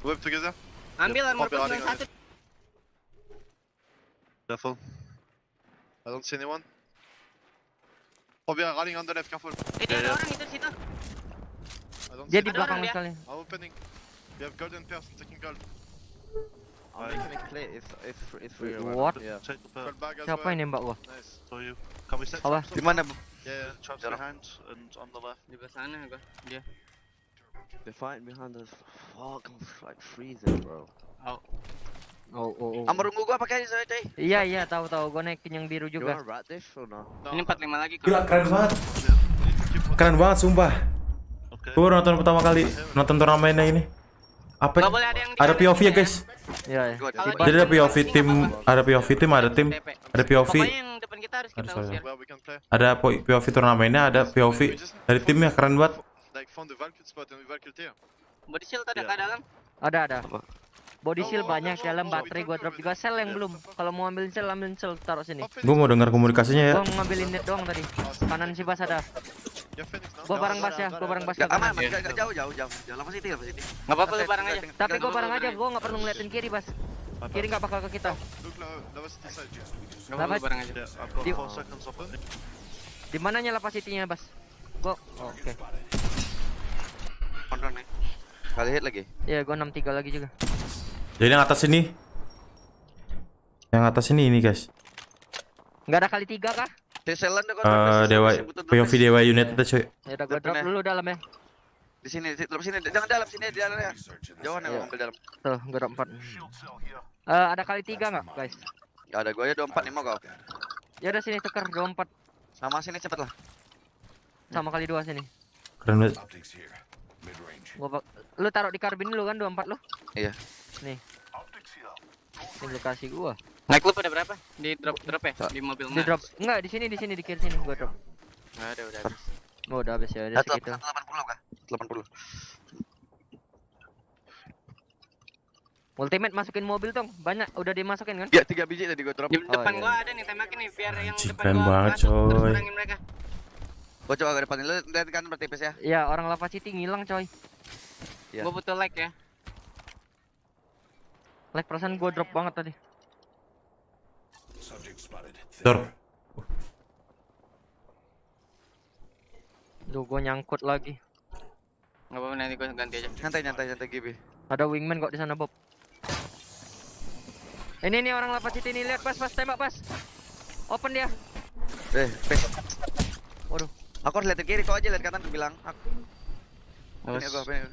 Whip together. Ambil armor Copy, plus running on satu. it. Careful. I don't see anyone. Copy, running on the left, careful. Dia ada orang itu situ. I don't Dia see di Ada belakang orang dia. sekali. I'm opening. We have golden person taking gold. I'm making it play. It's free. What? Yeah. Check the Gold bag as Siapa well. yang nembak gua? Nice. So you. Can we set Apa? traps? Di mana? Yeah, traps Jalan. behind and on the left. Di belah sana gua. Dia. They're fighting behind us. Fuck, I'm like freezing, bro. Oh. I'm merunggu gua pakai ini saya, cuy. Iya, tahu. Gua naikin yang biru You juga. wanna rat this or no? Ini 45 lagi. Gila keren banget. Yeah. We need to keep on. Keren banget sumpah. Okay. Gue baru nonton pertama kali nonton turnamennya ini. Apa? Nggak boleh ada yang di Ada kanan POV sini ya guys. Iya. Gua Kalau tiba. Jadi ada POV tim, ada POV tim, ada tim, ada POV, Pokoknya yang depan kita harus kita Sorry. usir. Where we can play. ada POV turnamennya, ada POV dari timnya keren banget. Like found the Valkyrie spot and we Valkyrie here. Body shield ada Iya. ke dalam? Ada. Body Oh, shield oh, banyak, oh, dalam oh, baterai we gua can drop go juga. with Sel it. yang Yeah, belum. so- Kalau mau ambil sel taruh sini. Gue mau dengar komunikasinya ya. Gua ngambilin net doang tadi. Kanan si Bas ada. You're Phoenix now. Gua bareng Bas ya, gua bareng Bas ke Gak aman, kanan. gak jauh. Jangan lama sini, lama sini. Nggak apa-apa lu bareng aja. Tapi gua bareng aja, gua nggak perlu ngeliatin kiri Bas. Kiri nggak bakal ke kita. Look, lower city side. Nggak apa-apa lu bareng aja. Yeah, I've got Di- 4 seconds open. Di mananya lapar city-nya Bas? Gua oke. Kontrol nih. Kali hit lagi. Ya, gua 63 lagi juga. Jadi yang atas ini, yang atas ini guys. Nggak ada kali 3 kah? Selan deh Dewa POV Dewa United cuy. Ya udah gua drop dulu dalam ya. Di sini, jangan dalam sini, di dalam ya. Jauhan ya, Iya. ambil dalam. Tuh, gua drop 4. Ada kali 3 nggak, guys? Gak ada, gua aja 24 nih mau kau. Ya udah sini tuker 24 Sama sini cepet lah. sama kali 2 sini. Keren banget. Lu taruh di karbin dulu kan 24 lu? Iya. Nih. Ini lu kasih gua. Naik lu pada berapa? Di drop ya? Di mobil Di drop. Enggak, di sini di kiri sini gua drop. Nggak ada udah habis. Oh, udah habis ya, udah segitu. 180 kah? 80. Ultimate masukin mobil dong. Banyak udah dimasukin kan? Ya 3 biji tadi gua drop. Di Oh, depan iya. gua ada nih tembakin nih biar yang Anjing, depan keren gua banget, masuk, terus coy. serangin mereka. Gua coba ke depan lu lihat kan bertipis ya. Iya, orang lava city ngilang coy. Iya. Gua butuh like ya. Like perasaan gua drop banget tadi. Dor. Duh, gua nyangkut lagi. Nggak apa-apa nanti gua ganti aja. Nyantai GB. Ada wingman kok di sana, Bob. Ini nih orang lava city nih, lihat pas tembak pas. Open dia. Pes. Waduh. Aku harus lihat ke kiri, kau aja lihat kanan bilang. Aku. Ini Terus. gua.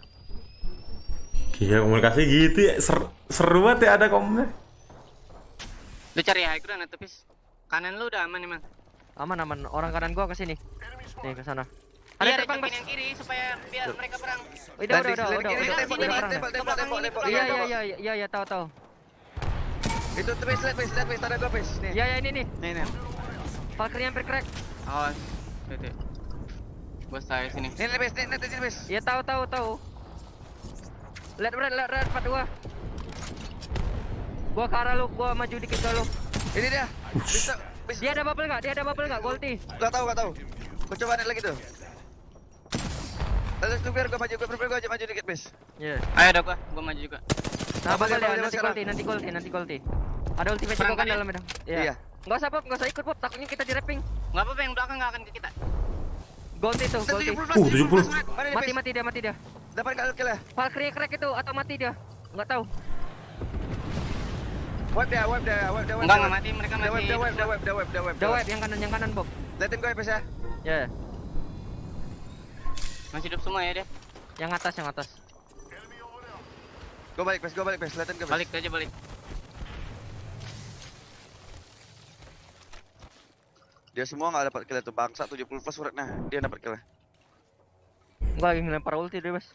Gila komunikasi gitu ya. Seru banget ya ada komunikasi. Lu cari high ground atau pis? Kanan lu udah aman emang. Aman. Orang kanan gua ke sini. Nih ke sana. Ada Iya, terbang ada pas. yang kiri supaya biar mereka perang. Udah. Tembak. Iya, tahu. Itu tuh lihat ada gua pes. Nih. Ya ini nih. Nih. Valkyrie hampir crack. Awas. Gitu. Bos saya sini. Nih pes, nih pes. Ya tahu. Lihat red 42. Gua ke arah lu, gua maju dikit ke lu. Ini dia. Bisa. Dia ada bubble enggak? Goldi. Gak tahu. Gua coba net lagi tuh. Lalu tuh biar gua maju aja maju dikit pes. Iya. Ayo ada gua maju juga. Nah, Apa bakal dia, ya, nanti goldi. Ada ultimate juga kan dalam itu. Iya. Enggak usah, Bob, enggak usah ikut, Bob. Takutnya kita di rapping. Nggak apa-apa yang belakang nggak akan ke kita. Goldi tuh, goldi. 70. Mati dia. Dapat kali kill ya. Valkyrie crack itu atau mati dia? Enggak tahu. Wipe dia. Enggak mati, mereka masih. Dia wipe. Udah wipe yang kanan, Bob. Liatin gua pes ya. Ya, Masih hidup semua ya dia. yang atas. Gua balik pes. Liatin gua pes. Balik aja balik. Dia semua enggak dapat kill itu bangsa 70 plus uratnya. Dia dapat kill. Gua lagi ngelempar ulti deh, Bas.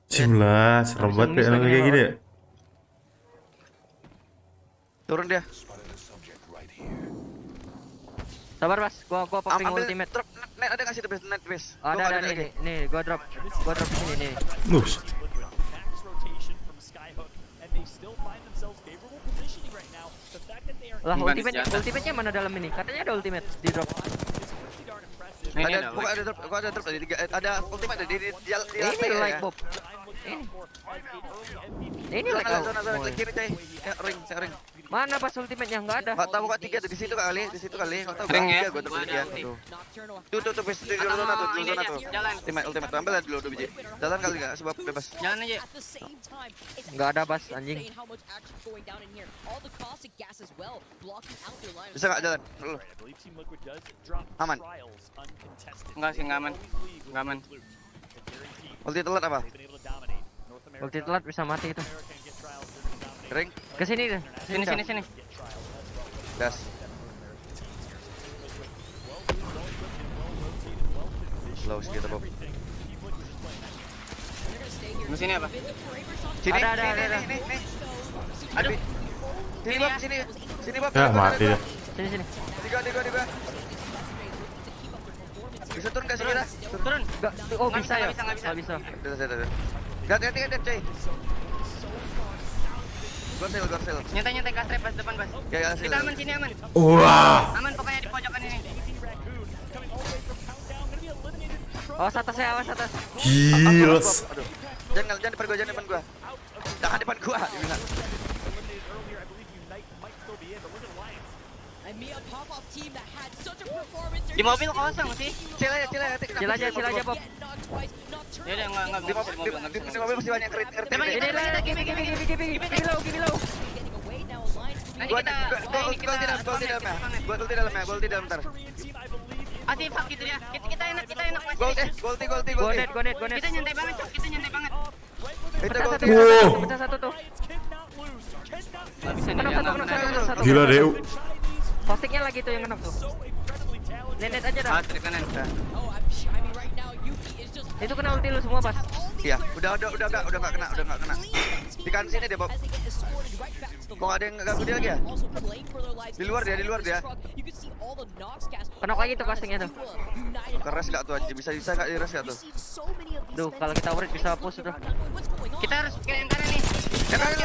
Cimlah, serem banget kayak gini ya. Turun dia. Sabar, Bas. Gua popping Ambil ultimate. drop net ada kasih tuh net pes. Ada nih, gua drop di sini nih. Nus. Lah, Bukan ultimate-nya mana dalam ini? Katanya ada ultimate di drop. Ini Ada drop tadi ada ultimate di Ini like, Bob. Ini like Zona klik kiri coy. Ring. Mana pas ultimate-nya? Enggak ada. Enggak tahu kok 3 tuh di situ kali. Enggak tahu. Ring ya? Gua tuh Gua ada ulti. Tuh bis di Atau zona tuh, mau ini aja, jalan. Ultimate ambil aja dulu 2 biji. Jalan kali enggak sebab bebas. Jalan aja. Enggak ada bas anjing. Bisa enggak jalan? Dulu. Aman. Enggak sih, enggak aman. Ulti telat apa? Ulti telat bisa mati itu. Ring. Ke sini deh. Sini. Gas. Slow kita Bob. Di sini apa? Sini. Ada. Aduh. Sini Bob, sini Bob. Ya mati deh. Sini. Tiga. Bisa turun enggak sih kira? Turun. Enggak. Oh, Nggak bisa ya? nggak bisa. Nggak bisa. Bisa. Ganti coy. Gorsel. Nyantai gas trap pas depan, Bas. Ya, Kita aman sini aman. Wah. Aman pokoknya di pojokan ini. Awas atas. Gila. Aduh. Jangan depan gua. Jangan depan gua. Dia bilang. Di mobil kosong sih. Cil aja Bob. Ya udah enggak Di mobil masih banyak krit. Teman kita Give low. Nanti Gua kita gol di dalam ntar. Asih fuck gitu ya. Kita enak Mas. Gol net. Kita nyantai banget, Cok. Kita nyantai banget. Pecah satu tuh. Enggak bisa nih. Kena satu. Gila deh. Postingnya lagi tuh yang kena tuh. Nenet aja dah. Trip kanan. Itu kena ulti lu semua, Bas. Iya, udah enggak kena. Di kan sini deh, Bob. Kok ada yang ganggu dia lagi ya? Di luar dia. Kena lagi tuh castingnya tuh. Keras enggak tuh anjir? Bisa enggak diras enggak tuh? Duh, kalau kita urit bisa push tuh. Kita harus ke yang kanan nih. Yang kanan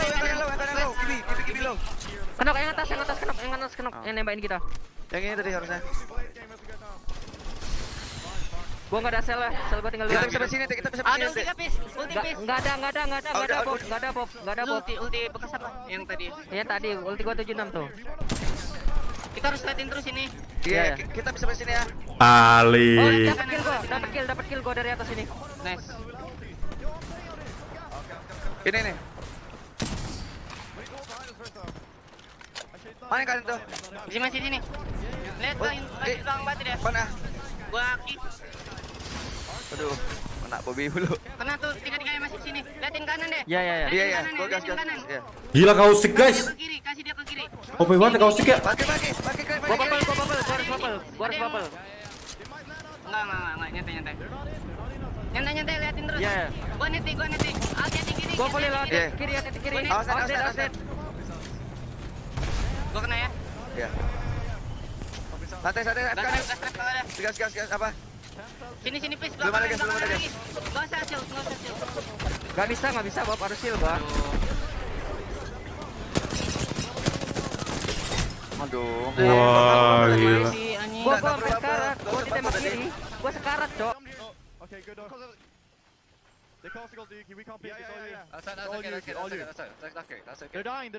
low. Gibi low. Kena yang atas kena. Yang nembakin kita. Yang ini tadi harusnya. Gua enggak ada sel lah. Sel gua tinggal Kita 2. bisa sampai sini. Ada ulti kapis. Enggak ada, Bob. Ulti bekas apa? Yang tadi. Ya tadi ulti gua 76 tuh. Kita harus liatin terus ini. Iya, kita bisa sampai sini ya. Ali. Oh, dapat kill gua dari atas ini. Nice. Ini nih. Mana kalian tuh? Masih sini. Lihat bang, belakang batu dia. Mana? Gua ki. Aduh, kena Bobby dulu. Kena tuh tiga-tiganya masih sini. Liatin kanan deh. Ya. Iya. Gua gas. Iya. Gila kaustik guys. Kasih dia ke kiri. OP banget kaustik ya. Pakai. Gua harus bubble. Enggak, nyantai. Nyantai, liatin terus. Iya. Gua neti. Hati kiri. Gua boleh lewat Iya. kiri. Awas. Outset. Gua kena ya. Iya. Santai, Gas trap kalau ada. gas apa? Sini please. Belum ada gas. Enggak usah hasil. Enggak bisa, Bob, harus heal gua. Aduh. Wah, gila. Gua sampai sekarat. Gua ditembak kiri. Gua sekarat, Cok. Okay, good. They casting on Dookie, we can't pick it. That's okay. They're dying.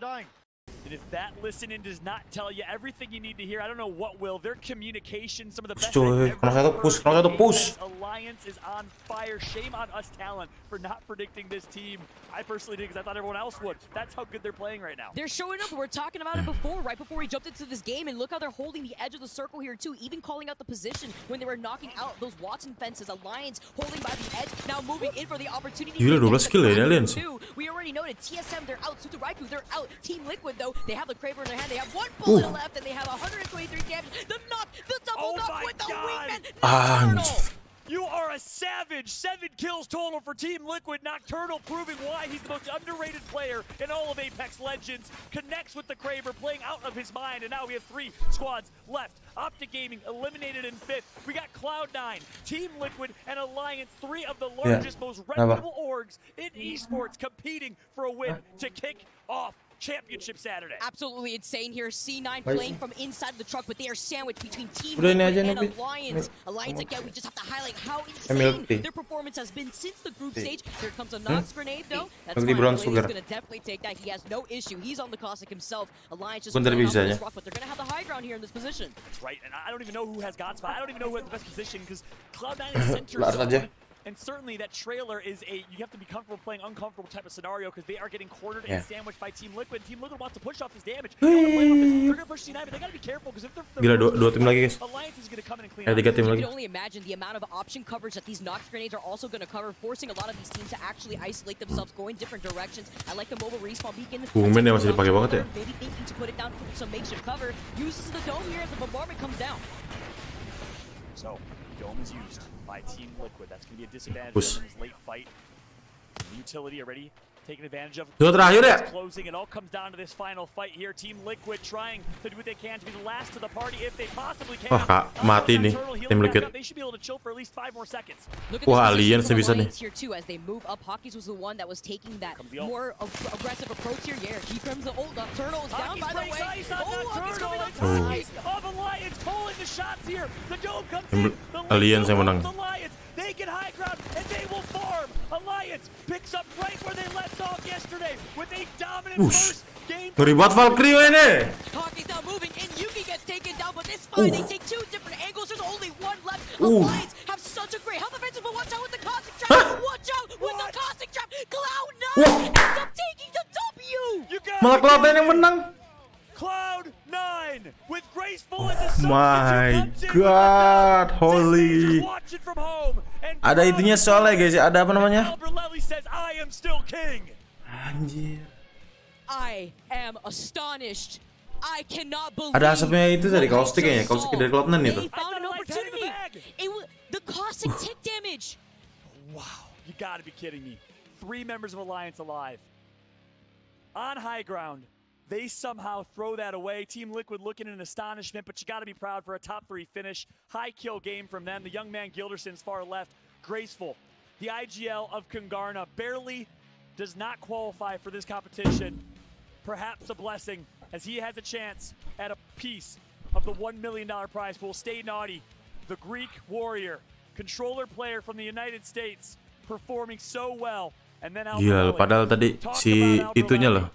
And if that listening does not tell you everything you need to hear, I don't know what will. Their communication, some of the best. Coy, kalau satu push. Alliance is on fire. Shame on us talent for not predicting this team. I personally did because I thought everyone else would. That's how good they're playing right now. They're showing up. We're talking about it before, right before we jumped into this game, and look how they're holding the edge of the circle here too, even calling out the position when they were knocking out those Watson fences. Alliance holding by the edge, now moving in for the opportunity. Gila, 12 kill ya, Alliance. We already noted TSM, they're out. Sutaraiku, they're out. Team Liquid though, they have the Kraber in their hand. They have one bullet left, and they have 123 damage. The knock, the double knock with the wingman. Nocturnal. You are a savage. 7 kills total for Team Liquid. Nocturnal proving why he's the most underrated player in all of Apex Legends. Connects with the Kraber, playing out of his mind, and now we have 3 squads left. Optic Gaming eliminated in 5th. We got Cloud9, Team Liquid, and Alliance, 3 of the largest, most reputable orgs in esports competing for a win to kick off Championship Saturday. Absolutely insane here. C9 playing from inside the truck, but they are sandwiched between Team Udah ini Liquid aja and nih, Alliance. Alliance again, we just have to highlight how milk insane tea. their performance has been since the group stage. Here comes a Nox grenade though. That's Milk tea fine. brown He's sugar. gonna definitely take that. He has no issue. He's on the Caustic himself. Alliance just Bentar playing off bisa this ya. rock, but they're gonna have the high ground here in this position. That's right, and I don't even know who has God spot. I don't even know who has the best position because Cloud9 is center Lars aja. zone. And certainly that trailer is you have to be comfortable playing uncomfortable type of scenario because they are getting cornered and sandwiched by Team Liquid. Team Liquid wants to push off this damage. They want to play off this. They're going to push C9, but they got to be careful because if they're Gila, dua tim lagi guys. Alliance is going to come in and clean Ada 3 tim You lagi. can only imagine the amount of option coverage that these Nox grenades are also going to cover, forcing a lot of these teams to actually isolate themselves, going different directions. I like the mobile respawn beacon. Boomen ya masih dipakai banget ya. Maybe thinking to put it down for some makeshift cover. Uses the dome here as the bombardment comes down. So, dome is used by Team Liquid. That's going to be a disadvantage Push. in this late fight. Utility already taken advantage of. Dua terakhir ya. Closing. It all comes down to this final fight here. Team Liquid trying to do what they can to be the last to the party if they possibly can. Wah, Kak, mati nih tim Liquid. They should be able to chill for at least 5 more seconds. Look at Wah, this Alien position bisa from nih. Alliance here too as they move up. Hockeys was the one that was taking that Comes the ult. more aggressive approach here. Yeah, he comes the ult. Nocturnal is down by the way. Ice on Hockeys coming up Nocturnal. high. It's of Alliance pulling the shots here. The dome comes in. The Alliance yang menang. Alliance. They get high ground and they will farm. Alliance picks up right where they left off yesterday with a dominant first game. Ngeri banget Valkyrie ini. Hockeys now moving in. Yuki gets taken down, but this fine. They take 2 different angles. There's only one left. Alliance have such a great health defense, but watch out with the caustic trap. Watch out with the caustic trap. Cloud9 ends up taking the W. You got Malah Cloud9 yang menang. Cloud9 with graceful as a My God, holy. Ada itunya soalnya guys, ada apa namanya? Anjir. I am astonished. I cannot believe. Ada asapnya itu dari caustic kayaknya, caustic dari Cloud9 itu. They found an opportunity. It was the caustic tick damage. Wow, you gotta be kidding me. 3 members of Alliance alive. On high ground. They somehow throw that away. Team Liquid looking in astonishment, but you got to be proud for a top 3 finish. High kill game from them. The young man Gilderson's far left. Graceful. The IGL of Kungarna barely does not qualify for this competition. Perhaps a blessing as he has a chance at a piece of the $1 million prize pool. Stay naughty. The Greek warrior, controller player from the United States, performing so well. And then Gila, padahal tadi si itunya loh.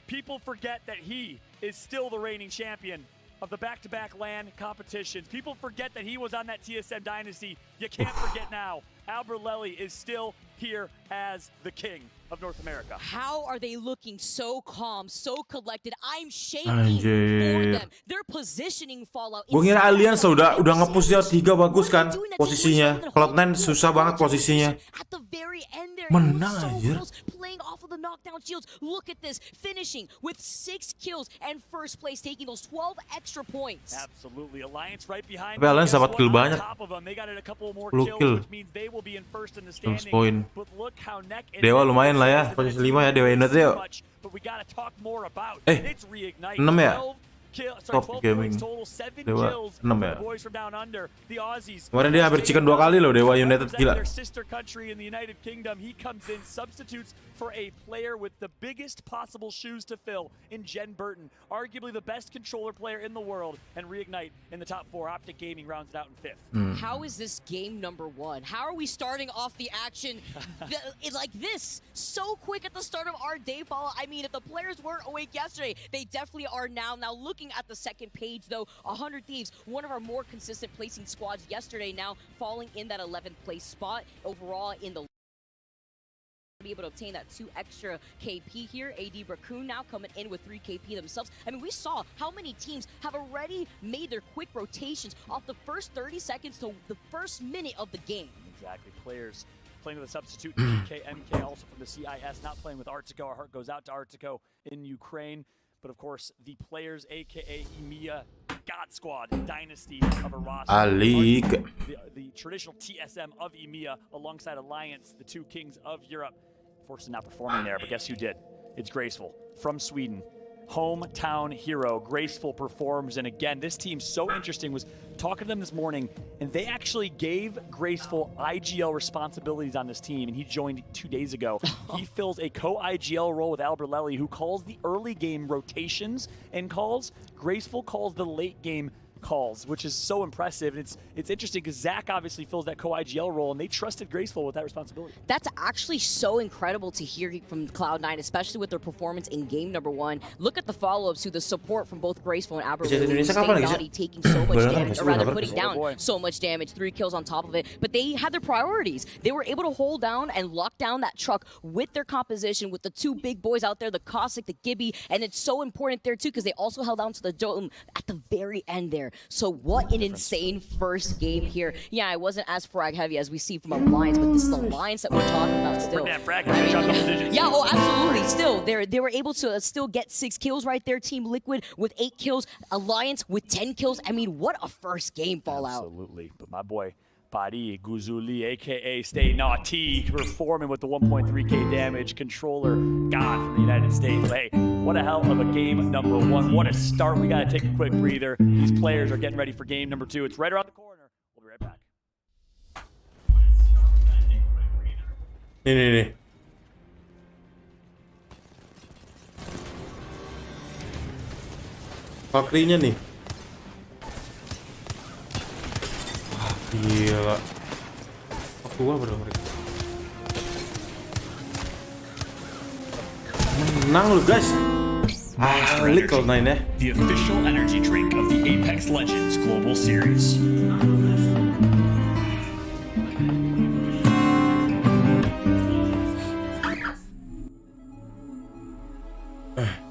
People forget that he is still the reigning champion of the back-to-back LAN competitions. People forget that he was on that TSM dynasty. You can't forget now. Alberlelli is still here as the king of North America. How are they looking so calm, so collected? I'm shaking for them. Their positioning Fallout. Gue ngira Alliance udah nge-push dia 3 bagus kan posisinya. Cloud9 susah banget posisinya. At the very end there, Menang so anjir. close, playing off of the knockdown shields. Look at this, finishing with 6 kills and first place, taking those 12 extra points. Absolutely, Alliance right behind. Tapi Alliance dapat kill banyak. They got a couple more 10 kills, kill. which means they will be in first in the standing. Poin. But look how neck and Dewa neck lumayan lah ya, posisi 5 ya Dewa United yuk. But we gotta talk more about. Eh, It's reignite. 6 ya? 12 Top 12 gaming. points total, 7 Dewa kills 6 for ya. the boys from down under. The Aussies. Kemarin dia hampir chicken 2 kali loh Dewa United, gila. Their sister country in the United Kingdom. He comes in, substitutes for a player with the biggest possible shoes to fill in Jen Burton, arguably the best controller player in the world, and reignite in the top 4. Optic Gaming rounds it out in 5th. How is this game number 1? How are we starting off the action like this? So quick at the start of our day, Follow. I mean, if the players weren't awake yesterday, they definitely are now. Now, looking at the second page, though, 100 Thieves, one of our more consistent placing squads yesterday, now falling in that 11th place spot overall in the be able to obtain that 2 extra KP here. AD Raccoon now coming in with 3 KP themselves. I mean, we saw how many teams have already made their quick rotations off the first 30 seconds to the first minute of the game. Exactly. Players playing with a substitute, MK also from the CIS, not playing with Artico. Our heart goes out to Artico in Ukraine. But of course, the players, aka EMEA God Squad Dynasty of a roster, the traditional TSM of EMEA alongside Alliance, the 2 kings of Europe. Fortunately not performing there, but guess who did? It's Graceful from Sweden. hometown hero, Graceful, performs. And again, this team, so interesting, was talking to them this morning, and they actually gave Graceful IGL responsibilities on this team, and he joined 2 days ago. He fills a co-IGL role with Albert Lely, who calls the early game rotations and calls. Graceful calls the late game calls, which is so impressive. And it's interesting because Zach obviously fills that co-IGL role, and they trusted Graceful with that responsibility. That's actually so incredible to hear from Cloud9, especially with their performance in game number 1. Look at the follow-ups to the support from both Graceful and Albert, taking so much damage, or rather putting down so much damage, 3 kills on top of it. But they had their priorities. They were able to hold down and lock down that truck with their composition, with the 2 big boys out there, the Cossack, the Gibby, and it's so important there too because they also held down to the dome at the very end there. So what an insane first game here. Yeah, it wasn't as frag heavy as we see from Alliance, but this is Alliance that we're talking about still. Yeah, oh, absolutely. Still, they were able to still get 6 kills right there. Team Liquid with 8 kills, Alliance with 10 kills. I mean, what a first game Fallout. Absolutely. But my boy, Pari Guzuli, aka Stay Naughty, performing with the 1.3k damage, controller god from the United States. Hey, what a hell of a game number 1. What a start. We got to take a quick breather. These players are getting ready for game number 2. It's right around the corner. We'll be right back. Nih. Valkyrie-nya nih. Gila. Aku berapa mereka? Menang lu guys. Klik Cloud9 ya. The official energy drink of the Apex Legends Global Series.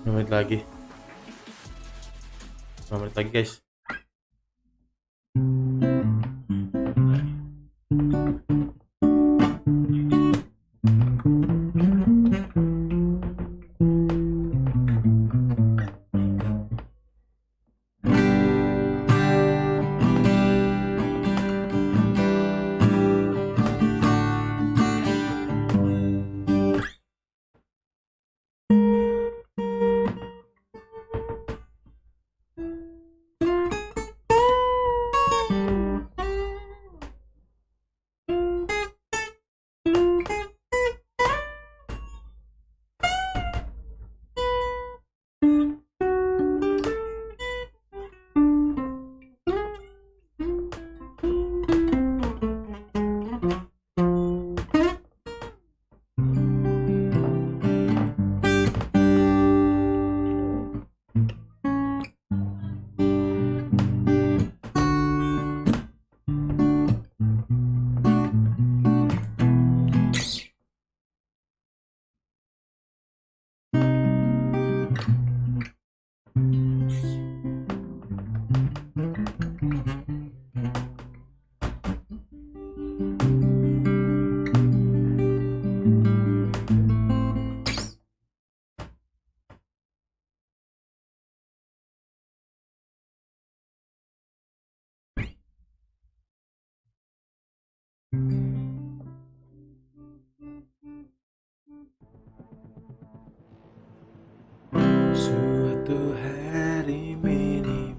5 menit lagi. 5 menit lagi guys. Suatu hari minimal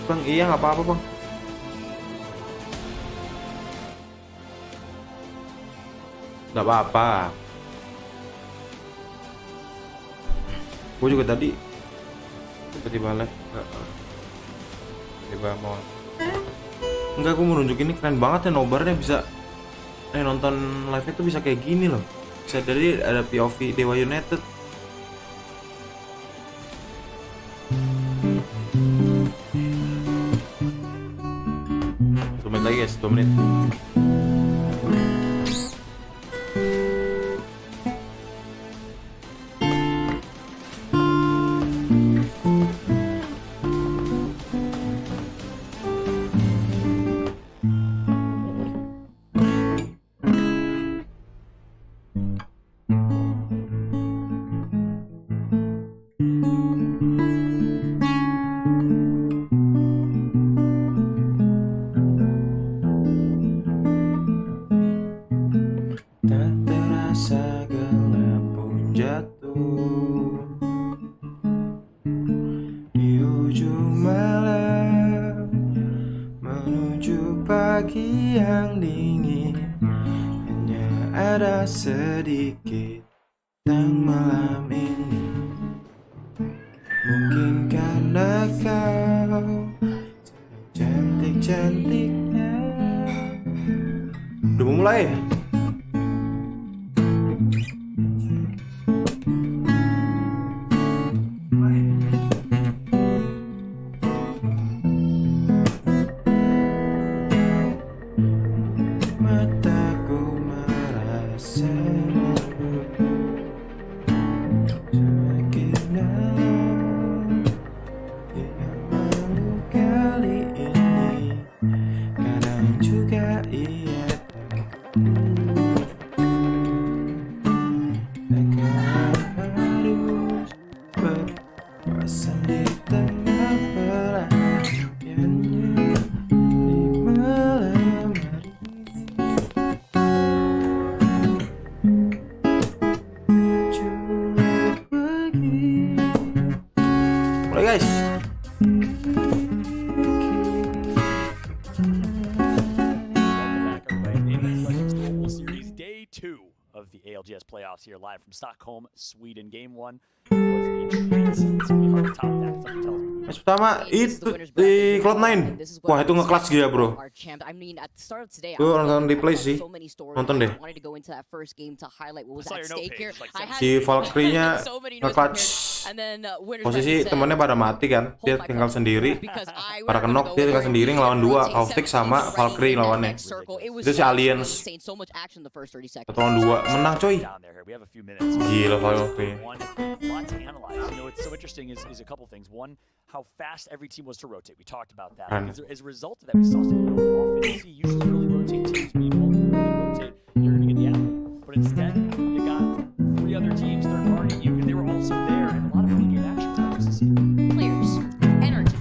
Bang, iya nggak apa-apa bang. Nggak apa-apa. Gue juga tadi tiba-tiba live tiba mau enggak, gue mau nunjukin ini keren banget ya, nobarnya bisa nonton live itu bisa kayak gini loh, bisa dari ada POV DEWA United. 2 menit lagi guys, 2 menit. Pagi yang dingin, hanya ada sedikit tentang malam ini. Mungkin karena kau cantik-cantiknya. Udah mau mulai ya? Guys, Series Day 2 of the ALGS playoffs here live from Stockholm, Sweden. Game 1 was intriguing. It's really hard to top that. Something tells me. match pertama itu di Cloud9. Wah, itu nge-clutch gila bro. Gue nonton replay sih. Nonton deh. Si Valkyrie-nya nge-clutch. Posisi temennya pada mati kan. Dia tinggal sendiri. Pada kenok, dia tinggal sendiri ngelawan 2, Caustic sama Valkyrie lawannya. Itu si Aliens. 1 lawan 2, menang coy. Gila Valkyrie. What's so interesting is a couple things. One, how fast every team was to rotate. We talked about that. As a result of that, we saw some offense. Usually really rotate teams, meanwhile, really rotate. You're going to get the apple. But instead, you got 3 other teams, third party, and they were also there. And a lot of early game action. Players, energy.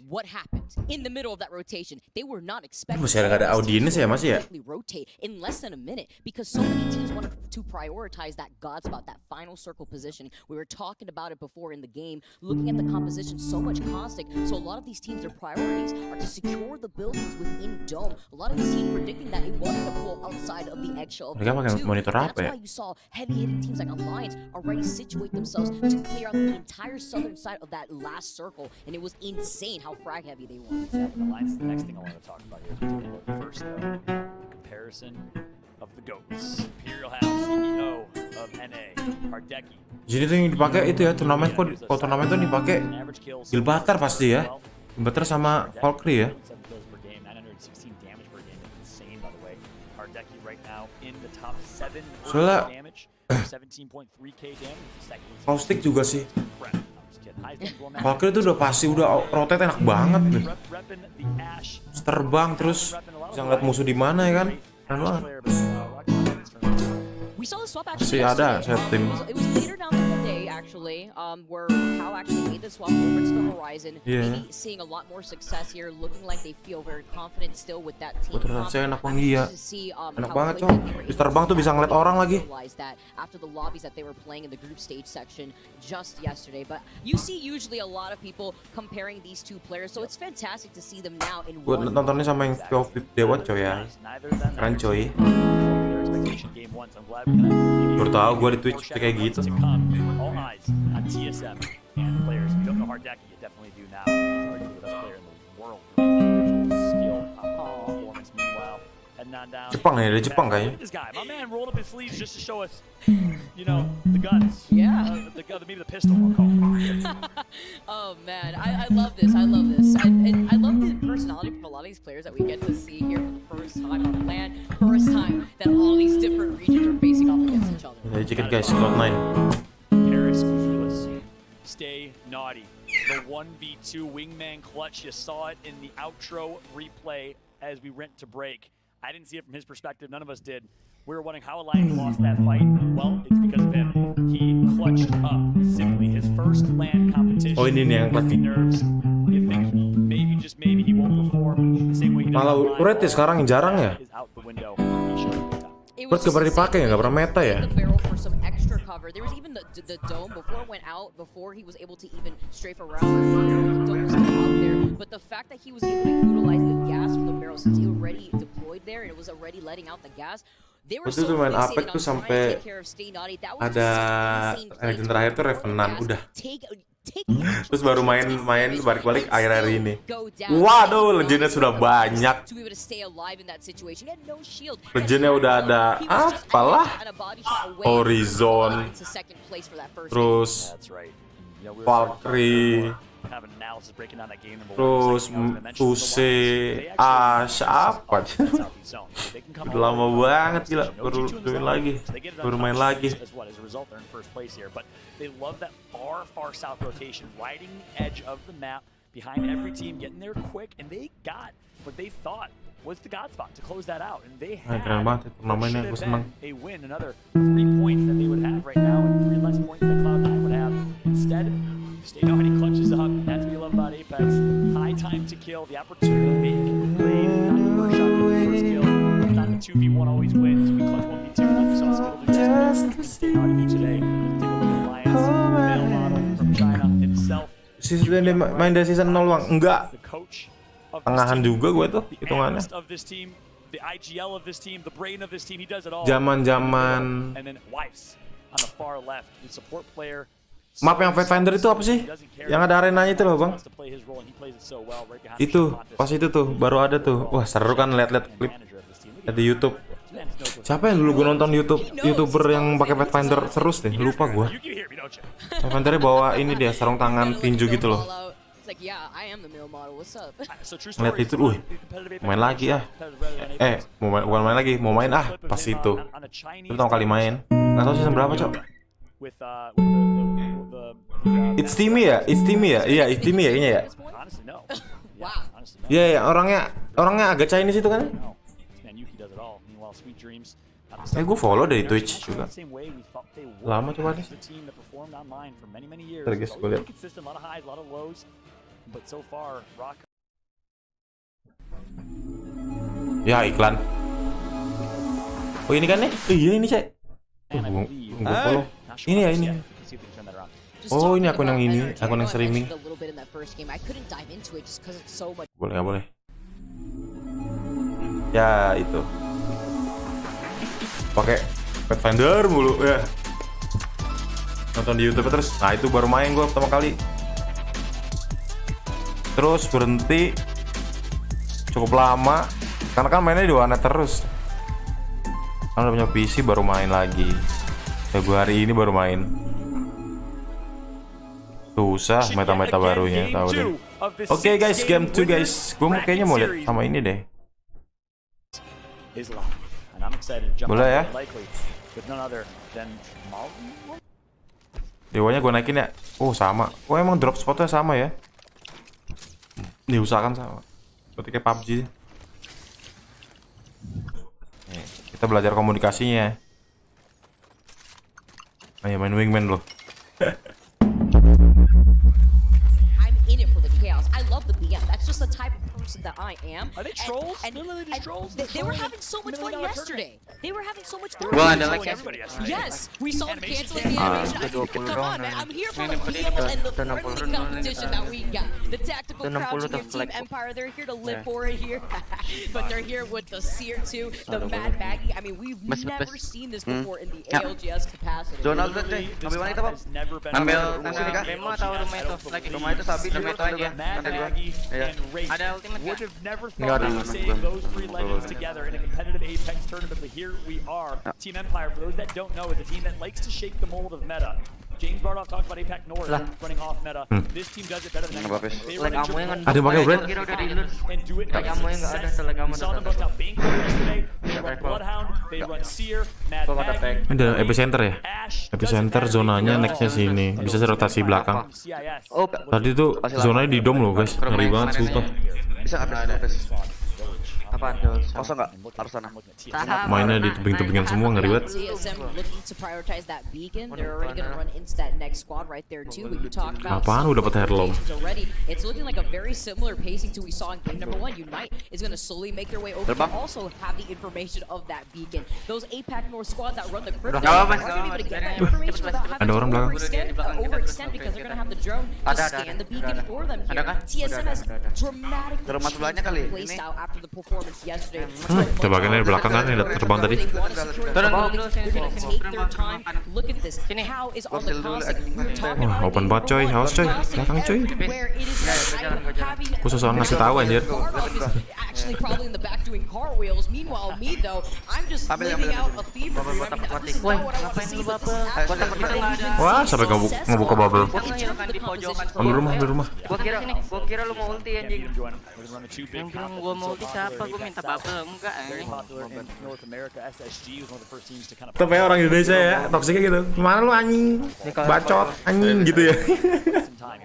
What happened in the middle of that rotation? They were not expecting. Masih ada audiens ya masih ya? Rotate in less than a minute because so many teams wanted to prioritize that God spot, that final circle positioning. We were talking about it before in the game, looking at the composition, so much caustic. So a lot of these teams, their priorities are to secure the buildings within dome. A lot of these teams predicting that it wasn't a pull outside of the eggshell. Mereka pakai monitor apa ya? That's why you saw heavy hitting teams like Alliance already situate themselves to clear out the entire southern side of that last circle, and it was insane how frag heavy they were. Alliance is the next thing I want to talk about here. First, though, the comparison of the GOATs. Imperial House CEO of NA, Hardeki. Jadi itu yang dipakai itu ya turnamen, kok kalau turnamen itu dipakai Gilbatar pasti ya. Gilbatar sama Valkyrie ya. Soalnya Caustic juga sih. Valkyrie itu udah pasti udah rotate enak banget deh. Terbang terus bisa ngeliat musuh di mana ya kan. Keren banget. Masih ada saya tim. Where Cal actually made the swap over to the horizon. Maybe seeing a lot more success here, looking like they feel very confident still with that team. Saya enak banget iya. Enak banget coy. Bisa terbang tuh bisa ngeliat orang lagi. After the lobbies that they were playing in the group stage section just yesterday, but you see usually a lot of people comparing these two players, so it's fantastic to see them now in one. Gue nontonnya sama yang POV Dewa coy ya. Keren coy. expectation game one. So I'm glad we can. Baru tahu gue di Twitch kayak gitu. All eyes on TSM and players. If you don't know Hardaki, you definitely do now. He's arguably the best player in the world. Skill, performance. Meanwhile, heading on down. Jepang ya, dari Jepang kayaknya. This guy, my man, rolled up his sleeves just to show us, you know, the guns. Yeah. Maybe the pistol. I'll call it. Oh man, I love this. I love this. And I love the personality from a lot of these players that we get to see here for the first time on LAN. First time that all these different regions are facing off against each other. Ya, chicken guys, Cloud9. Paris, stay naughty. The 1v2 wingman clutch, you saw it in the outro replay as we went to break. I didn't see it from his perspective, none of us did. We were wondering how Alliance lost that fight. Well, it's because of him. He clutched up simply his first LAN competition. Oh, ini nih yang clutch. Nerves. You think maybe, just maybe, he won't perform the same way he does. Malah urut ya sekarang jarang ya. Urut gak pernah dipakai ya, gak pernah meta ya. There was even the dome before it went out, before he was able to even strafe around. The dome was still out there, but the fact that he was able to utilize the gas from the barrel since he already deployed there and it was already letting out the gas. They were so main fixated Apex tuh on sampai trying to take care of Stay Naughty. That was ada legend terakhir tuh Revenant udah. Terus baru main balik-balik akhir-akhir ini. Waduh, legendnya sudah banyak. Legendnya udah ada apalah, Horizon, terus Valkyrie, terus Fuse, Ash, apa? Udah lama banget gila, baru main lagi. They love that far south rotation, riding the edge of the map behind every team, getting there quick, and they got what they thought was the god spot to close that out, and they had what should have been a win, another 3 points that they would have right now, and 3 less points that Cloud9 would have. Instead, Stay Naughty clutches up. That's what you love about Apex. High time to kill, the opportunity to make plays, not the first shot, get the first kill. Not the 2v1 always wins. We clutch 1v2, like we saw Skittle do yesterday. Stay Naughty do today. Season dia main dari season 0 bang? Enggak. Tengahan juga gue tuh hitungannya. Zaman-zaman map yang Pathfinder itu apa sih? Yang ada arenanya itu loh bang. Itu pas itu tuh baru ada tuh. Wah seru kan lihat-lihat klip di YouTube. Siapa yang dulu gue nonton YouTuber yang pakai Pathfinder terus deh, lupa gue. Pathfindernya bawa ini dia sarung tangan tinju gitu loh. Ngeliat itu, main lagi ah. Bukan main lagi, mau main ah pas itu. Itu pertama kali main. Nggak tahu season berapa cok. It's Timmy ya? Iya, It's Timmy ya kayaknya ya. Iya, ya, orangnya agak Chinese itu kan? Gue follow dari Twitch juga. Lama coba deh. Ntar guys, gue liat. Ya iklan. Oh ini kan nih? Iya ini cek. Gue follow. Ini ya ini. Oh ini akun yang ini, akun yang streaming. Boleh nggak boleh? Ya itu. Pakai Pathfinder mulu ya. Nonton di YouTube terus. Nah itu baru main gue pertama kali. Terus berhenti cukup lama karena kan mainnya di warnet terus. Karena udah punya PC baru main lagi. Februari ini baru main. Susah meta-meta barunya tahu deh. Oke guys, game 2 guys. Gue kayaknya mau lihat sama ini deh. Boleh ya? Dewanya gue naikin ya. Oh sama. Oh emang drop spotnya sama ya. Diusahakan sama. Seperti kayak PUBG. Nih, kita belajar komunikasinya. Ayo main wingman loh. just the type of person that I am. Are they trolls? Literally just trolls? They were having so much fun yesterday. They were having so much fun. Gua ada like Yes, we saw them canceling the animation. Come on, man. I'm here for the gamble and the friendly competition that we got. The tactical crouching of Team Empire, they're here to live for it here. But they're here with the Seer 2, the Mad Baggy. I mean, we've never seen this before in the ALGS capacity. Donald deh, ngambil mana kita, Bob? Ambil tangga memo atau rumah itu lagi. Rumah itu sabi Rumah itu aja. Ada ultimate Would nggak? have never thought we would save those three legends together in a competitive Apex tournament, but here we are. Team Empire, for those that don't know, is a team that likes to shake the mold of meta. James Bardoff talked about APAC North running off meta. This team does it better than anyone. They run Ada pakai bread. and do it by success. We saw them bust out Bank yesterday. They run Bloodhound, they run Seer, Mad Baggy. Ini ada epicenter ya? Epicenter zonanya nextnya sini. Bisa rotasi belakang. Tadi tuh zonanya di dom loh guys. Ngeri banget sumpah. Bisa nggak apaan? Kosong nggak? Harus sana. Mainnya di tebing-tebingan semua, ngeri banget. Apaan udah dapat heirloom? It's looking like a very similar pacing to we saw in game number 1. Unite is going to slowly make their way over to also have the information of that beacon. Those APAC North squads that run the crypto are going to be able to get that information without having to overextend because they're going to have the drone to scan the beacon for them here. TSM has dramatically placed out after the performance yesterday. Tebakan dari belakang kan yang terbang tadi. Wah, open banget coy, haus coy, belakang coy. Khusus orang ngasih tahu anjir. Wah, sampai ngebuka bubble. Ambil rumah. Gua kira lu mau ulti anjing. Yang bilang gua mau ulti siapa? Gua minta bubble enggak anjing. Tapi orang Indonesia ya, toksiknya gitu. Gimana lu anjing? Bacot anjing gitu ya.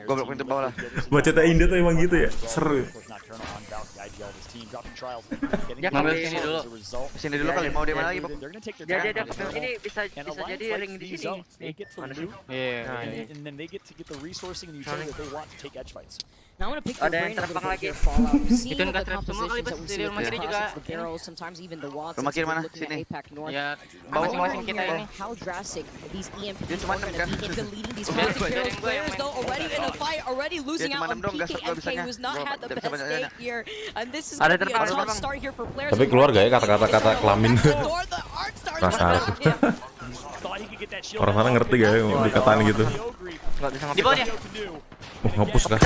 Goblok pintu bawah lah. Bacotnya Indo tuh emang gitu ya. Seru. Ngambil sini dulu. Sini dulu kali, mau di mana lagi, Bob? Dia ini bisa jadi ring di sini. Now I'm gonna pick Ada your yang brain a little terbang bit lagi. here, Fallout. Seeing Itu the kan trap semua kali, compositions that we Bos. see Di with rumah the kiri juga. Cossacks, the barrels, sometimes even the Watsons. Rumah kiri mana? Looking at Sini. APAC North. Ya, I'm masing-masing wondering kita here ini. how drastic these EMPs Dia cuma are gonna kan? be into leading these Biar Classic gua Heroes yang players main. though already in a fight, already losing Dia out cuma on dong, gas PK. gua bisanya. MK was not Gua had the bisa best banyak-banyak. day here, and this is Ada gonna be a terbang. tough start here for players. Tapi keluar gak ya kata-kata kelamin? Kasar. Orang sana ngerti gak ya dikatain gitu? Di bawah dia. Ngapus kah?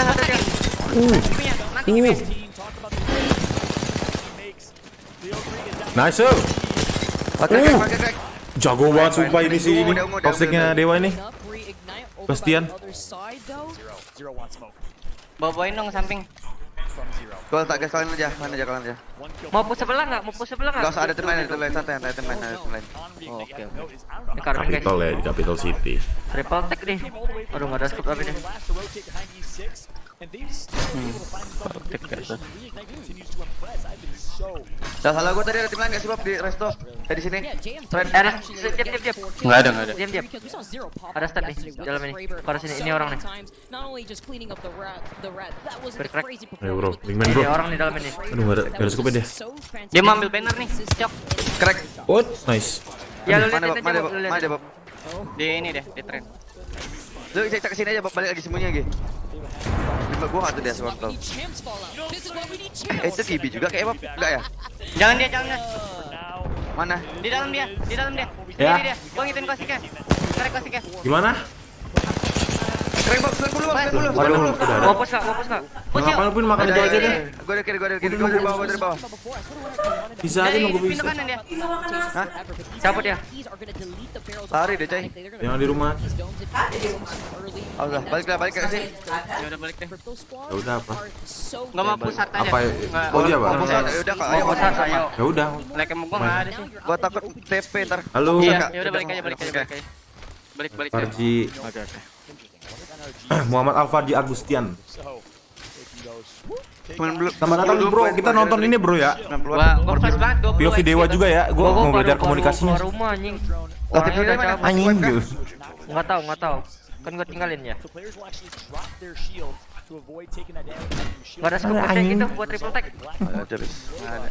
Nice. Jago banget sumpah ini sih ini. Toksiknya Dewa ini. Bastian. Bawa-bawain dong samping. Gua tak gas kalian aja, main aja kalian aja. Mau push sebelah enggak? Gak usah ada tim lain, santai, tim lain. Oke. Ini karena guys. Capital ya di Capital City. Triple tag nih. Aduh enggak ada scoop tapi nih. Dah salah gua tadi ada tim lain gak sih, Bob, di resto? Di sini. Ada. Diam. Enggak ada. Diam. Ada step nih dalam ini. Pada sini ini orang nih. Berkrek. Ayo bro, wingman bro. Ada orang di dalam ini. Aduh gak ada scoop deh. Dia mau ambil banner nih. Cok. Crack. Oh, nice. Ya lu lihat Mana, Bob? aja. Mana, Bob? Di ini deh, di tren. Lu cek kesini aja, Bob, balik lagi sembunyi lagi. Gua nggak tahu dia sebab tahu. Itu Kibi juga kayak Bob? Enggak ya? Jangan. Mana? Di dalam dia. Ya. Ini dia. Gua ngituin kosiknya. Tarik kosiknya. Gimana? Keren, Bob, selain dulu. Waduh, udah ada. Mau push enggak? Push yuk. Ngapain pun makan itu aja deh. Gua dari kiri, gua dari bawah. Bisa aja nunggu Pintu bisa. kanan dia. Hah? Cabut dia. Lari deh, coy. Yang di rumah. Udah, balik ke sini. Ya udah balik deh. Ya udah apa? Enggak mau push aja. Apa? Oh iya, Pak. Ya udah, Kak. Ayo, Push ayo. Ya udah. Like emang gua enggak ada sih. Gua takut TP ntar. Halo. Iya, ya udah balik aja. Balik. Parji. Oke. Muhammad Alfadi Agustian. Belum. Selamat datang bro, kita nonton ini bro ya. Gua fast banget 20. POV Dewa juga ya, gua mau belajar komunikasinya. Rumah anjing. Orangnya udah cabut. Anjing gitu. Enggak tahu. Kan gua tinggalin ya. Gak ada scope attack gitu buat triple tag. Ada bis. Ada.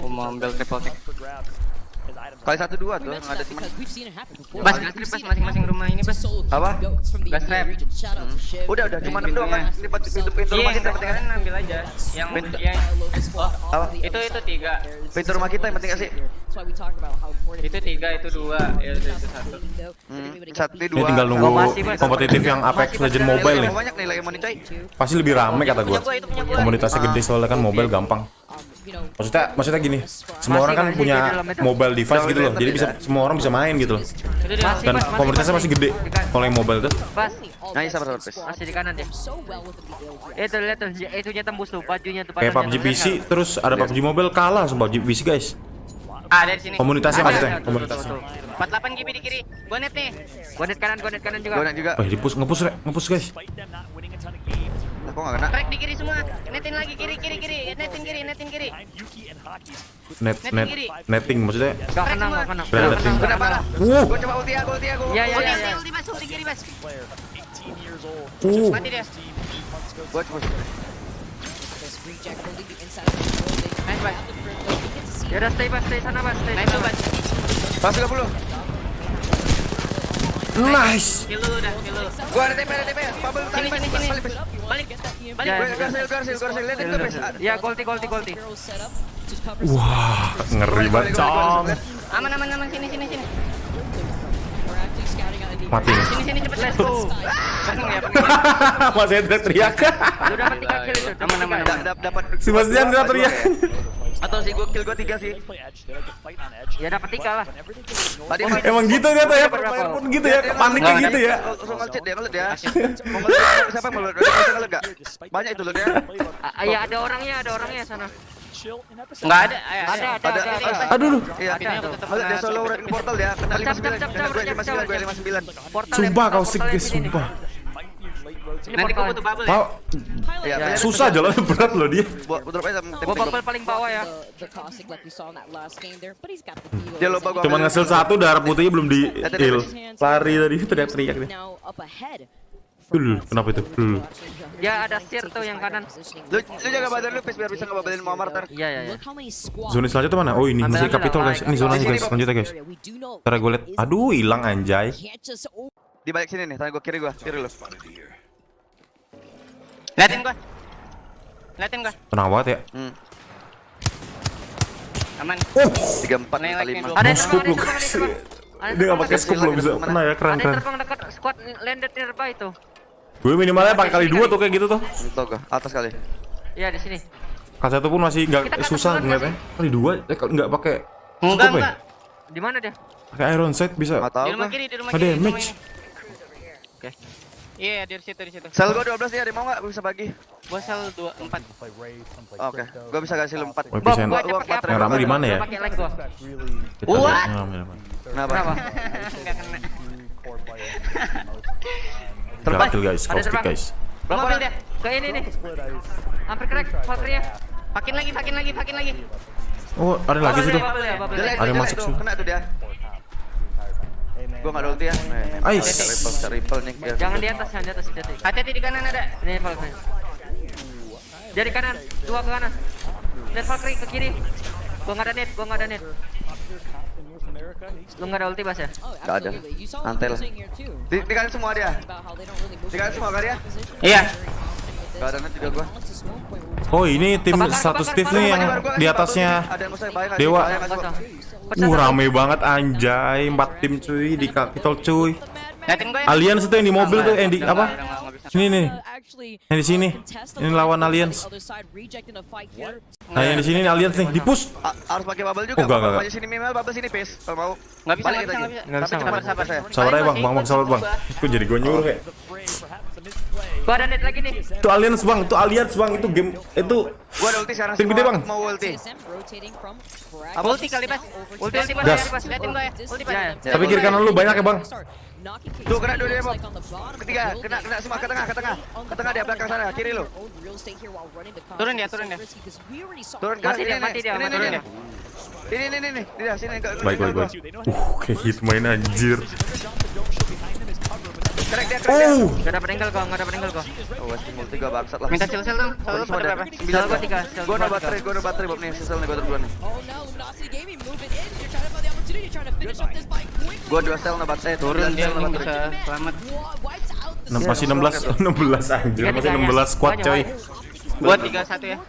Gua mau ambil triple tag. Kali 1-2 tuh nggak ada teman. Bas, gas trip bas masing-masing rumah ini bas. Apa? Gas trap. Udah cuma 6 doang kan. Ini pintu rumah kita penting kan? Kalian ambil aja. Yang Apa? itu 3. Pintu rumah kita yang penting gak sih? Itu 3, itu 2, ya itu 1. 1, 2. Ini tinggal nunggu kompetitif yang Apex Legend Mobile nih. Banyak nih lagi mau nih coy. Pasti lebih rame kata gua. Komunitasnya gede soalnya kan mobile gampang. Maksudnya gini, semua orang kan punya mobile device gitu loh. Jadi semua orang bisa main gitu loh. Dan komunitasnya masih gede kalau yang mobile tuh. Bas. Nah, ini sabar pes. Masih di kanan dia. Itu lihat tuh, itunya tembus tuh, bajunya tuh. Kayak PUBG PC, terus ada PUBG Mobile kalah sama PUBG PC guys. Ada di sini. Komunitasnya maksudnya, komunitasnya. 48 GB di kiri. Gua net nih. Gua net kanan juga. Gua juga. Wah, ngepush guys. Kok enggak kena? Track di kiri semua. Netin lagi kiri. Netin kiri. Netting maksudnya. Enggak kena. Berada netting. Kena malah. Gua coba ulti ya. Ya. Ulti kiri, Bas. Mati dia. Gua coba. Nice, Bas. Ya udah stay sana, Bas. Nice, Bas. Pas 30. Nice. Kill lu udah. Gua ada TP. Bubble tadi Sini. Balik. Gua hasil lihat itu pes. Ya, golti. Wah, ngeri banget, Cong. Aman, sini. Mati nih. Sini cepet, let's go. Langsung ya. Mas Hendra teriak. Lu dapat 3 kill itu. Aman. Dapat. Si Mas Hendra teriak. Atau si gua kill 3 sih. Ya dapat 3 lah. Tadi Emang gitu ternyata ya, permain pun gitu ya, paniknya gitu ya. Langsung ngelit dia. Mau ngelit siapa yang mau ngelit? Bisa ngelit enggak? Banyak itu loh dia. Ya ada orangnya sana. Enggak ada. Ada. Aduh. Iya, ngelit dia solo red portal dia. Kena 59. Sumpah kau sik guys, sumpah. Nanti gua butuh bubble ya. Mau susah jalan berat loh dia. Buat drop aja sama Gua bubble paling bawah ya. dia lupa gua. Cuman ngesil 1 darah putihnya belum di heal. Lari tadi teriak-teriak dia. Kenapa itu? Ya ada sear tuh yang kanan. Lu jaga badan lu biar bisa ngebabelin Muammar tar. Iya. Zona selanjutnya mana? Oh ini masih Capitol guys. Ini zonanya guys, selanjutnya guys. Ntar gue liat. Aduh, hilang anjay. Di balik sini nih, tangan gua kiri lu. Liatin gua. Tenang banget ya. Aman. 34 kali 5. Ada Scoop lu guys. Dia gak pakai scoop loh bisa kena ya, keren. Ada yang terbang dekat squad landed nearby tuh. Gue minimalnya pakai kali 2 tuh kayak gitu tuh. Entok kah? Atas kali. Iya di sini. Kali 1 pun masih nggak susah ngeliatnya. Kali 2 nggak pakai scoop ya. Di mana dia? Pakai iron sight bisa. Enggak tahu Di rumah gua. kiri. Ada damage. Oke. Iya di situ. Sel gua 12 nih, ada mau enggak bisa bagi? Gua sel 4. Oke, gua bisa kasih lu 4. Wah, bisa Gua cepet yang rame di mana ya? Pakai lag gua. What? Kenapa? Enggak kena. Terbang guys, caustic guys. Mobil dia. Ke ini nih. Hampir crack Valkyrie. Pakin lagi. Oh, ada lagi situ. Ada yang masuk sih. Kena tuh dia. Gua enggak ada ulti ya. Ripple nih. Jangan di atas. Hati-hati di kanan ada. Ini Valkyrie. Dari kanan, 2 ke kanan. Dan Valkyrie ke kiri. Gua enggak ada net. Lu enggak ada ulti Bas ya? Enggak ada. Antel. Di kanan semua dia. Di kanan semua kan dia? Iya. Enggak ada net juga gua. Oh, ini tim status Steve nih yang di atasnya Dewa. Rame banget anjay, 4 tim cuy di Capitol cuy. Alliance itu yang di mobil tuh, yang di apa? Ini nih. Yang di sini. Ini lawan Alliance. Nah, yang di sini Alliance nih, di push. Harus pakai bubble juga. Oh, enggak. Sini minimal bubble sini, Pes. Kalau mau. Enggak bisa. Sabar saya. Sabar aja, Bang. Sabar, Bang. Kok jadi gue nyuruh ya? Gua ada net lagi nih. Itu Alliance, Bang. Itu game itu. Gua ada ulti sekarang. Tim gede, Bang. Mau ulti. Ulti kali Bas. Ulti Gas. Bas. Liatin gua ya. Ulti Bas. Tapi kiri kanan lu banyak ya, Bang. Tuh kena 2 dia, Bob. Ketiga, kena semua ke tengah. Ke tengah dia belakang sana, kiri lu. Turun dia. Turun ke sini. Mati dia. Ini dia sini. Baik. Kayak hit main anjir. Crack dia, crack dia. Gak dapet angle gua, gak dapet angle gua. Oh, wasting multi gua bangsat lah. Minta sel dong. Sel pada berapa? Sel gua 3. Gua udah baterai Bob nih, sel nih gua berdua nih. Gua 2 sel baterai. Turun dia belum bisa selamat. Masih 16 anjir, masih 16 squad coy. Gua 3-1 ya.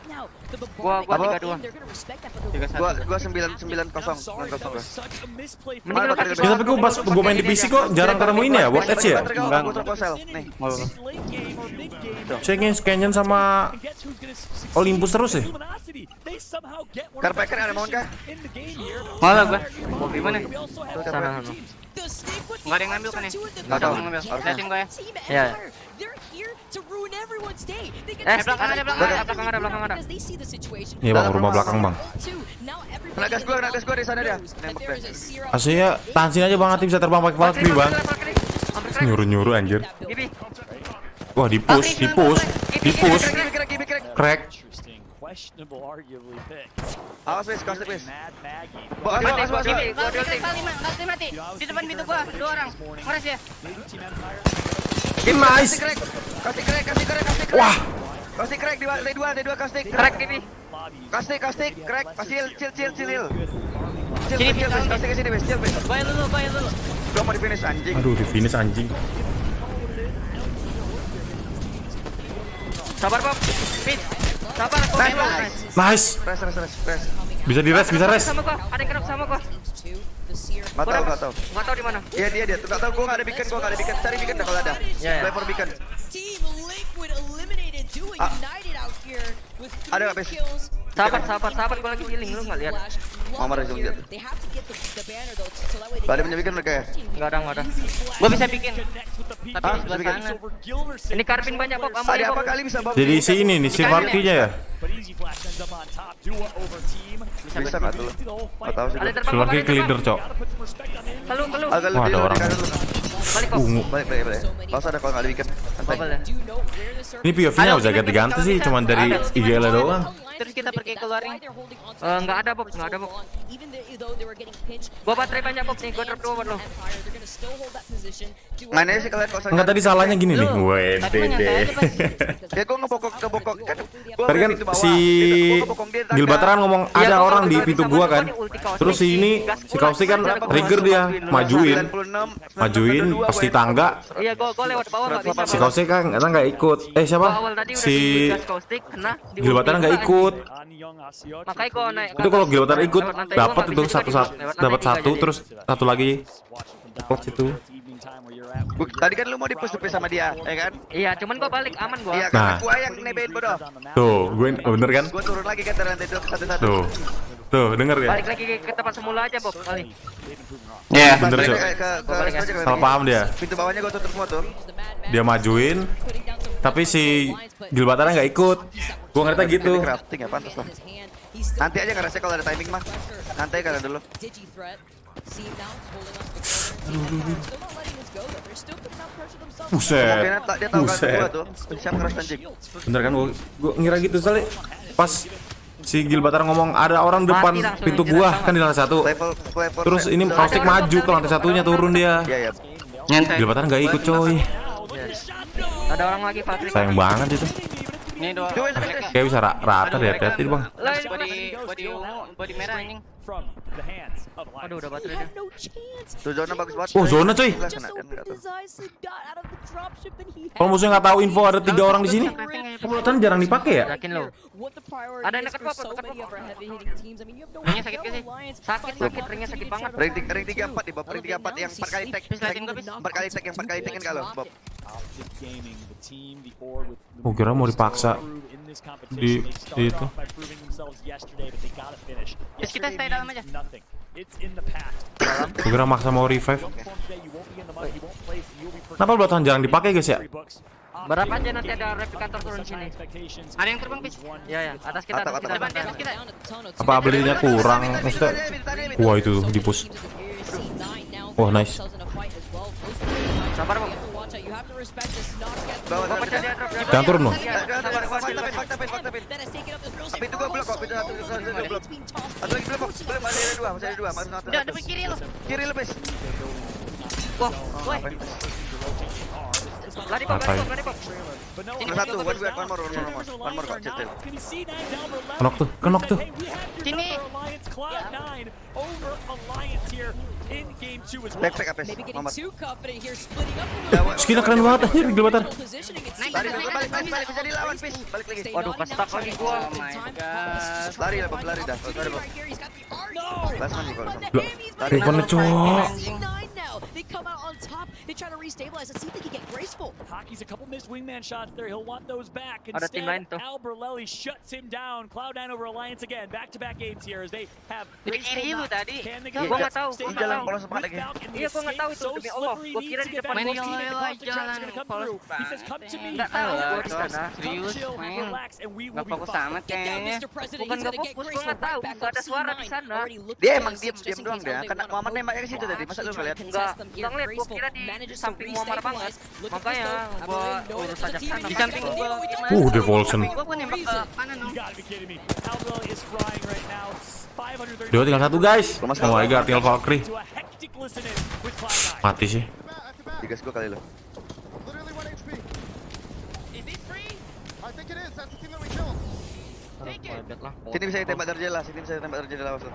Gua 3-2. Gua 9-0 gua. Ya tapi gua pas gua main di PC kok jarang ketemu ini ya, World Edge ya? Enggak, gua terpau sel. Nih. Cekin Canyon sama Olympus terus ya? Carpacker ada mohon kah? Malah gua. Mau gimana? Sana. Enggak ada yang ngambil kan ya? Enggak tahu. Harusnya tim gua ya. Iya. Belakang ada. Iya bang, rumah belakang bang. Kena gas gua di sana dia. Nembak deh. Aslinya tahan sini aja bang, nanti bisa terbang pakai Valkyrie bang. Nyuruh anjir. Wah di push. Crack. Awas wes, caustic wes. Mati. Di depan pintu gua, 2 orang. Ngores ya. Nice. Kasih crack. Wah. Kasih crack di D2 kasih. Crack ini. Kasih crack. Chill. Kasih ke sini wes, chill wes. Bayar dulu. Gua mau di finish anjing. Aduh di finish anjing. Sabar, Bob. Pit. Sabar, Nice. Press. Bisa di rest. Sama gua. Ada yang kerap sama gua. Enggak tahu. Enggak tahu di mana. Iya dia. Enggak tahu gua enggak ada beacon. Cari beacon dah kalau ada. Play for beacon. Ada enggak, Bes? Sabar, gua lagi healing, lu enggak lihat. Mama resume dia. Ada punya beacon mereka ya? Enggak ada. Gua bisa bikin. Tapi Hah? di sebelah Bisa sana. Ini karpin banyak, Bob. Aman, Ada Bob. apa kali bisa Bob? Jadi si ini nih, si Valkyrie-nya ya? Bisa enggak tuh? Enggak tahu sih. Ada gua. terbang. Si Valkyrie ke leader cok. Keluh. Agak Wah, lebih ada orang. Balik, Bob. Ungu. Balik. Pas ada kalau enggak ada beacon. Santai. Bubble ya. Ini POV-nya bisa ganti-ganti sih, cuman dari IGL doang. Terus kita pergi keluar ring. Enggak ada, Bob. Gua baterai banyak, Bob. Nih, gua drop 2 buat lo. Mainnya sih kalian kok Enggak, tadi salahnya gini nih. Tapi Wede. Ya gua ngebokok kan. Tadi kan si Gilbataran ngomong ada orang di pintu gua kan. Terus si ini si Kausi kan trigger dia, majuin pasti tangga. Iya, gua lewat bawah enggak bisa. Si Kausi kan nggak ikut. Siapa? Si Gilbataran nggak ikut. Makanya gua naik. Itu kalau Gilbataran ikut dapat itu dapat satu terus satu lagi dapat situ. Tadi kan lu mau di-push sama dia, ya kan? Iya, cuman gua balik aman gua. Iya, Nah. kan gua yang nebein bodoh. Tuh, gue bener kan? Gua turun lagi kan dari lantai satu-satu. Tuh, denger ya? Balik lagi ke tempat semula aja, Bob. Kali. Iya. Bener, Balik Cok. ke Salah paham dia. Pintu bawahnya gua tutup semua tuh. Dia majuin, tapi si Gilbataran nggak ikut. Gua ngerti gitu. Ini crafting ya, pantas lah. Nanti aja ngerasa kalau ada timing mah. Nanti kalian dulu. Buset. Dia tahu kan Buset. gua tuh. Siap ngeras anjing. Bener kan gua ngira gitu soalnya pas si Gilbataran ngomong ada orang depan pintu gua kan di lantai 1. Level Terus ini Caustic maju ke lantai 1-nya turun dia. Iya. Nyantai. Gilbataran nggak ikut coy. Ada orang lagi, Valkyrie. Sayang banget itu. Ini dua. Kayak bisa rata deh, hati-hati bang. Body merah anjing. Aduh, udah baterai dia. Tuh zona bagus banget. Oh, zona coy. Kalau musuhnya nggak tahu info ada 3 orang di sini, pemulihan jarang dipakai ya? Yakin lo? Ada yang dekat, Bob. Ringnya sakit gak sih? Sakit, ringnya sakit banget. Ring 3-4 di Bob. Ring 3-4 yang 4 kali tag. 4 kali tag yang 4 kali tag kan kalau Bob. Oh, kira mau dipaksa di itu. Terus kita stay dalam aja. Gue kira maksa mau revive. Kenapa belakang jarang dipakai guys ya? Berapa aja nanti ada replikator turun sini. Ada yang terbang, Pis. Ya, atas kita, atas kita. Depan di atas kita. Apa ability-nya kurang? Maksudnya, wah itu tuh di push. Wah nice. Sabar, Bob. Bawa Gua pecah dia drop. Jangan turun loh. Fakta pin. Tapi itu gua blok kok, pintu satu blok. Satu lagi blok, masih ada 2, masih ada 2. Udah, depan kiri lo. Kiri lebih. Wah, woi. Lari pop, Apa ya? lari pop. Satu, one more kok, cetil. Kenok tuh. Sini. Back apes, Maybe getting Muhammad. too confident here, splitting up a little bit. Skinnya keren banget anjir, gila banget. Positioning it Lari, seems balik, bisa dilawan, Pis. Balik lagi. Waduh, kestak lagi gua. Oh my god. Lari lah, Bob, lari dah. Lari, Bob. Last man juga. Lari mana cowok? They come out on top. They try to restabilize and see if they can get graceful. Hockey's a couple missed wingman shots there. He'll want those back. Ada tim lain Instead, tuh. Alberlelli shuts him down. Cloud9 over Alliance again. Back-to-back games here as they have Di kiri lu tadi. Can they Gua nggak tahu. stay Gua nggak tahu. with Falcon and Iya, gua nggak tahu escape? itu, demi Allah. slippery, Gua needs kira to di get depan back. gua. Team and the Main Caustic Trap's gonna come through. He says, come to me. Nggak tahu Relax, gua di sana. come Serius, chill, main. relax, and we will Nggak be fokus fine. amat Get down, kayaknya. Mr. President. Bukan He's nggak gonna get fokus, gua graceful nggak tahu. right back Nggak up. ada suara di C9 sana. already looking Dia for emang this diam just in doang case dia. all they Kan wanna Muhammad hope nembaknya ke situ will tadi. Masa lu actually nggak lihat? try to Enggak, contest them here. nggak ngeliat. Gua Graceful kira di manages to samping Muammar banget. restabilize. Look at Makanya this, though. gua Alberlelli knowing urus it's the ajak team sana. and Di he's samping gonna gua deal with kiri it. mana. Devolsion. Gua pun nembak ke kanan. You gotta be kidding me. Alberlelli is frying right now. 530 Dia tinggal satu guys. Oh my god, tinggal Valkyrie. to a hectic listening with Cloud9. Mati sih. Digas gua kali lo. Literally 1 HP. Is it free? I think it is. That's the team that we killed. Take it. Lah. Sini bisa ditembak dari jelas. Sini bisa ditembak dari jelas. Awas lo.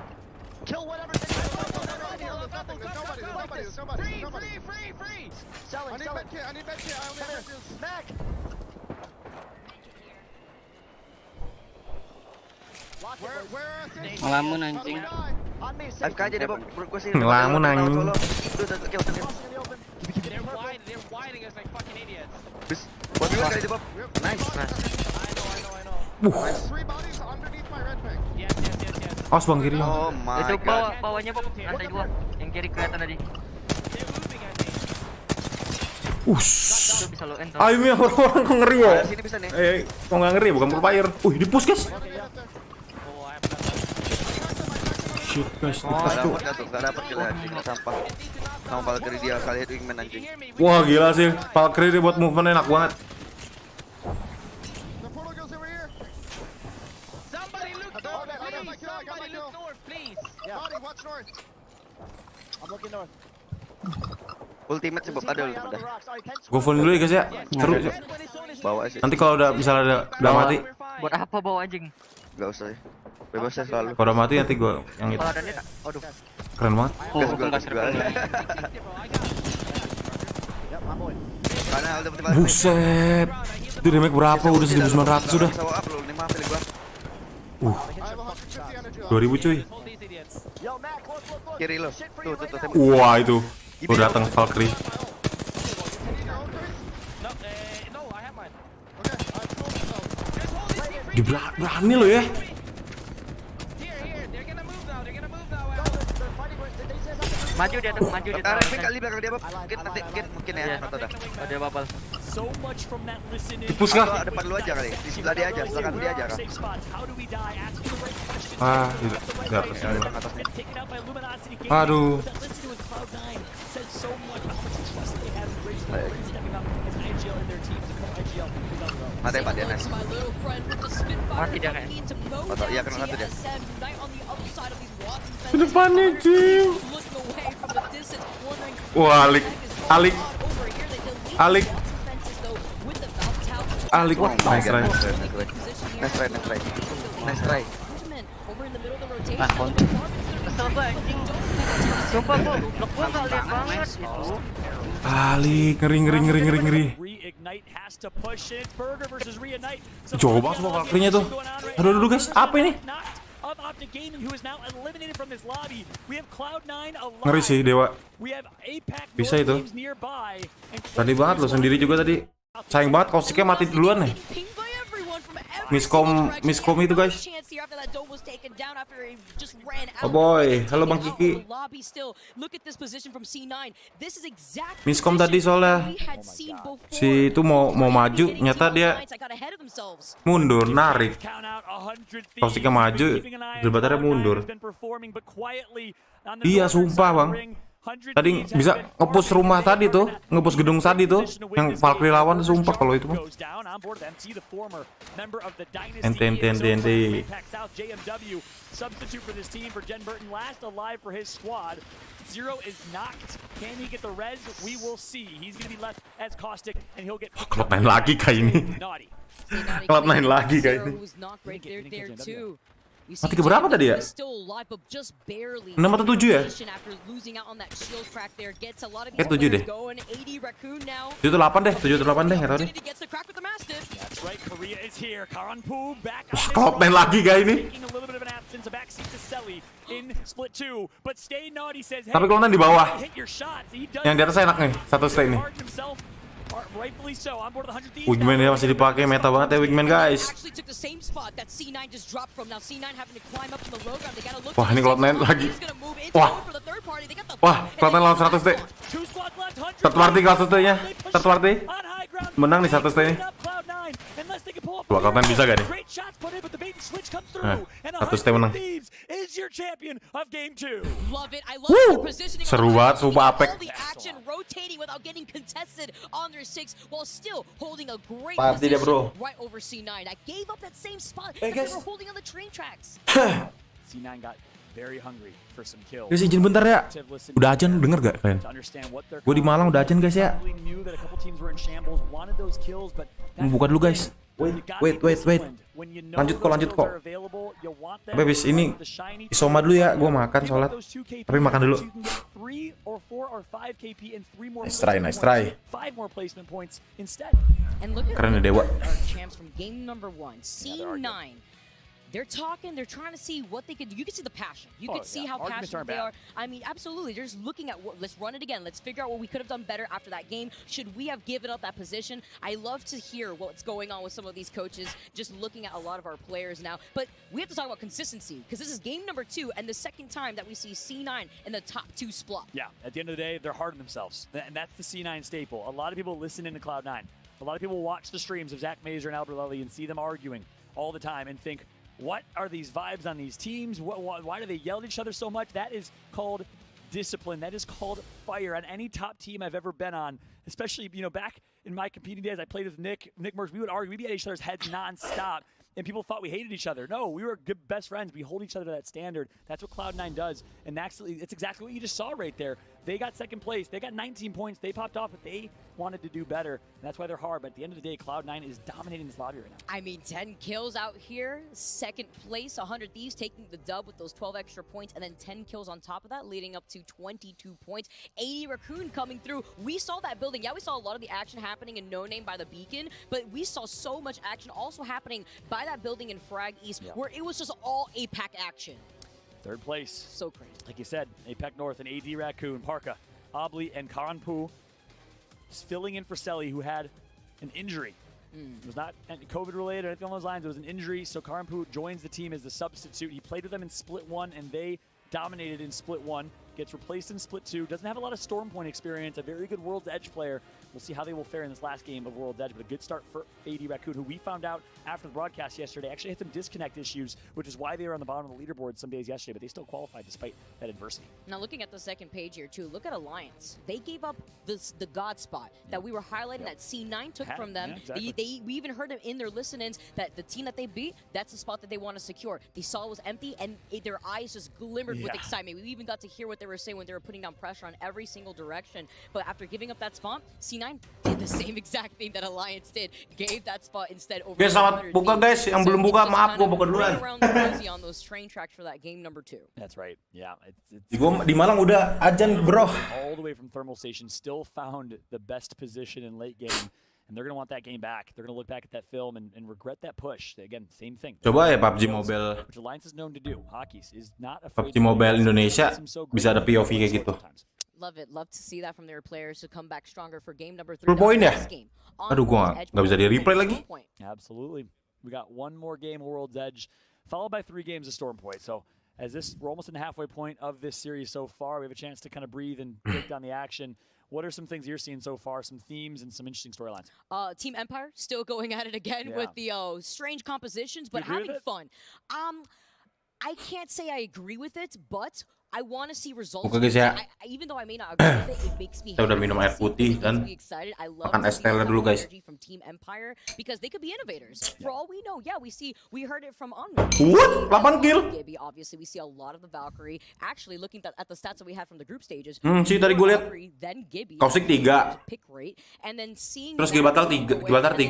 Kill whatever. There's nothing. There's nobody. Free. I need med kit. I only have med kits. Back. Where are Ngelamun anjing. AFK aja deh, Bob. Menurut gua sih. Ngelamun, anjing. Udah, kill. Bis. Buat dulu kali itu, Bob. Nice. Three bodies underneath my red ping. Awas bang kiri. Oh my Itu god. bawahnya Bob, lantai 2. Yang kiri kelihatan tadi. Itu bisa lo enter. Ayo nih orang kok ngeri ya. Sini bisa nih. Kok nggak ngeri bukan pro player. Di push guys. Shit guys, di push tuh. Gak dapet kill anjing. Sampah. Sama Valkyrie dia kali itu wingman anjing. Wah gila sih, Valkyrie dia buat movement enak banget. The portal goes over here. Somebody look I got my kill. Somebody look north, please. Body, watch north. I'm looking north. Ultimate sih, Bob. Ada ultimate dah. Gue phone dulu ya guys ya. Seru. Bawa aja. Nanti kalau udah misalnya udah mati, Buat apa bawa anjing? Gak usah ya. Bebas ya selalu. kalau udah mati nanti gue yang itu. Kalau ada net, aduh. Keren banget. Gas gua, Gas gas gua. Karena udah penting banget. Buset. Itu damage berapa? Udah 1900 sudah. Bisa up lu, 5 pilih gua. I have 150 energy left. 2000 cuy. Kiri lo. Tuh, tembak. Wah itu. Gue datang Valkyrie. Berani lo ya. Maju dia tuh, maju dia. Refing kali belakang dia, Bob. Mungkin ya, atau dah. Oh, dia bubble. So much from that listening. Push kah? Atau depan lu aja kali. Di sebelah dia aja, belakang dia aja kan. Safe spots. How do we die? Asking the right questions. Ah, tidak. Di atas Ya, dulu. depan atas nih. Taken out by Luminosity. Aduh. That listening with Cloud9 says so much how much trust they have in Graceful. Stepping up as IGL and their team to pull IGL who's on the road. Mati Pak dia, nice. My little friend with the Spitfire Mati dia, coming in to mow Mati, iya, down kena mati dia. TSM. Knight on the other side of these Watson Di fences. depannya Jim. Looking away from the distance, wondering Wah, Alik. Alik. over here. They delete Alik. Watson fences though with the Valve Tower. Alik. Oh my Nice god, try. nice try. Position here. Nice try. Nice try. Ultimate over in the middle of the rotation. Ah, kon- Kesel gua anjing. Sumpah gua, blok gua enggak lihat banget itu. Alik, ngeri. Reignite has to push it. Burger versus Reignite. Coba semua Valkyrie-nya tuh. Aduh guys, apa ini? Of Optic Gaming, who is now eliminated from this lobby. We have Cloud9 alive. Ngeri sih Dewa. We have APAC Bisa North itu. teams nearby. And Tadi banget lo sendiri juga tadi. Sayang banget Kausiknya mati duluan nih. Pinged by everyone from every Miskom single direction. miskom itu guys. Chance here after that dome was taken down after he just ran Oh out. boy, halo Bang Taken out Kiki. of the lobby still. Look at this position from C9. This is exact Miskom position tadi soalnya. we had seen before. Si itu mau maju, nyata dia mundur, narik. Kausiknya maju, jembatannya mundur. Iya, sumpah, Bang. Tadi bisa ngepush rumah tadi tuh, ngepush gedung tadi tuh, yang Valkyrie lawan tuh sumpah kalau itu mah. Ente. South, JMW, substitute for this team for Jen Burton, last alive for his squad. Zero is knocked. Can he get the res? We will see. He's going to be left as Caustic, and he'll get picked up. Cloud9 lagi kayak ini. Naughty. Cloud9 lagi kayak ini. Mati ke berapa tadi ya? 6 atau 7 ya? Kayak 7 deh. 7 atau 8 deh, 7 atau 8 deh, nggak tahu deh. Wah, Cloud9 lagi kayak ini. Tapi Cloud9 di bawah. Yang di atas enak nih, satu stay nih. Wingman ya masih dipakai, meta banget ya Wingman guys. Wah ini Cloud9 lagi. Wah Cloud9 lawan 100 deh. Third party kalau nya. Third party. Menang nih 100 deh. Wah Cloud9 bisa gak nih? 100 deh menang. Seru banget, sumpah Apek. Party dia bro. Guys. Guys izin bentar ya. Udah ajan denger gak kalian? Gue di Malang udah ajan guys ya. Buka dulu guys. Wait. Lanjut kok. Tapi abis ini isoma dulu ya, gue makan sholat. Tapi makan dulu. Nice try. Keren ya Dewa. They're talking, they're trying to see what they could do. You can see the passion. You can see how passionate they are. I mean, absolutely. They're just looking at what, let's run it again. Let's figure out what we could have done better after that game. Should we have given up that position? I love to hear what's going on with some of these coaches, just looking at a lot of our players now. But we have to talk about consistency, because this is game number 2 and the second time that we see C9 in the top 2 spot. Yeah, at the end of the day, they're hard on themselves. And that's the C9 staple. A lot of people listen into Cloud9. A lot of people watch the streams of Zach Mazer and Albert Lely and see them arguing all the time and think, what are these vibes on these teams? Why do they yell at each other so much? That is called discipline. That is called fire on any top team I've ever been on. Especially, you know, back in my competing days, I played with Nick Merckx. We would argue. We'd be at each other's heads nonstop. And people thought we hated each other. No, we were good best friends. We hold each other to that standard. That's what Cloud9 does. And actually, it's exactly what you just saw right there. They got second place. They got 19 points. They popped off, but they wanted to do better. And that's why they're hard. But at the end of the day, Cloud9 is dominating this lobby right now. I mean, 10 kills out here. Second place, 100 Thieves taking the dub with those 12 extra points. And then 10 kills on top of that, leading up to 22 points. 80 Raccoon coming through. We saw that building. Yeah, we saw a lot of the action happening in No Name by the Beacon. But we saw so much action also happening by that building in Frag East, where it was just all APAC action. Third place. So crazy. Like you said, APAC North and AD Raccoon, Parka, Obli, and Karanpu filling in for Selly, who had an injury. It was not COVID-related or anything along those lines. It was an injury, so Karanpu joins the team as the substitute. He played with them in Split 1, and they dominated in Split 1. Gets replaced in Split 2. Doesn't have a lot of Storm Point experience. A very good World's Edge player. We'll see how they will fare in this last game of World's Edge, but a good start for AD Raccoon, who we found out after the broadcast yesterday actually had some disconnect issues, which is why they were on the bottom of the leaderboard some days yesterday, but they still qualified despite that adversity. Now looking at the second page here too, look at Alliance. They gave up the God spot that we were highlighting that C9 took from them. Yeah, we even heard them in their listen-ins that the team that they beat, that's the spot that they want to secure. They saw it was empty and their eyes just glimmered with excitement. We even got to hear what they were saying when they were putting down pressure on every single direction. But after giving up that spot, C9 did the same exact thing that Alliance did. Gave that spot instead over. Guys, selamat buka guys. Yang belum buka, maaf gue buka duluan. On those train tracks for that game number 2. That's right. Yeah. Di Malang udah ajan, bro. All the way from Thermal Station, still found the best position in late game. And they're going to want that game back. They're going to look back at that film and regret that push. Again, same thing. Coba ya PUBG Mobile. Which Alliance is known to do. Hockey is not afraid. PUBG Mobile Indonesia bisa ada POV kayak gitu. Love it. Love to see that from their players to come back stronger for game number 3. Full point ya? Aduh, gua nggak bisa di replay lagi. Absolutely. We got one more game of World's Edge, followed by 3 games of Storm Point. So as we're almost in the halfway point of this series so far. We have a chance to kind of breathe and take down the action. What are some things you're seeing so far, some themes and some interesting storylines? Team Empire still going at it again with the strange compositions, but having fun. I can't say I agree with it, but I want to see results. Oke guys ya. Even though I may not agree with it, it makes me Saya udah minum air putih dan makan es teh dulu guys. from Team Empire because they could be innovators. For all we know, yeah, we heard it from on. What? 8 kill? Obviously, we see a lot of the Valkyrie. Actually, looking at the stats that we had from the group stages. Sih tadi gue lihat. Caustic 3. And then seeing Terus Gibatar 3, berarti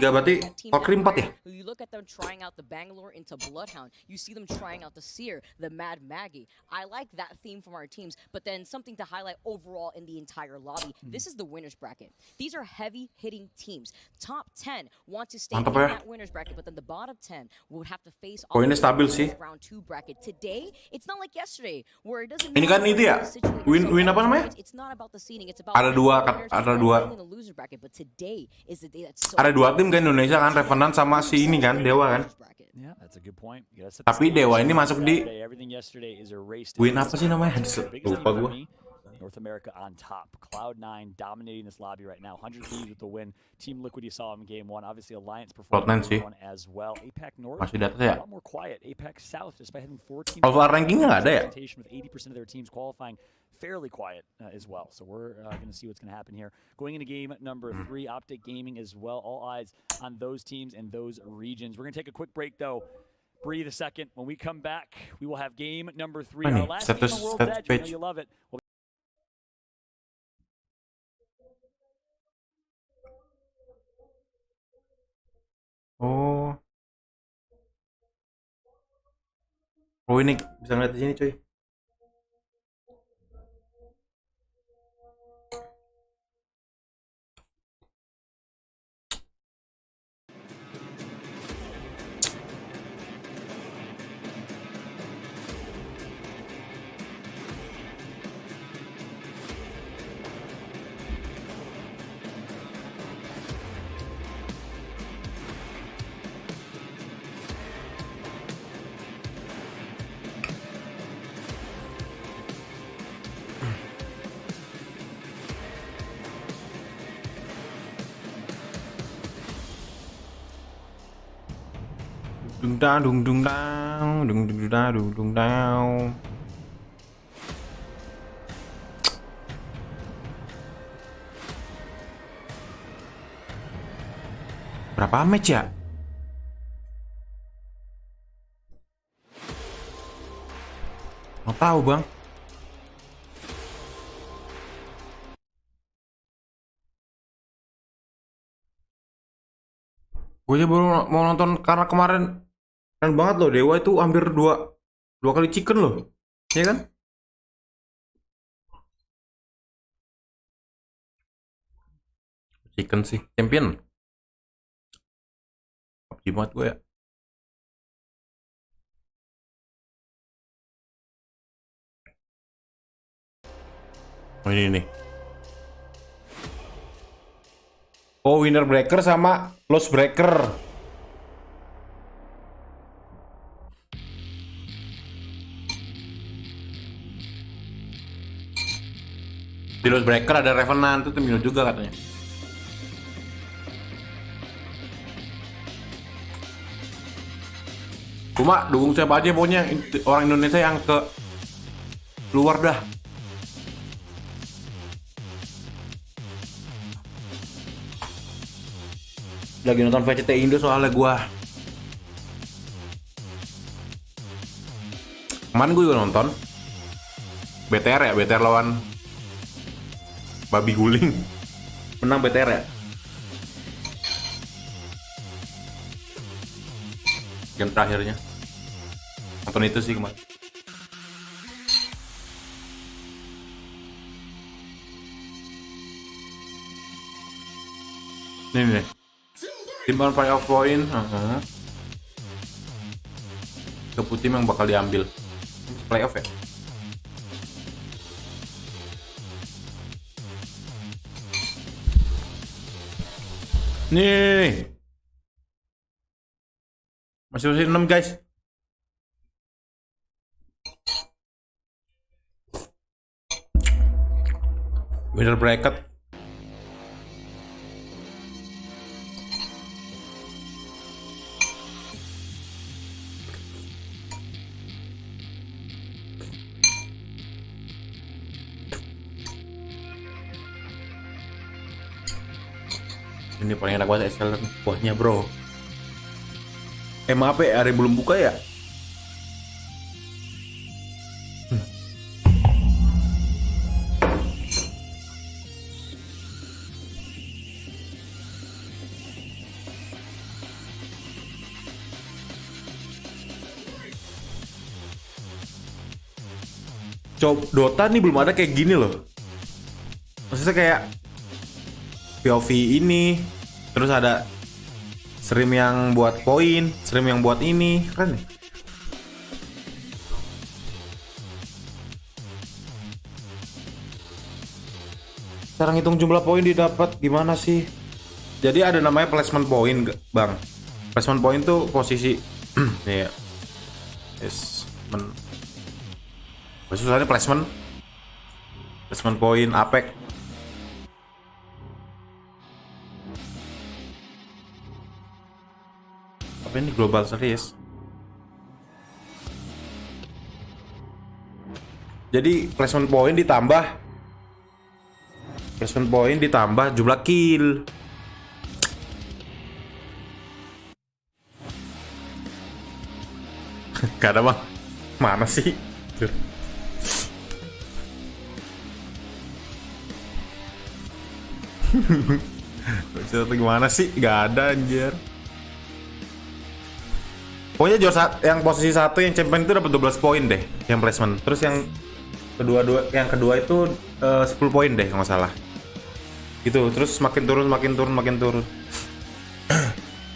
Valkyrie 4 ya? You look at them trying out the Bangalore into Bloodhound. You see them trying out the Seer, the Mad Maggie. I like that theme from our teams, but then something to highlight overall in the entire lobby. This is the winners bracket. These are heavy hitting teams. Top 10 want to stay in that winners bracket, but then the bottom 10 would have to face off Poinnya stabil sih. round 2 bracket. Today, it's not like yesterday where it doesn't Ini kan itu ya? Win apa namanya? It's not about the seeding, it's about Ada dua. Ada 2 tim kan Indonesia kan, Revenant sama si ini kan, Dewa kan. Tapi Dewa ini masuk di win apa sih namanya? Lupa gue. North America on top. Cloud9 dominating this lobby right now. 100 lead with the win. Team Liquid you saw in game 1. Obviously Alliance performing one as well. APAC North masih di atas ya. A lot more quiet. APAC South despite having 14. Overall rankingnya nggak ada ya? With 80% of their teams qualifying fairly quiet as well. So we're going to see what's going to happen here. Going into game number 3, Optic Gaming as well. All eyes on those teams and those regions. We're going to take a quick break though. Breathe a second. When we come back, we will have game number 3. Our last game on World's Edge. You know you love it. Oh ini bisa ngeliat di sini cuy. Dung dang. Berapa match ya? Mau tahu bang? Gue aja baru mau nonton karena kemarin keren banget loh, Dewa itu hampir dua kali chicken loh, ya kan? Chicken sih, champion. PUBG banget gue ya. Oh ini nih. Oh winner breaker sama loss breaker. Di loss breaker ada Revenant, itu tim juga katanya. Cuma dukung siapa aja pokoknya, orang Indonesia yang ke luar dah. Lagi nonton VCT Indo soalnya gua. Kemarin gue juga nonton BTR ya, BTR lawan babi guling. Menang BTR ya. Game terakhirnya. Nonton itu sih kemarin. Ini nih. Timban playoff point, ke putih yang bakal diambil playoff ya. Nih, masih 6 guys. Winner bracket. Ini paling enak banget SL buahnya bro. Maaf ya, hari belum buka ya. Dota nih belum ada kayak gini loh. Maksudnya kayak POV ini, terus ada stream yang buat poin, stream yang buat ini, keren nih. Cara ngitung jumlah poin didapat gimana sih? Jadi ada namanya placement point, bang. Placement point tuh posisi, nih ya. Susahnya placement point, apex. Apa ini global series? Jadi placement point ditambah jumlah kill. Gak ada bang. Mana sih? Gimana sih? Gak ada anjir. Pokoknya juara yang posisi 1 yang champion itu dapat 12 poin deh yang placement. Terus yang kedua itu 10 poin deh kalau nggak salah. Gitu, terus makin turun.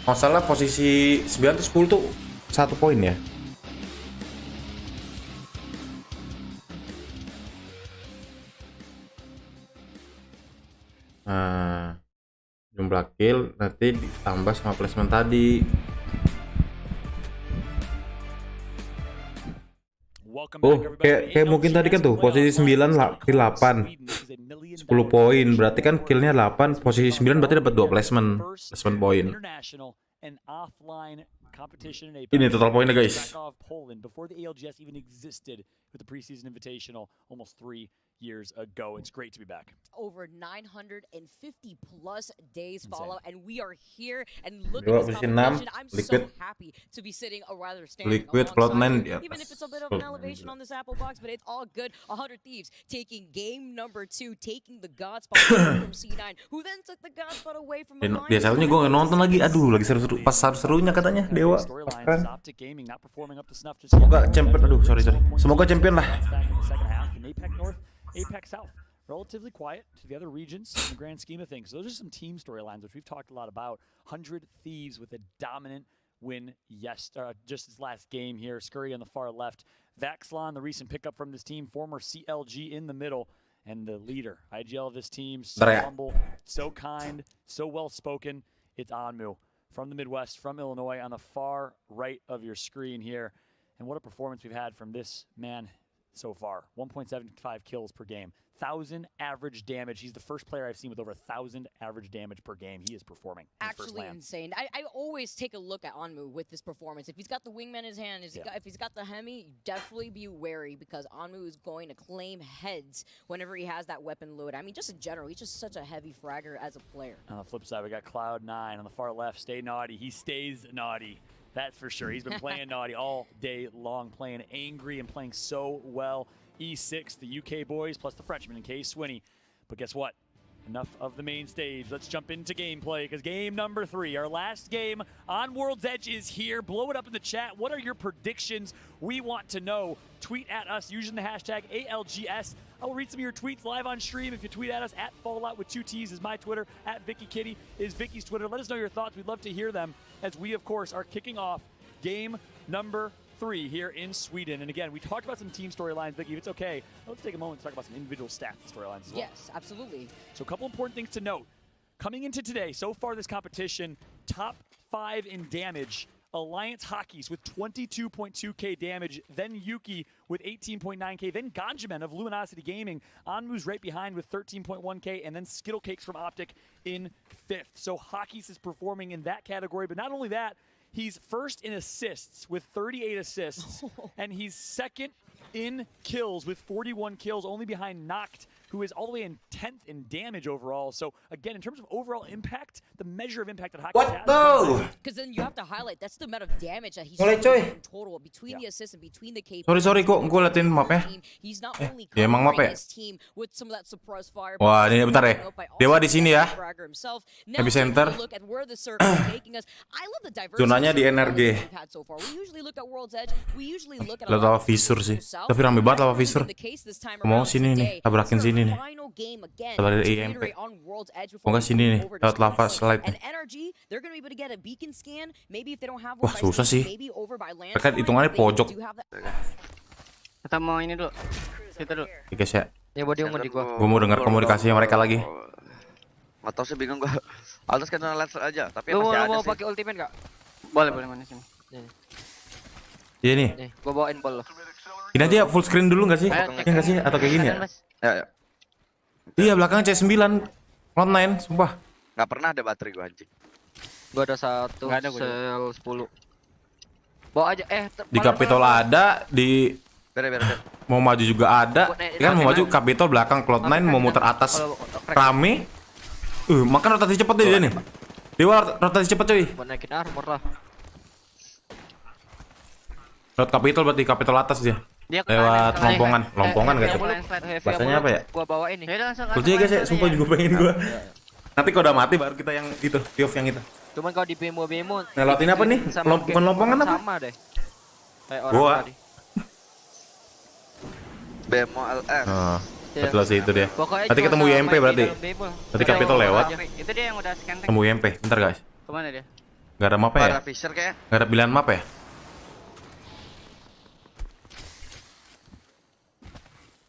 Kalau salah posisi 9 atau 10 tuh 1 poin ya. Nah, jumlah kill nanti ditambah sama placement tadi. Oh, kayak mungkin tadi kan tuh posisi 9 kill 8 10 poin, berarti kan killnya 8, posisi 9 berarti dapat 2 placement poin. Ini total poinnya guys. Before the ALGS even existed with the preseason invitational almost 3 years ago. It's great to be back. Over 950 plus days follow, and we are here and look at this competition. I'm so happy to be sitting or rather standing alongside you, even if it's a bit of an elevation on this Apple box, but it's all good. 100 Thieves taking game number 2, taking the God spot from C9, who then took the God spot away from the line. Biasanya gue nggak nonton lagi, aduh lagi seru-seru, pas seru-serunya katanya Dewa. Semoga champion, aduh sorry. Semoga champion lah. Apex South, relatively quiet to the other regions in the grand scheme of things. So those are some team storylines, which we've talked a lot about. 100 Thieves with a dominant win just his last game here. Scurry on the far left. Vaxlon, the recent pickup from this team, former CLG in the middle. And the leader, IGL of this team, so humble, so kind, so well-spoken. It's Anmu from the Midwest, from Illinois, on the far right of your screen here. And what a performance we've had from this man so far. 1.75 kills per game, 1,000 average damage. He's the first player I've seen with over 1,000 average damage per game. He is performing. Actually insane. I always take a look at Anmu with this performance. If he's got the wingman in his hand, if he's got the Hemi, definitely be wary because Anmu is going to claim heads whenever he has that weapon load. I mean, just in general, he's just such a heavy fragger as a player. On the flip side, we got Cloud9 on the far left. Stay naughty. He stays naughty. That's for sure. He's been playing naughty all day long, playing angry and playing so well. E6, the UK boys, plus the Frenchman in K Swinney. But guess what? Enough of the main stage. Let's jump into gameplay, because game number 3, our last game on World's Edge is here. Blow it up in the chat. What are your predictions? We want to know. Tweet at us using the hashtag ALGS. I will read some of your tweets live on stream. If you tweet at us, at Fallout with 2 T's is my Twitter, at VickyKitty is Vicky's Twitter. Let us know your thoughts. We'd love to hear them, as we, of course, are kicking off game number 3 here in Sweden. And again, we talked about some team storylines, Vicky. If it's okay, let's take a moment to talk about some individual stats and storylines as well. Yes, absolutely. So a couple important things to note. Coming into today, so far this competition, top 5 in damage. Alliance Hockeys with 22.2k damage, then Yuki with 18.9k, then Ganjaman of Luminosity Gaming. Anmu's right behind with 13.1k, and then Skittlecakes from Optic in 5th. So Hockeys is performing in that category, but not only that, he's first in assists with 38 assists, and he's second in kills with 41 kills, only behind Noct who is all the way in 10th in damage overall. So again, in terms of overall impact, the measure of impact that Hockey has. Because then you have to highlight that's the amount of damage that he's Mulai, doing coy. in total between the assist and between the KP. Sorry kok gue liatin mapnya. He's not only ya emang map ya? his team with some of that surprise fire. Wah, ini bentar ya. Dewa di sini ya. Epicenter. Zonanya di NRG. Lihat lava fissure sih. Tapi rame banget lava fissure. Mau sini nih, tabrakin sini nih. Setelah dari IMP. Mau nggak sini nih, lewat lava slide nih. Wah susah sih. Mereka hitungannya pojok. Kita mau ini dulu. Kita dulu. Oke guys ya. Ya body mau di gua. Gue mau dengar komunikasinya mereka lagi. Nggak tahu sih, bingung gua. Altos kan laser aja, tapi Lu masih ada mau sih. pakai ultimate enggak? Boleh mana sini. Iya nih. Nih, gua bawain ball lo. Ini aja full screen dulu nggak sih? Ayo, Ya nggak sih? Atau kayak gini ya? Ya. Iya belakang C9 online, sumpah. Nggak pernah ada baterai gua anjing. Gua ada satu sel 10. Bawa aja Di Capitol ada, di Beres. mau maju juga ada. Kan mau maju Capitol belakang Cloud9, mau muter atas rame. Makan rotasi cepet deh dia nih. Dewa rotasi cepet cuy. buat naikin armor lah. Lewat Capitol berarti Capitol atas dia. Dia Lewat lompongan, lompongan gak tuh? Bahasanya apa ya? Gua bawain nih. Lucunya guys ya, sumpah juga pengen gua. Nanti kalau udah mati baru kita yang itu, Tiof yang itu. Cuman kalau di bemo Lewatin apa nih? Bukan lompongan apa? Sama deh. Kayak orang Gua. tadi. Bemo LS. Betul sih itu dia. Pokoknya Nanti ketemu jual IMP sama berarti. di dalam bemo. Nanti Capitol lewat. Itu dia yang udah scan tank. Ketemu IMP, bentar guys. Kemana dia? Gak ada map ya? Para Fisher kayak. Gak ada pilihan map ya?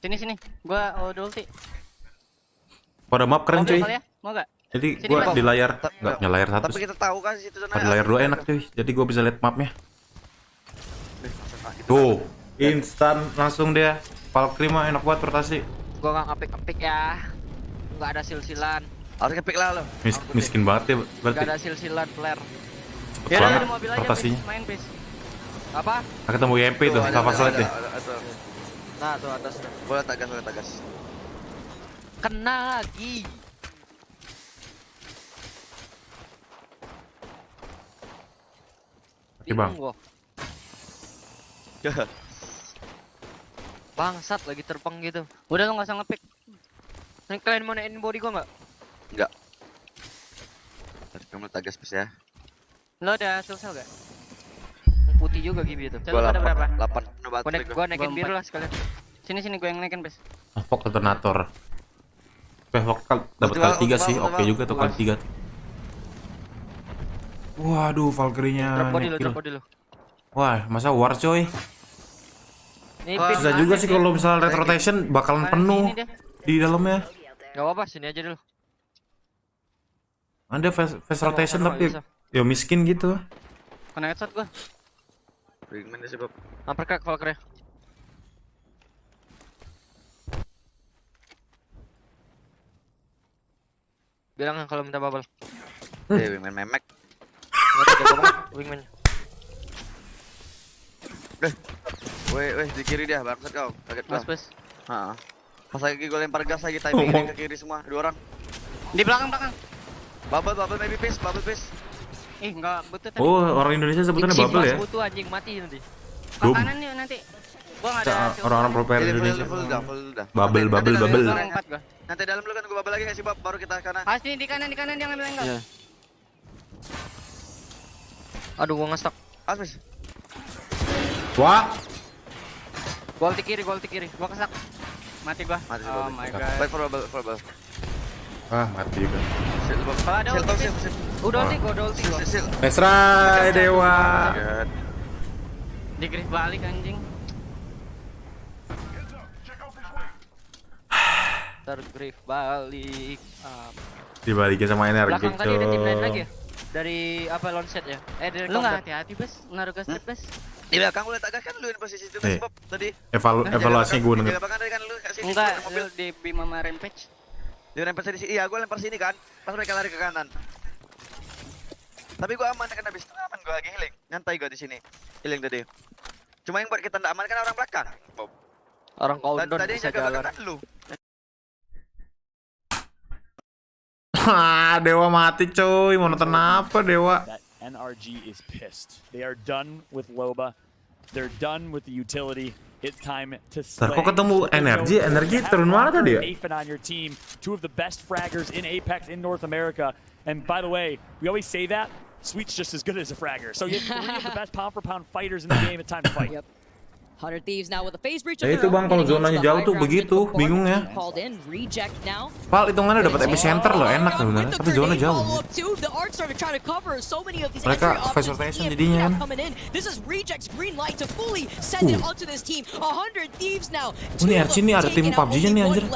Sini. Gua udah ulti. Pada map keren cuy. Ya? Mau gak? Jadi Sini, gua Bang. di layar, nggak punya layar satu Tapi sih. kita tahu kan situ sana. Di layar 2 enak cuy. Jadi gua bisa lihat mapnya. Tuh, instan langsung dia. Valkyrie mah enak banget rotasi. Gua nggak ngepik ya. Nggak ada silsilan. Harus kepick lah lo. Miskin banget ya Nggak berarti. ada silsilan flare. Cepet banget di mobil aja, rotasinya. bis. Main bis. Apa? Nah, ketemu IMP tuh, lava slide deh. Nah tuh atas. Boleh tagas. Kena lagi. Oke bang. Bingung gua. Bangsat lagi terbang gitu. Udah lo nggak usah ngepick. Nih kalian mau naikin body gua nggak? Enggak. Terus kamu tagas bis ya. Lo ada sel gak? Yang putih juga gitu itu. Sel Gua ada berapa? 8 Gua naikin biru lah sekalian. Sini gua yang naikin bes. Fok alternator. Fok dapat kali 3 sih, oke juga tuh kali 3. Waduh, Valkyrie-nya Drop body lo. Wah, masa war coy. Nih, Susah juga sih kalau misalnya red rotation bakalan penuh di dalamnya. Gak apa-apa, sini aja dulu. Ada fast rotation tapi ya miskin gitu. Kena headshot gua. Wingman sih, Bob. Mampir crack Valkyrie. Bilang kalau minta bubble. Wingman memek. Nggak tahu jago banget wingman. Weh, di kiri dia, bangsat kau. Kaget gua. Bes. Heeh. Pas lagi gue lempar gas lagi timing ke kiri semua, 2 orang. Di belakang. Bubble maybe pace. Enggak betul tadi. Oh, orang Indonesia sebutannya bubble ya. Butuh anjing mati nanti. Dum. Makanan nih nanti. Gua enggak ada. Orang-orang pro player Indonesia. Full dah. Bubble. Empat gua. Nanti dalam dulu kan gue bubble lagi nggak sih, Bob? Baru kita ke kanan. Asli di kanan dia ngambil angle. Iya. Aduh, gua ngestak. Asmis. Wah, Gol di kiri. Gua kesak. Mati gua. Oh my god. Baik for bubble. ah mati juga. Kalau ada ulti. Udah ulti gua. Mesra Dewa. Di grip balik anjing. Tergrip balik. Dibalikin sama energi. Belakang tadi ada tim lain lagi ya? Dari apa launch set ya? Dari Lu nggak hati-hati bes, naruh gas trip bes. Di belakang lu agak kan lu di posisi itu kan, Bob tadi. Evaluasinya gue denger. Di belakang tadi kan lu kasih Enggak, lu di Bim sama Rampage. Dia lempar sini, iya gue lempar sini kan. Pas mereka lari ke kanan. Tapi gue aman kan habis itu aman, gue lagi healing. Nyantai gue di sini. Healing tadi. Cuma yang buat kita nggak aman kan orang belakang, Bob. Orang kau Tadi bisa jaga jalan. belakang kan lu. Wah, Dewa mati coy. Mau nonton apa Dewa? That NRG is pissed. They are done with Loba. They're done with the utility. It's time to slay. Kok ketemu energi turun mana tadi ya? On your team, two of the best fraggers in Apex in North America. And by the way, we always say that Sweet's just as good as a fragger. So you have three of the best pound for pound fighters in the game. It's time to fight. Yep. 100 Thieves now with a phase breach. Itu bang, kalau zonanya jauh tuh begitu, bingung ya. Pal hitungannya dapat epicenter loh, enak sebenarnya. Tapi zona jauh. Mereka face rotation jadinya kan. Ini RC nih ada tim PUBG-nya nih anjir.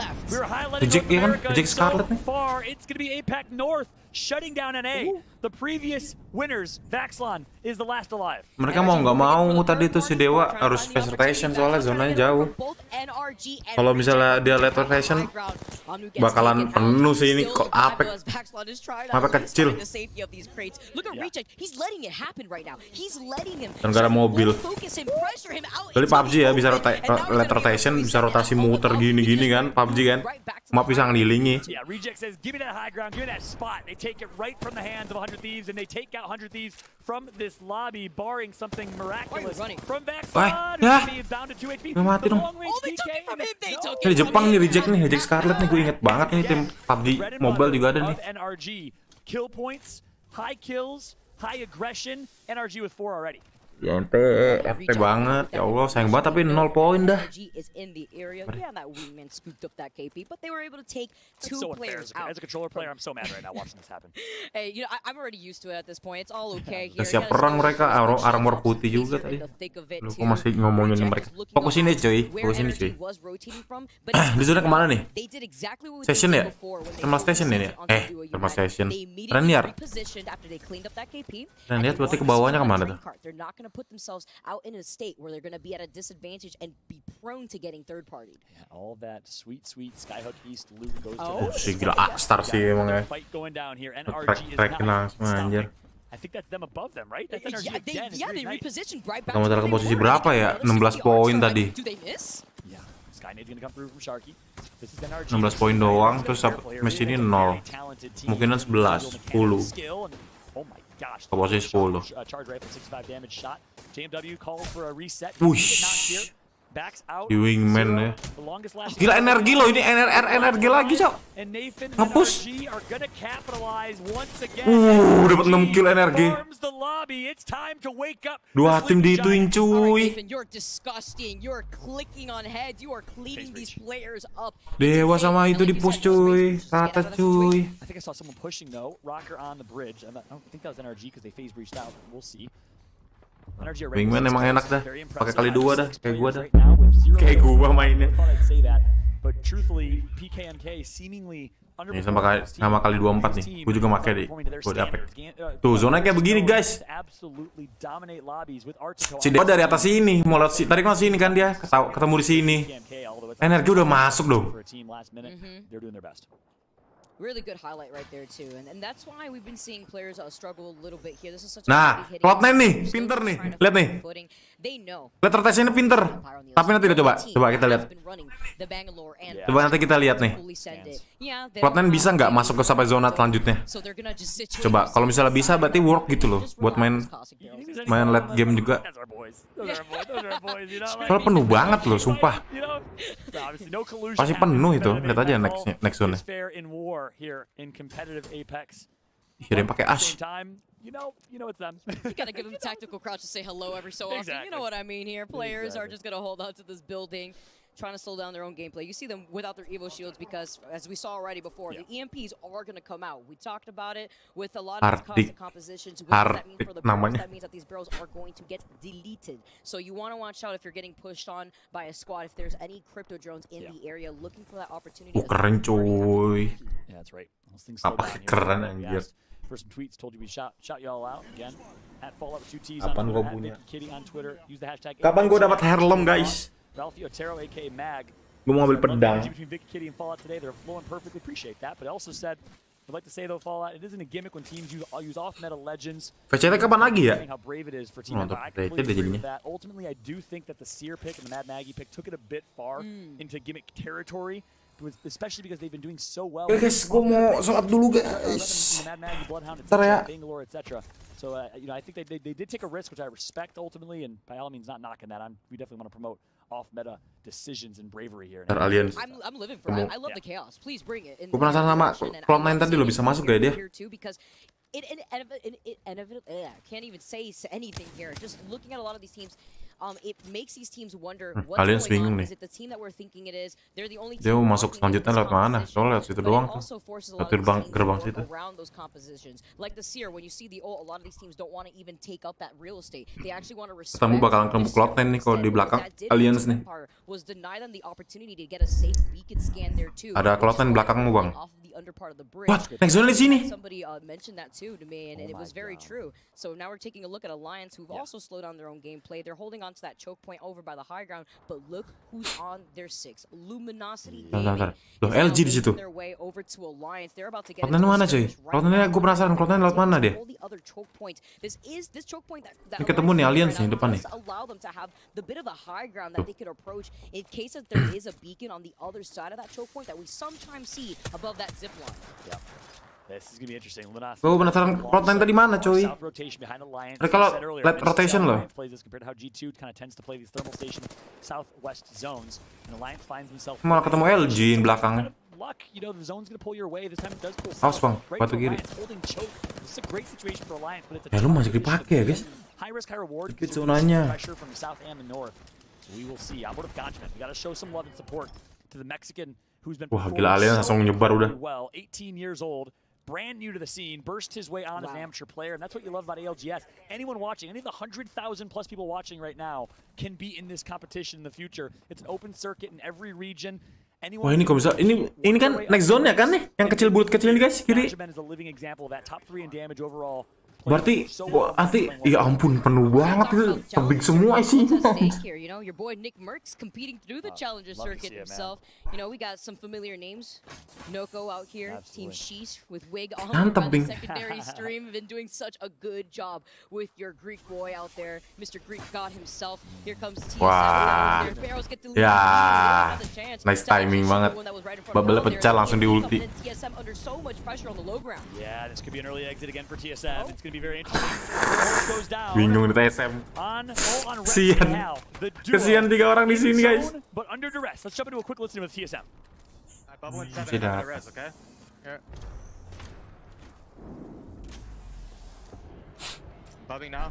Reject ya kan? Reject Scarlet nih. Shutting down NA. The previous winners, Vaxlon, is the last alive. Mereka mau nggak mau tadi tuh si Dewa harus face rotation soalnya zonanya jauh. Kalau misalnya dia late rotation bakalan penuh sih ini kok Apex. Apex kecil. Dan gak ada mobil. Dari PUBG ya bisa late rotation, bisa rotasi muter gini-gini kan PUBG kan. Map bisa ngelilingi. Take it right from the hands of 100 Thieves, and they take out 100 Thieves from this lobby, barring something miraculous from Vaxlon. He is down to 2 HP. Mati dong. Ini Jepang nih reject Scarlet nih, gue inget banget nih tim PUBG Mobile juga ada nih. NRG kill points, high kills, high aggression. NRG with 4 already. Ya ente banget, ya Allah sayang banget tapi 0 poin dah. As a controller player, I'm so mad right now watching this happen. Hey, you know, I'm already used to it at this point. It's all okay. Siap perang mereka, armor putih juga tadi. Lu kok masih ngomongin mereka? Fokus ini cuy, fokus ini cuy. Di zona kemana nih? Session ya? Thermal station ini ya? Thermal station. Reniar. Reniar berarti ke bawahnya kemana tuh? Put themselves out in a state where they're going to be at a disadvantage and be prone to getting third party. Yeah, all that sweet Skyhook East loot goes to si gila star sih emang ya. Fight going down here. NRG is not anjir. I think that's them above them, right? That's NRG again. They repositioned right back. Kamu ke posisi berapa ya? 16 poin tadi. Do they miss? Yeah. Skynade's going to come through from Sharky. This is NRG. 16 poin doang terus match ini 0. Mungkinan 11, 10. Oh my gosh. Ke posisi 10. Charge rifle 65 damage shot. JMW calls for a reset. Wush. Backs out. Di wingman ya. Gila energi loh ini energi lagi cok. Hapus. Dapat 6 kill energi. Dua tim dituin cuy. Dewa sama itu di push cuy. Rata cuy. I think I saw someone pushing though. Rocker on the bridge. I don't think that was NRG because they phase breached out. We'll see. Wingman emang enak dah, pakai kali 2 dah, kayak gua dah. Kayak gua mainnya. Ini sama kali 24 nih, gua juga pakai deh. Gua dapet. Tuh zona kayak begini guys. Si Dewa dari atas sini, mau lewat tarik ke sini kan dia, ketemu di sini. Energi udah masuk dong. Really good highlight right there too, and that's why we've been seeing players struggle a little bit here. This is such a Cloud9 nih, pinter nih, lihat nih. Lihat rotasinya pinter, tapi nanti coba kita lihat. Coba nanti kita lihat nih. Cloud9 bisa nggak masuk ke sampai zona selanjutnya? Coba, kalau misalnya bisa, berarti work gitu loh, buat main late game juga. Kalau penuh banget loh, sumpah. Pasti penuh itu, lihat aja next zone. Kirim pakai Ash. You know it's them. You gotta give them tactical crouch to say hello every so often. You know what I mean here. Players are just gonna hold on to this building, trying to slow down their own gameplay. You see them without their Evo shields because, as we saw already before, the EMPs are gonna come out. We talked about it with a lot of these compositions. What does that mean for the barrels? That means that these barrels are going to get deleted. So you want to watch out if you're getting pushed on by a squad. If there's any crypto drones in the area looking for that opportunity. Keren cuy. Yeah, that's right. Apa keren anjir. For some tweets, told you we shout y'all out again at Fallout 2T's Kapan gua on punya? Kitty on Twitter. Use the hashtag. Kapan gua dapat heirloom guys? Ralphie Otero, aka Mag. Gua mau ambil pedang. Between Vic, Kitty, and Fallout today, they're flowing perfectly. Appreciate that, but also said, I'd like to say though, Fallout, it isn't a gimmick when teams use off-meta legends. VCT kapan lagi ya? How brave it is for teams. I completely agree with that. Ultimately, I do think that the Seer pick and the Mad Maggie pick took it a bit far into gimmick territory. especially because they've been doing so well. Oke guys, gue mau sholat dulu guys. Ntar ya. So I think they did take a risk, which I respect ultimately, and by all means not knocking that. We definitely want to promote off-meta decisions and bravery here. Ntar Aliens. I'm living for it. I love the chaos. Please bring it. Gue penasaran sama Cloud9 tadi lo bisa masuk gak dia? Can't even say anything here. Just looking at a lot of these teams, it makes these teams wonder Aliens what's going bingung on. nih. Is it the team that we're thinking it is? They're the only Dia team mau masuk walking into selanjutnya this lewat mana? competition, Soalnya lewat situ but it doang tuh. also forces a Lewat lot of these teams to gerbang work situ. around those compositions. Like the Seer, when you see the ult, a lot of these teams don't want to even take up that real estate. They actually want to respect. Ketemu bakalan ketemu Cloud9 nih kalau di belakang Aliens nih. Was deny them the opportunity to get a safe beacon scan there too. Ada Cloud9 belakangmu bang. What? Next zone di sini. Somebody mentioned that too to me, and it was very true. So now we're taking a look at Alliance, who've also slowed down their own gameplay. They're holding on to that choke point over by the high ground, but look who's on their 6. Luminosity. Loh, LG di situ. Cloud9 mana cuy? Cloud9 gue penasaran Cloud9 lewat mana dia? Ini ketemu nih Aliens nih depan nih. This is gonna be interesting. Gue penasaran Cloud9 tadi mana cuy? Mereka kalau light rotation loh. Malah ketemu LG di belakang. Awas bang, batu kiri. Ya lu masih dipakai ya guys. Dikit zonanya. Wah gila Alien langsung nyebar udah. 18 years old, brand new to the scene, burst his way on as an amateur player, and that's what you love about ALGS. Anyone watching, any of the 100,000 plus people watching right now can be in this competition in the future. It's an open circuit in every region. Wah ini kok bisa, ini kan next zone ya kan nih, yang kecil bulat kecil ini guys, kiri. Berarti, nanti, ya ampun penuh banget itu, tebing semua sih. Your boy Nick Merckx competing through the challenger circuit himself. You know, we got some familiar names. Noko out here, Team Sheesh with Wig on the secondary stream, been doing such a good job with your Greek boy out there, Mr. Greek God himself. Here comes TSM. Wah, ya, nice timing banget. Bubble pecah langsung di ulti. TSM under so much pressure on the low ground. Yeah, this could be an early exit again for TSM. It's gonna be very interesting. Goes down. Bingung di TSM. Kesian 3 orang di sini guys. But under duress. Let's jump into a quick listen with TSM. Sudah. Okay. Here. Bubbing now.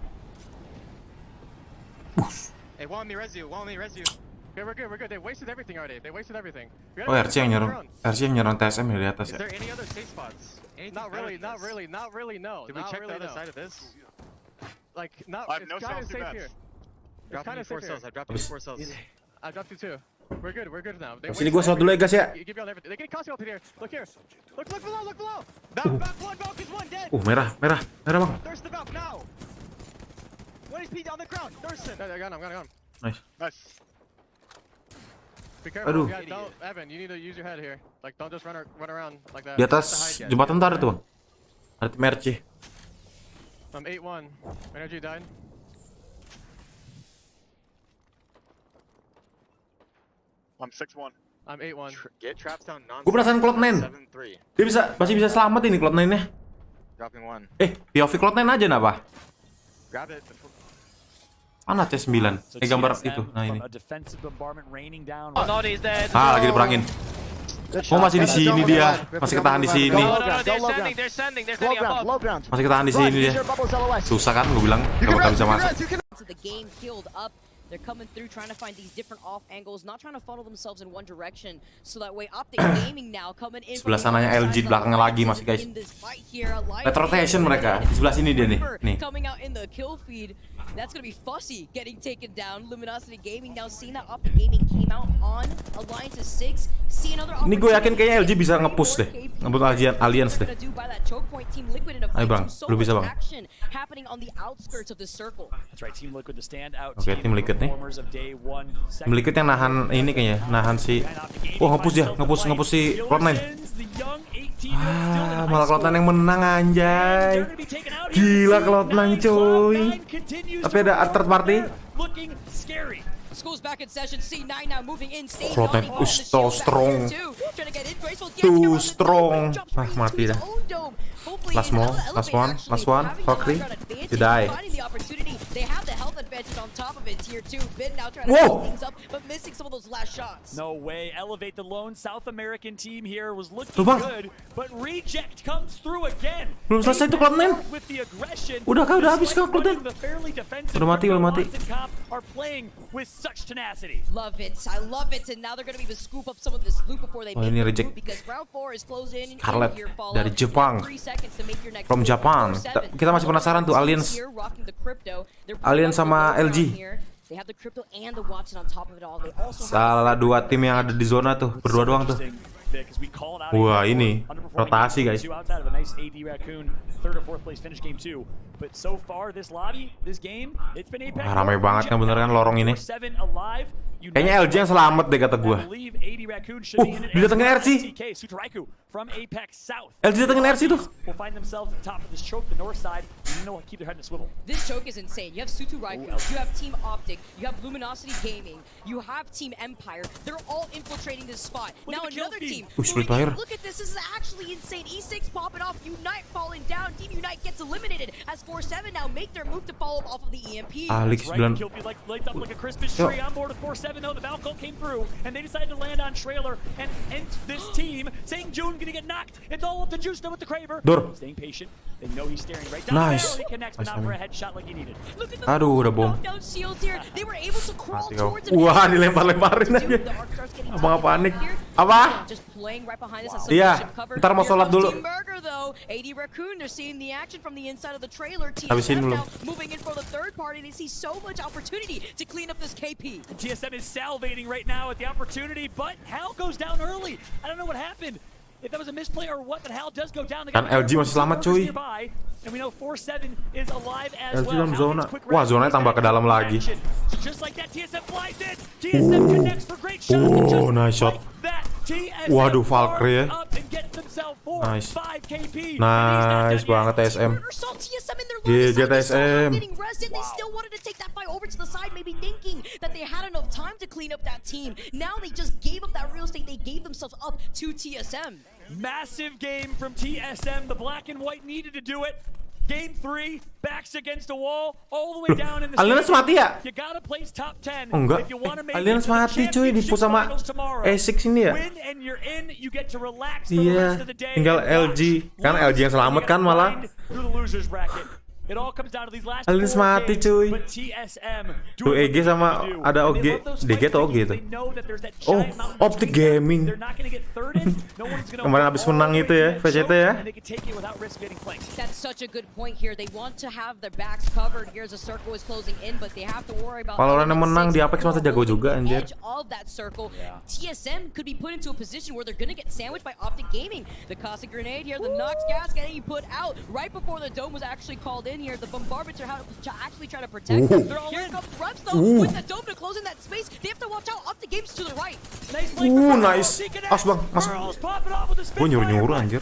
Hey, want me res you? Okay, we're good. They wasted everything already. Oh, RC yang nyerang TSM dari atas ya. Is there any other safe spots? Not really, no. Did we check the other side of this? Like, not, it's kind of safe here. Drop me 4 cells, I dropped you 4 cells. I dropped you 2. We're good now. Sini gua shot dulu ya guys ya. They can cost you here. Look here. Look below. Back one, Valk is one dead. Merah bang. Thirst the Valk now. What is Pete on the ground? Thurston. I got him. Nice. Be careful. Aduh. Yeah, don't, Evan, you need to use your head here. Like, don't just run around like that. Di atas jembatan ntar itu bang. Ada tim RC. I'm 8-1. Energy died. I'm 6-1. I'm 8-1. Get traps down non. Gue penasaran Cloud9. Dia masih bisa selamat ini Cloud9-nya. Dropping 1. POV Cloud9 aja napa? Grab it. Mana C9? Gambar itu. Nah ini. Lagi diperangin. Oh masih di sini dia. Masih ketahan di sini. Masih ketahan di sini dia. Susah kan gue bilang. Gak bakal bisa masuk. They're coming through trying to find these different off angles, not trying to funnel themselves in one direction. So that way Optic Gaming now coming in. Sebelah sananya LG di belakangnya lagi masih guys. Light rotation mereka. Di sebelah sini dia nih. Coming out in the kill feed. That's gonna be Fussy getting taken down. Luminosity Gaming now seeing that Optic Gaming came out on Alliance 6. See another. Ini gue yakin kayaknya LG bisa nge-push deh. Ngebut Alliance deh. Ayo bang, belum bisa bang. Oke, tim Liquid nih. Tim Liquid yang nahan ini kayaknya, nahan si. Nge-push dia, nge-push si Cloud9. Malah Cloud9 yang menang anjay. Gila Cloud9 cuy. Tapi ada third party. Too strong. Too strong. Ah, mati dah. Last one. Valkyrie. You die. Whoa! No way. Elevate the lone South American team here was looking good, but reject comes through again. Belum selesai tuh Cloud9. Udah habis kah Cloud9? Udah mati. Are playing with such tenacity. Love it. I love it. And now they're going to be able to scoop up some of this loot before they make ini the reject. move because round 4 is closing in. Scarlet Here, follow. dari Jepang. 3 seconds to make your next From move. Japan. 4-7. Kita masih penasaran tuh Aliens. Here, rocking the crypto. They're Aliens sama putting LG. here. They have the crypto and the Watson on top of it all. They also Salah dua tim yang ada di zona tuh, berdua doang tuh. Wah, ini rotasi guys. Wah, ramai banget kan bener kan lorong ini. Kayaknya LG yang selamat deh kata gua. Didatengin RC. LG datengin RC tuh. This choke is insane. You have Sutu Raikou, you have Team Optic, you have Luminosity Gaming, you have Team Empire. They're all infiltrating this spot. Now another team. Split fire. Look at this. This is actually insane. E6 popping off. Unite falling down. Team Unite gets eliminated as 4-7 now make their move to follow up off of the EMP. ALGS bilang. Though the Valcode came through and they decided to land on trailer and this team saying June gonna get knocked. It's all up to Juice with the Kraber. Staying patient. They know he's staring right down. Nice. He connects but not for a headshot like he needed. Aduh, udah bom. They were able to crawl towards Wah, dilempar-lemparin aja. Abang panik. Apa? Iya, ntar mau sholat dulu. Habisin dulu. TSM is salivating right now at the opportunity, but Hal goes down early. I don't know what happened. If that was a misplay or what, but Hal does go down. Kan LG masih selamat cuy. And we know 4-7 is alive as LG well. dalam zona. Wah, zonanya tambah ke dalam lagi. Just like that, TSM flies in. TSM connects for great shot. Oh, nice shot. Waduh, Valkyrie ya. Nice. Nice banget TSM. GG TSM. Massive game from TSM. The black and white needed to do it. Game 3, backs against the wall, all the way down in the Aliens mati ya? You gotta place top 10. Oh, enggak. Aliens mati cuy, dipush sama A6 ini ya. Iya, tinggal LG. Kan LG yang selamat kan malah. Aliens mati cuy. Tuh EG sama ada OG. DG atau OG itu. Oh, Optic Gaming. Kemarin habis menang itu ya, VCT ya. Kalau orang yang menang di Apex masa jago juga anjir. TSM could be put into a position where they're gonna get sandwiched by Optic Gaming. The caustic grenade here, the Nox gas getting put out right before the dome was actually called in here. The bombardments are actually trying to protect them. Here comes Reps though with the dome to close in that space. They have to watch out. Optic Game's to the right. Nice. As bang, as. Gue nyuruh anjir.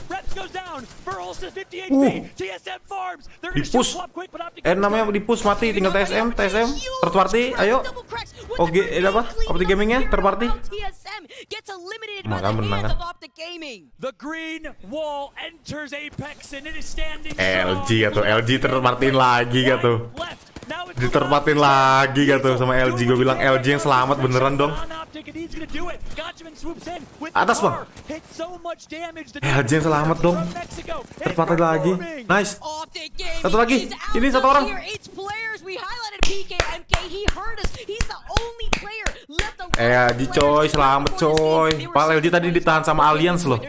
Dipush. Namanya dipush mati, tinggal TSM. Third party, ayo. OG, apa? Optic Gamingnya, third party. Maka menang kan. The green wall enters Apex and it is standing. LG atau LG terpartiin lagi gitu. Diterpatin lagi gitu sama LG. Gue bilang LG yang selamat beneran dong. Atas bang. LG yang selamat dong. Terpatin lagi. Nice. Satu lagi. Ini satu orang. LG coy, selamat coy. Pak LG tadi ditahan sama Aliens loh.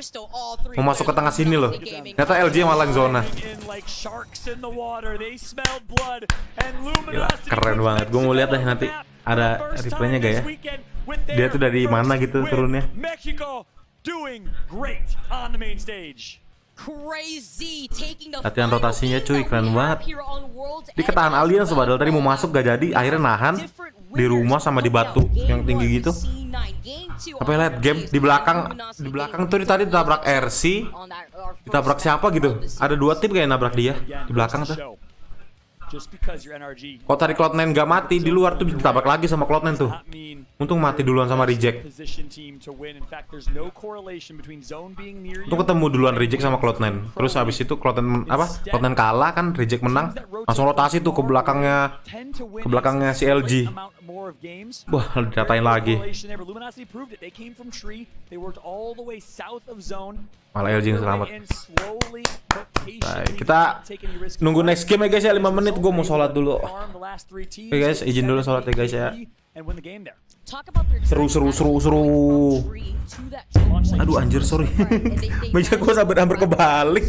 Mau masuk ke tengah sini loh. Ternyata LG yang malang zona. Gila, keren banget. Gue mau lihat deh nanti ada replaynya gak ya. Dia tuh dari mana gitu turunnya. Latihan rotasinya cuy, keren banget. Di ketahan Aliens padahal tadi mau masuk gak jadi, akhirnya nahan di rumah sama di batu yang tinggi gitu. Apa lihat game di belakang tuh tadi ditabrak RC, ditabrak siapa gitu. Ada dua tim kayak nabrak dia di belakang tuh. Kalau tadi Cloud9 nggak mati di luar tuh ditabrak lagi sama Cloud9 tuh. Untung mati duluan sama reject. Untung ketemu duluan reject sama Cloud9. Terus habis itu Cloud9 kalah kan, reject menang. Langsung rotasi tuh ke belakangnya si LG. Wah, diratain lagi. Malah LG yang selamat. Baik, kita nunggu next game ya guys ya, 5 menit. Gue mau sholat dulu. Oke guys, izin dulu sholat ya guys ya. Seru. Aduh anjir, sorry. Meja gue hampir kebalik.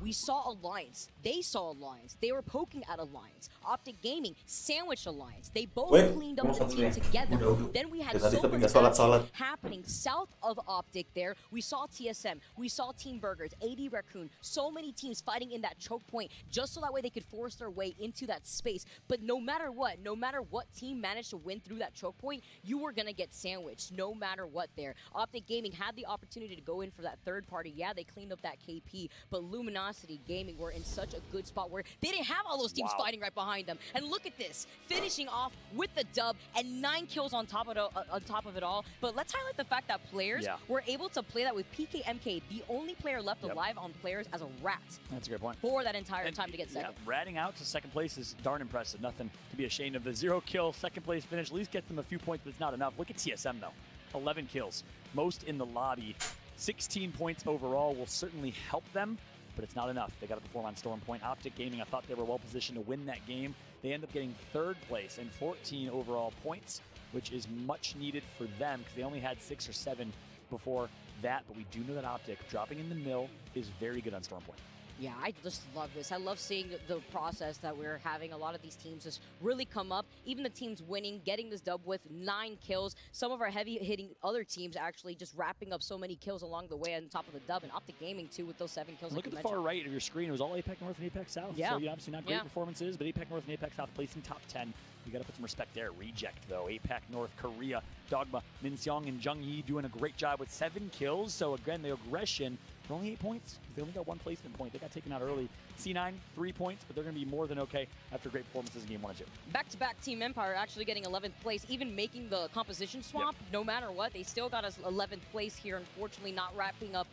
We saw Alliance. They saw Alliance. They were poking at Alliance. Optic Gaming sandwiched Alliance. They both cleaned up the team together. Then we had so much action happening south of Optic there. We saw TSM. We saw Team Burgers, AD Raccoon. So many teams fighting in that choke point just so that way they could force their way into that space. But no matter what team managed to win through that choke point, you were going to get sandwiched no matter what there. Optic Gaming had the opportunity to go in for that third party. Yeah, they cleaned up that KP, but Luminosity Gaming were in such a good spot where they didn't have all those teams fighting right behind them. And look at this, finishing off with the dub and 9 kills on top of it all. But let's highlight the fact that players were able to play that with PKMK, the only player left alive on players as a rat. That's a great point. For that entire time to get second. Ratting out to second place is darn impressive. Nothing to be ashamed of. The 0 kill second place finish at least gets them a few points, but it's not enough. Look at TSM though, 11 kills, most in the lobby. 16 points overall will certainly help them, but it's not enough. They got to perform on Storm Point. Optic Gaming, I thought they were well positioned to win that game. They end up getting third place and 14 overall points, which is much needed for them because they only had 6 or 7 before that. But we do know that Optic dropping in the mill is very good on Storm Point. Yeah, I just love this. I love seeing the process that we're having. A lot of these teams just really come up. Even the teams winning, getting this dub with 9 kills. Some of our heavy-hitting other teams actually just wrapping up so many kills along the way on top of the dub. And Optic Gaming, too, with those 7 kills. Look at the far right of your screen. It was all APAC North and APAC South. Yeah. So obviously not great performances, but APAC North and APAC South placing top 10. You got to put some respect there. Reject, though. APAC North, Korea, Dogma, Minseong, and Jung-hee doing a great job with 7 kills. So, again, the aggression, for only 8 points. They only got 1 placement point. They got taken out early. C9, 3 points, but they're going to be more than okay after great performances in Game 1 and 2. Back-to-back Team Empire actually getting 11th place, even making the composition swap. No matter what, they still got us 11th place here, unfortunately not wrapping up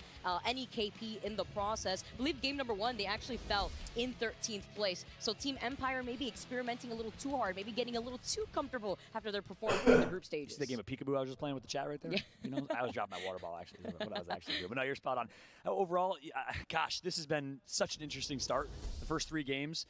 any KP in the process. I believe game number 1, they actually fell in 13th place. So Team Empire maybe experimenting a little too hard, maybe getting a little too comfortable after their performance in the group stages. The game of peekaboo I was just playing with the chat right there? Yeah. You know, I was dropping my water ball, actually, is what I was actually doing. But no, you're spot on. Overall, gosh, this has been such an interesting start. The first 3 games,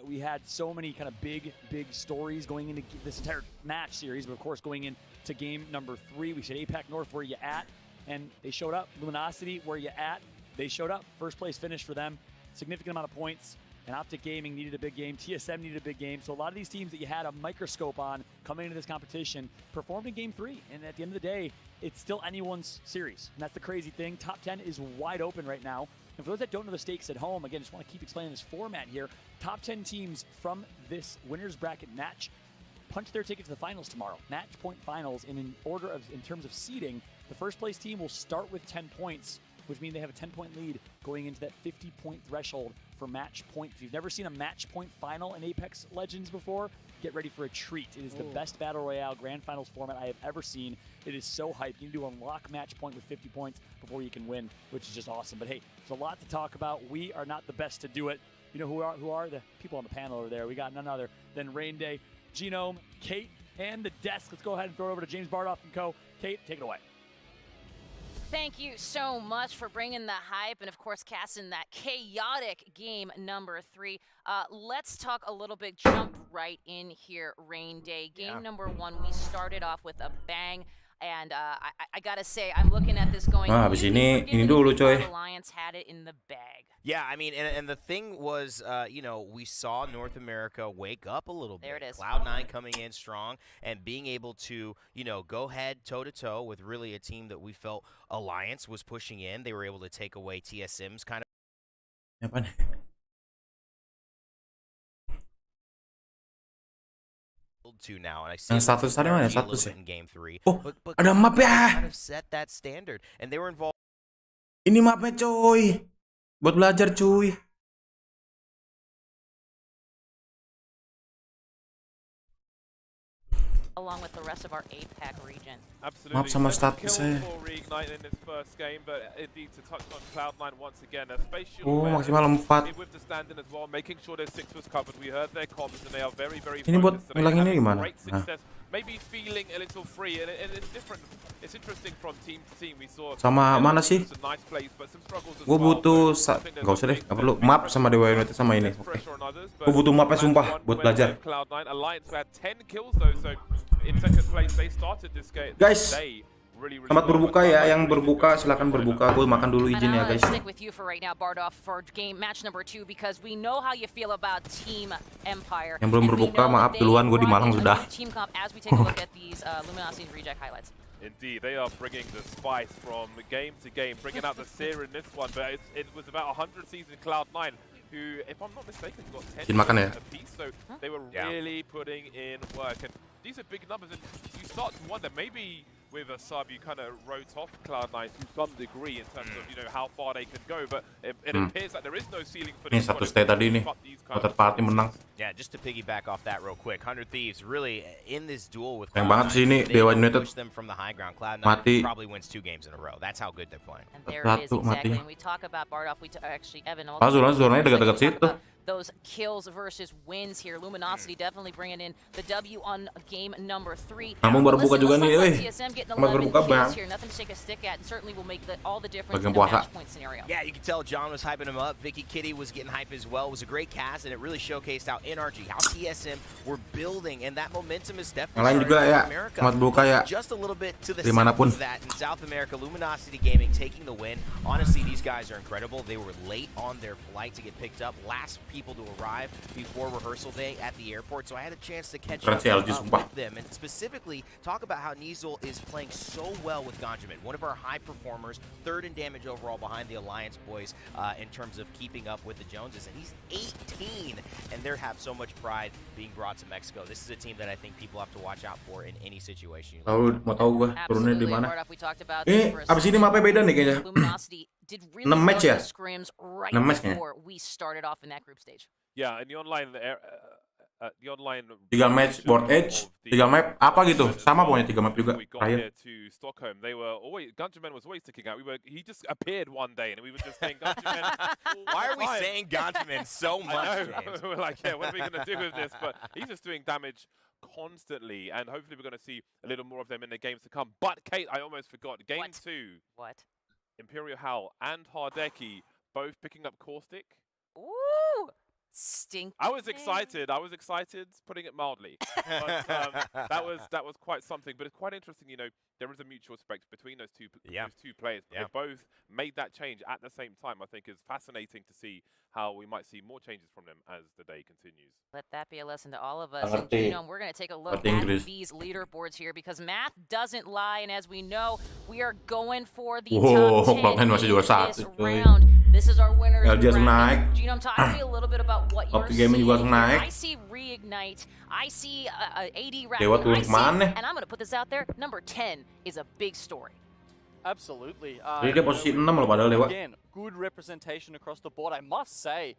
we had so many kind of big stories going into this entire match series. But of course, going into game number 3, we said APAC North, where you at? And they showed up. Luminosity, where you at? They showed up. First place finish for them. Significant amount of points. And Optic Gaming needed a big game. TSM needed a big game. So a lot of these teams that you had a microscope on coming into this competition performed in game 3. And at the end of the day, it's still anyone's series. And that's the crazy thing. Top 10 is wide open right now. And for those that don't know the stakes at home, again, just want to keep explaining this format here. Top 10 teams from this winner's bracket match punch their ticket to the finals tomorrow. Match point finals in terms of seeding. The first place team will start with 10 points, which means they have a 10-point lead going into that 50-point threshold for match point. If you've never seen a match point final in Apex Legends before, get ready for a treat. It is the best Battle Royale Grand Finals format I have ever seen. It is so hyped. You need to unlock match point with 50 points before you can win, which is just awesome. But hey, there's a lot to talk about. We are not the best to do it. You know who are the people on the panel over there? We got none other than Rain Day, Genome, Kate, and the desk. Let's go ahead and throw it over to James Bardoff and co. Kate, take it away. Thank you so much for bringing the hype and, of course, casting that chaotic game number 3. Let's talk a little bit, jump right in here, Rain Day. Game number 1, we started off with a bang. And I gotta say, I'm looking at this going, habis ini dulu coy. Alliance had it in the bag. Yeah, I mean, and the thing was, you know, we saw North America wake up a little bit. There it is. Cloud9 coming in strong and being able to, you know, go head toe-to-toe with really a team that we felt Alliance was pushing in. They were able to take away TSM's kind of... to now, and I see status tadi mana status ya? In game 3. Oh, but ada map ya. Kind of set that standard, and they were involved. Ini mapnya cuy, buat belajar cuy. along with the rest of our APAC region. Maaf sama status saya. Oh, maksimal 4. Ini buat ngilanginnya gimana? Nah. Sama mana sih? Gue butuh nggak usah deh, nggak perlu map sama DEWA United sama ini. Oke. Gue butuh mapnya sumpah buat belajar. Guys, selamat berbuka ya. Yang berbuka silakan berbuka. Gue makan dulu izin ya guys. Yang belum berbuka maaf duluan, gue di Malang sudah. Indeed, they are bringing the spice from game to game, bringing out the sear in this one, but it was about 100 seasons Cloud9, who, if I'm not mistaken, got 10 apiece, so they were really putting in work, and these are big numbers, and you start to wonder, maybe with a sub you kind of wrote off Cloud9 to some degree in terms of, you know, how far they could go, but it appears that there is no ceiling for Ini satu stay tadi nih, third party menang. Yeah, just to piggyback off that real quick, 100 Thieves really in this duel with Yang banget sih ini DEWA United them from the high ground. Cloud9 mati. probably wins 2 games in a row. That's how good they're playing. Satu mati. Langsung zonanya dekat-dekat situ. Those kills versus wins here. Luminosity definitely bringing in the W on game number 3. Kamu baru buka juga nih, Kamu berbuka bang. Nothing to shake a stick at, and certainly will make all the difference Bagian in the puasa. match point scenario. Yeah, you can tell John was hyping him up. Vicky Kitty was getting hype as well. It was a great cast, and it really showcased how NRG, how TSM were building, and that momentum is definitely Yang lain juga ya. America. Selamat berbuka ya. Just a little bit to the Dimanapun. south of that in South America, Luminosity Gaming taking the win. Honestly, these guys are incredible. They were late on their flight to get picked up. Last people to arrive before rehearsal day at the airport, so I had a chance to catch up with them and specifically talk about how Nizel is playing so well with Ganjamin, one of our high performers, 3rd in damage overall behind the Alliance boys in terms of keeping up with the Joneses, and he's 18, and they have so much pride being brought to Mexico. This is a team that I think people have to watch out for in any situation. Mau tahu gue turunnya di mana? Abis ini mapnya beda nih kayaknya. 6 match ya? 6 match kayaknya. Yeah, in the online 3 match board edge, 3 map apa gitu, sama pokoknya 3 map juga. Here to Stockholm, they were always Ganjamin was always sticking out. He just appeared one day, and we were just saying, Ganjamin. Why are we saying Ganjamin so much? We're like, yeah, what are we gonna do with this? But he's just doing damage constantly, and hopefully we're gonna see a little more of them in the games to come. But Kate, I almost forgot. Game 2. What? Imperial Howl and Hardeki both picking up Caustic. Ooh! Stink. I was excited, putting it mildly. But that was quite something. But it's quite interesting, you know, there is a mutual respect between those two players. They both made that change at the same time. I think it's fascinating to see how we might see more changes from them as the day continues. Let that be a lesson to all of us. And, you know, we're going to take a look at these leaderboards here because math doesn't lie. And as we know, we are going for the top 10 in this round. This is our winner's bracket. Genome, talk to me a little bit about what you're seeing. I see Reignite. I see AD Raccoon. And I'm going to put this out there. Number 10 is a big story. Absolutely. Jadi dia posisi 6 loh padahal Dewa. Again, good representation across the board. I must say,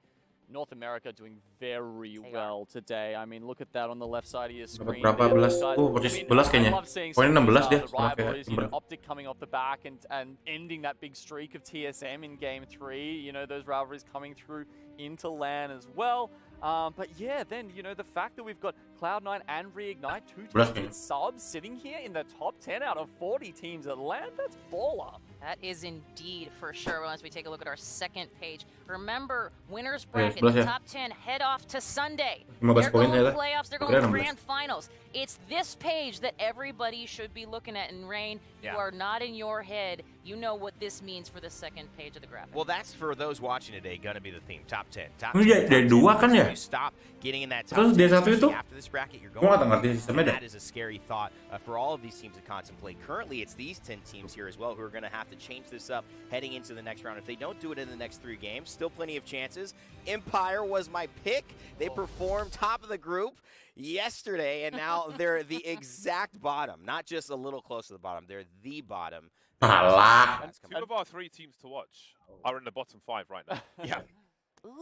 North America doing very well today. I mean, look at that on the left side of your screen. Berapa belas? Oh, posisi 11 kayaknya. Poinnya 16 dia. Optic coming off the back and ending that big streak of TSM in game 3. You know, those rivalries coming through into LAN as well. But yeah, then, you know, the fact that we've got Cloud9 and Reignite, 2 teams subs sitting here in the top 10 out of 40 teams at LAN, that's baller. That is indeed for sure. Once we take a look at our second page, remember, winners bracket, the top 10 head off to Sunday. They're going to playoffs, they're going to grand finals. It's this page that everybody should be looking at. And Rain, you are not in your head. You know what this means for the second page of the graphic. Well, that's for those watching today going to be the theme. Top 10. Top 10. Dari 2 kan ya? You stop getting in that top Terus dia 1 itu? After this bracket, you're going that is a scary thought for all of these teams to contemplate. Currently, it's these 10 teams here as well who are going to have to change this up heading into the next round. If they don't do it in the next 3 games, still plenty of chances. Empire was my pick. They performed top of the group yesterday, and now they're the exact bottom. Not just a little close to the bottom. They're the bottom. And 2 of our 3 teams to watch are in the bottom 5 right now. Yeah.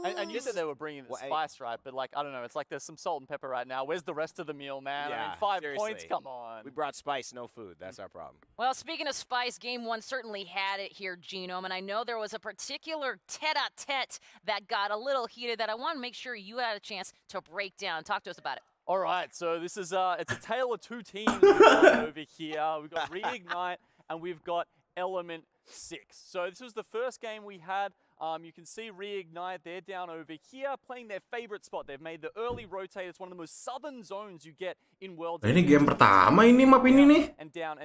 And you said they were bringing the spice, right? But like, I don't know, it's like there's some salt and pepper right now. Where's the rest of the meal, man? Yeah, I mean, 5 seriously. points, come on. We brought spice, no food. That's our problem. Well, speaking of spice, game 1 certainly had it here, Genome, and I know there was a particular tete-a-tete that got a little heated that I want to make sure you had a chance to break down. Talk to us about it. All right, so this is it's a tale of 2 teams we've got over here. We've got Reignite and we've got Element 6. So this was the first game we had. You can see Reignite, they're down over here playing their favorite spot. They've made the early rotate. It's one of the most southern zones you get in World. Ini game pertama ini map ini nih. And down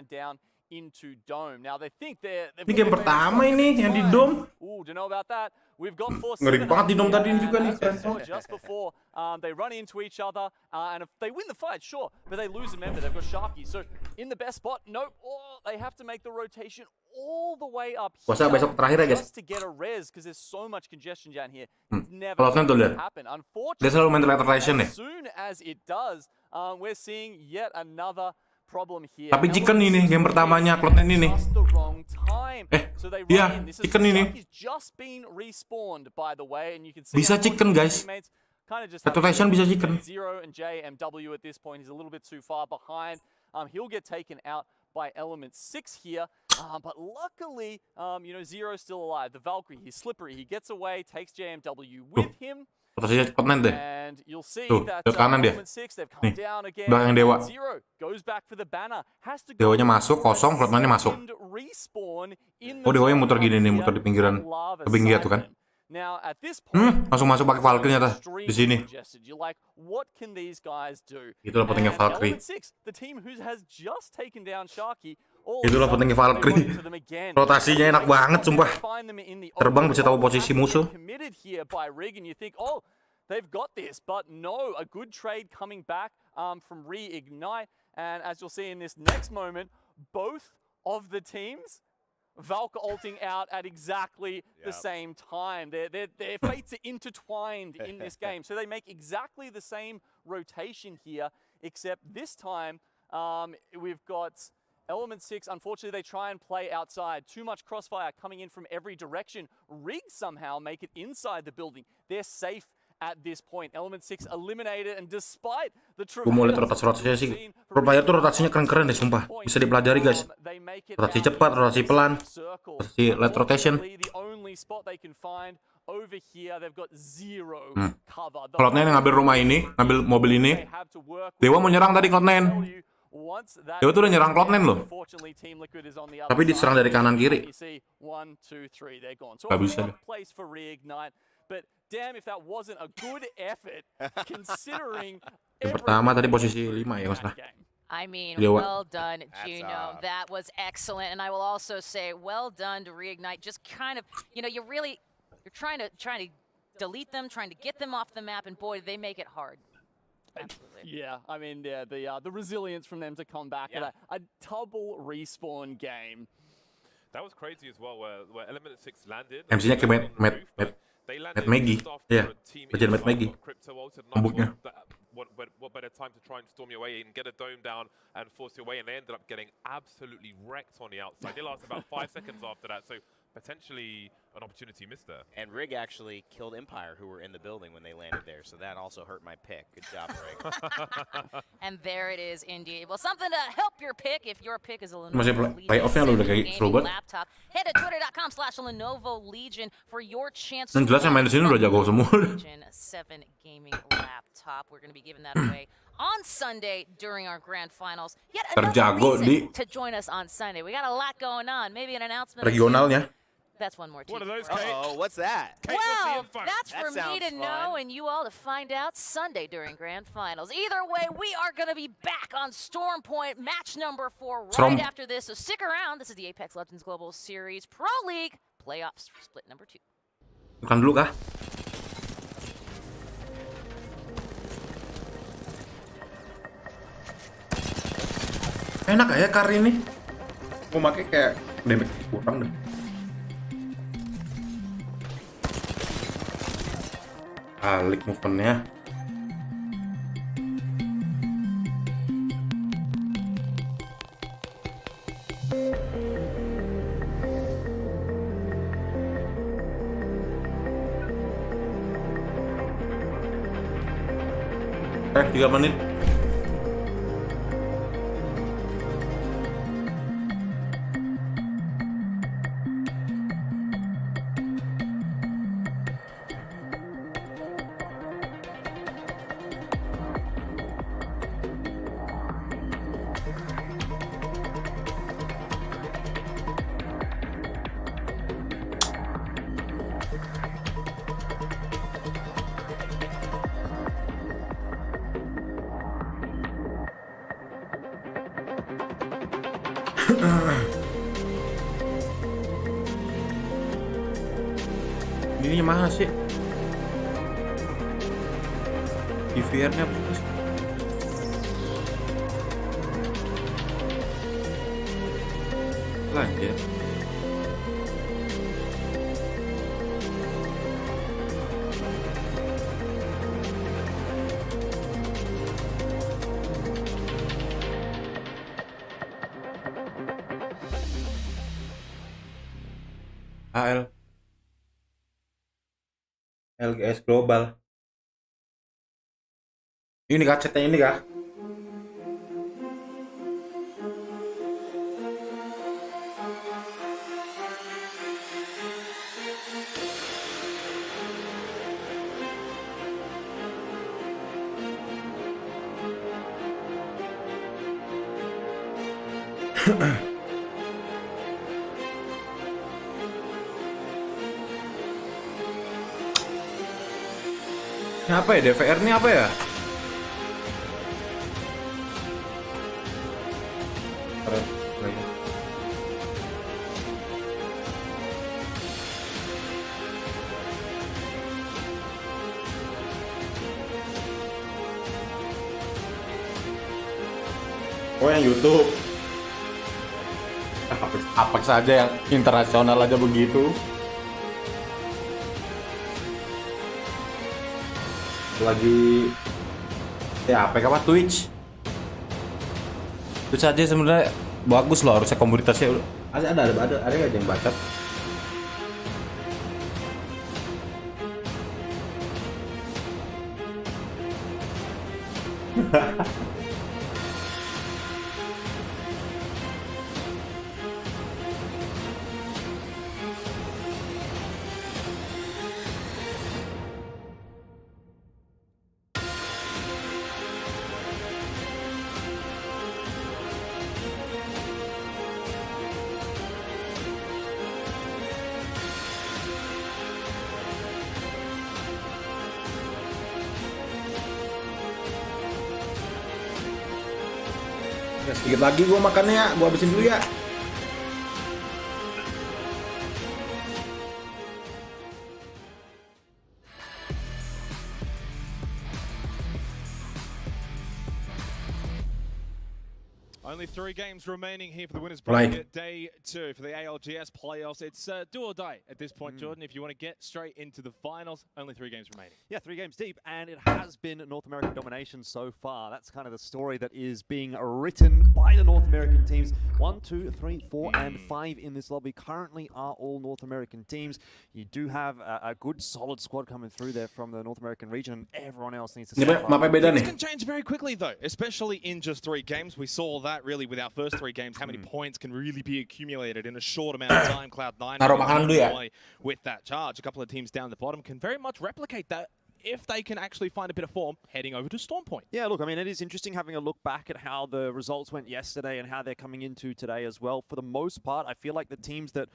into Dome. Now they think they've Ini game pertama ini yang di Dome. Ooh, do you know about that? We've got 4-7. Ngeri banget di Dome tadi ini juga nih. Just before they run into each other, and if they win the fight, sure, but they lose a member. They've got Sharky. So in the best spot, nope. Oh, they have to make the rotation all the way up Puasa besok terakhir ya guys. just to get a res because there's so much congestion down here. It's never Kalau tuh lihat, happen. dia Unfortunately, selalu main rotation deh. as soon as it does, we're seeing yet another problem here. Tapi chicken ini game pertamanya Cloud9 ini. Iya, chicken ini. Bisa chicken guys. Rotation bisa chicken. Zero and JMW at this point is a little bit too far behind. He'll get taken out by Element 6 here, but luckily, you know, Zero's still alive. The Valkyrie, he's slippery. He gets away, takes JMW with him. Rotasinya Cloud9 deh. And you'll see Tuh, that ke kanan dia. Element 6, they've come down again. Belakang Dewa. Zero goes back for the banner. Has to Dewanya masuk, kosong, Cloud9-nya masuk. Oh, Dewanya muter gini nih, muter di pinggiran. Ke pinggir tuh kan. Now at this point, langsung masuk pakai Valkyrie ternyata di sini. You're like, what can these guys do? Itulah pentingnya Valkyrie. Element 6, the team who has just taken down Sharky. Itulah pentingnya Valkyrie. Rotasinya enak banget sumpah. Terbang bisa tahu posisi musuh. They've got this, but no, a good trade coming back from Reignite. And as you'll see in this next moment, both of the teams, Valk ulting out at exactly the same time. Their fates are intertwined in this game. So they make exactly the same rotation here, except this time we've got Element 6, unfortunately, they try and play outside. Too much crossfire coming in from every direction. Rig somehow make it inside the building. They're safe at this point. Element 6 eliminated, and despite the Gue mau lihat rotasi-rotasinya sih. Pro player tuh rotasinya keren-keren deh, sumpah. Bisa dipelajari guys. Rotasi cepat, rotasi pelan, rotasi light rotation. Cloud9 yang ngambil rumah ini, ngambil mobil ini. Dewa mau nyerang tadi Cloud9. Dewa tuh udah nyerang Cloud9 loh. Tapi diserang dari kanan kiri. Gak bisa deh. But damn if that wasn't a good effort considering yang pertama tadi posisi 5 ya masalah. I mean, well done, Juno. That was excellent. And I will also say, well done to Reignite. Just kind of, you know, you're trying to delete them, trying to get them off the map, and boy, they make it hard. Absolutely. Yeah, I mean, the resilience from them to come back at a double respawn game. That was crazy as well, where Element 6 landed. MC-nya ke Matt Maggie, ya, bagian Matt Maggie, rambutnya. What better time to try and storm your way in, get a dome down, and force your way, and they ended up getting absolutely wrecked on the outside. They lost about 5 seconds after that, so potentially an opportunity missed there. And Rig actually killed Empire, who were in the building when they landed there, so that also hurt my pick. Good job, Rig. And there it is, indeed. Well, something to help your pick if your pick is a Lenovo Masih playoff-nya lu udah kayak seru banget. laptop. Head to twitter.com/Lenovo Legion for your chance. Dan jelas yang main di sini udah jago semua. Legion 7 gaming laptop. We're going to be giving that away on Sunday during our grand finals. Yet another reason to join us on Sunday. We got a lot going on. Maybe an announcement. Regionalnya. That's one more. What are those, Kate? Uh-oh, what's that? Kate, well, what's the info? that's for me to know and you all to find out Sunday during grand finals. Either way, we are going to be back on Storm Point, match number 4 right after this. So stick around. This is the Apex Legends Global Series Pro League Playoffs split number 2. Bukan dulu kah? Enak ya kar ini. Mau pakai kayak damage kurang deh. Alik movementnya. Oke, 3 menit. Ini mana sih? DVR-nya apa sih? Lanjut. ALGS global. Ini kah chatnya ini kah? Ini apa ya? DVR ini apa ya? Oh, yang YouTube. Apa saja yang internasional aja begitu. Lagi ya apa Twitch aja sebenarnya bagus loh, harusnya komunitasnya ada aja yang baca. Ya, sedikit lagi gue makannya ya, gue habisin dulu ya. Only 3 games remaining here for the winners bracket, day 2 for the ALGS playoffs. It's do or die at this point, Jordan. If you want to get straight into the finals, only 3 games remaining. Yeah, 3 games deep, and it has been North American domination so far. That's kind of the story that is being written by the North American teams. 1, 2, 3, 4, and 5 in this lobby currently are all North American teams. You do have a good, solid squad coming through there from the North American region. Everyone else needs to step up. Things can change very quickly, though, especially in just 3 games. We saw that really with our first 3 games, how many points can really be accumulated in a short amount of time. Cloud9 with that charge. A couple of teams down the bottom can very much replicate that if they can actually find a bit of form heading over to Storm Point. Yeah, look, I mean, it is interesting having a look back at how the results went yesterday and how they're coming into today as well. For the most part, I feel like the teams that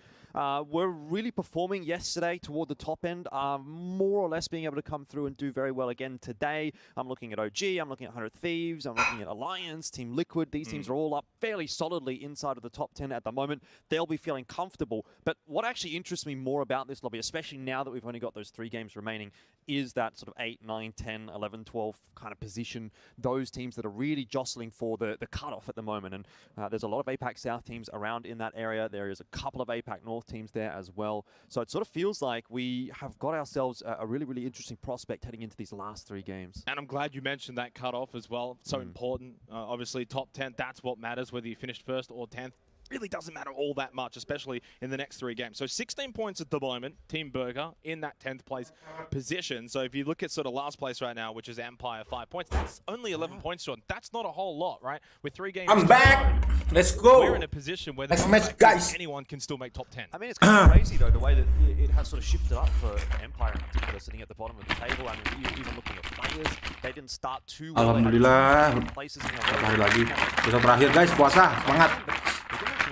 were really performing yesterday toward the top end are more or less being able to come through and do very well again today. I'm looking at OG, I'm looking at 100 Thieves, I'm looking at Alliance, Team Liquid. These teams are all up fairly solidly inside of the top 10 at the moment. They'll be feeling comfortable. But what actually interests me more about this lobby, especially now that we've only got those 3 games remaining, is that sort of 8, 9, 10, 11, 12 kind of position. Those teams that are really jostling for the cutoff at the moment. And there's a lot of APAC South teams around in that area. There is a couple of APAC North teams there as well. So it sort of feels like we have got ourselves a really, really interesting prospect heading into these last 3 games. And I'm glad you mentioned that cutoff as well. So important. Obviously, top 10, that's what matters, whether you finished 1st or 10th. really doesn't matter all that much, especially in the next 3 games. So 16 points at the moment, Team Burger in that 10th place position. So if you look at sort of last place right now, which is Empire, 5 points, that's only 11 points, Sean. That's not a whole lot, right? With 3 games. I'm back. Let's go. We're in a position where guys. anyone can still make top 10. I mean, it's kind of crazy though, the way that it has sort of shifted up for Empire in particular, sitting at the bottom of the table. I mean, even looking at players, they didn't start too well. Alhamdulillah. Hari lagi. Besok terakhir guys, puasa, semangat.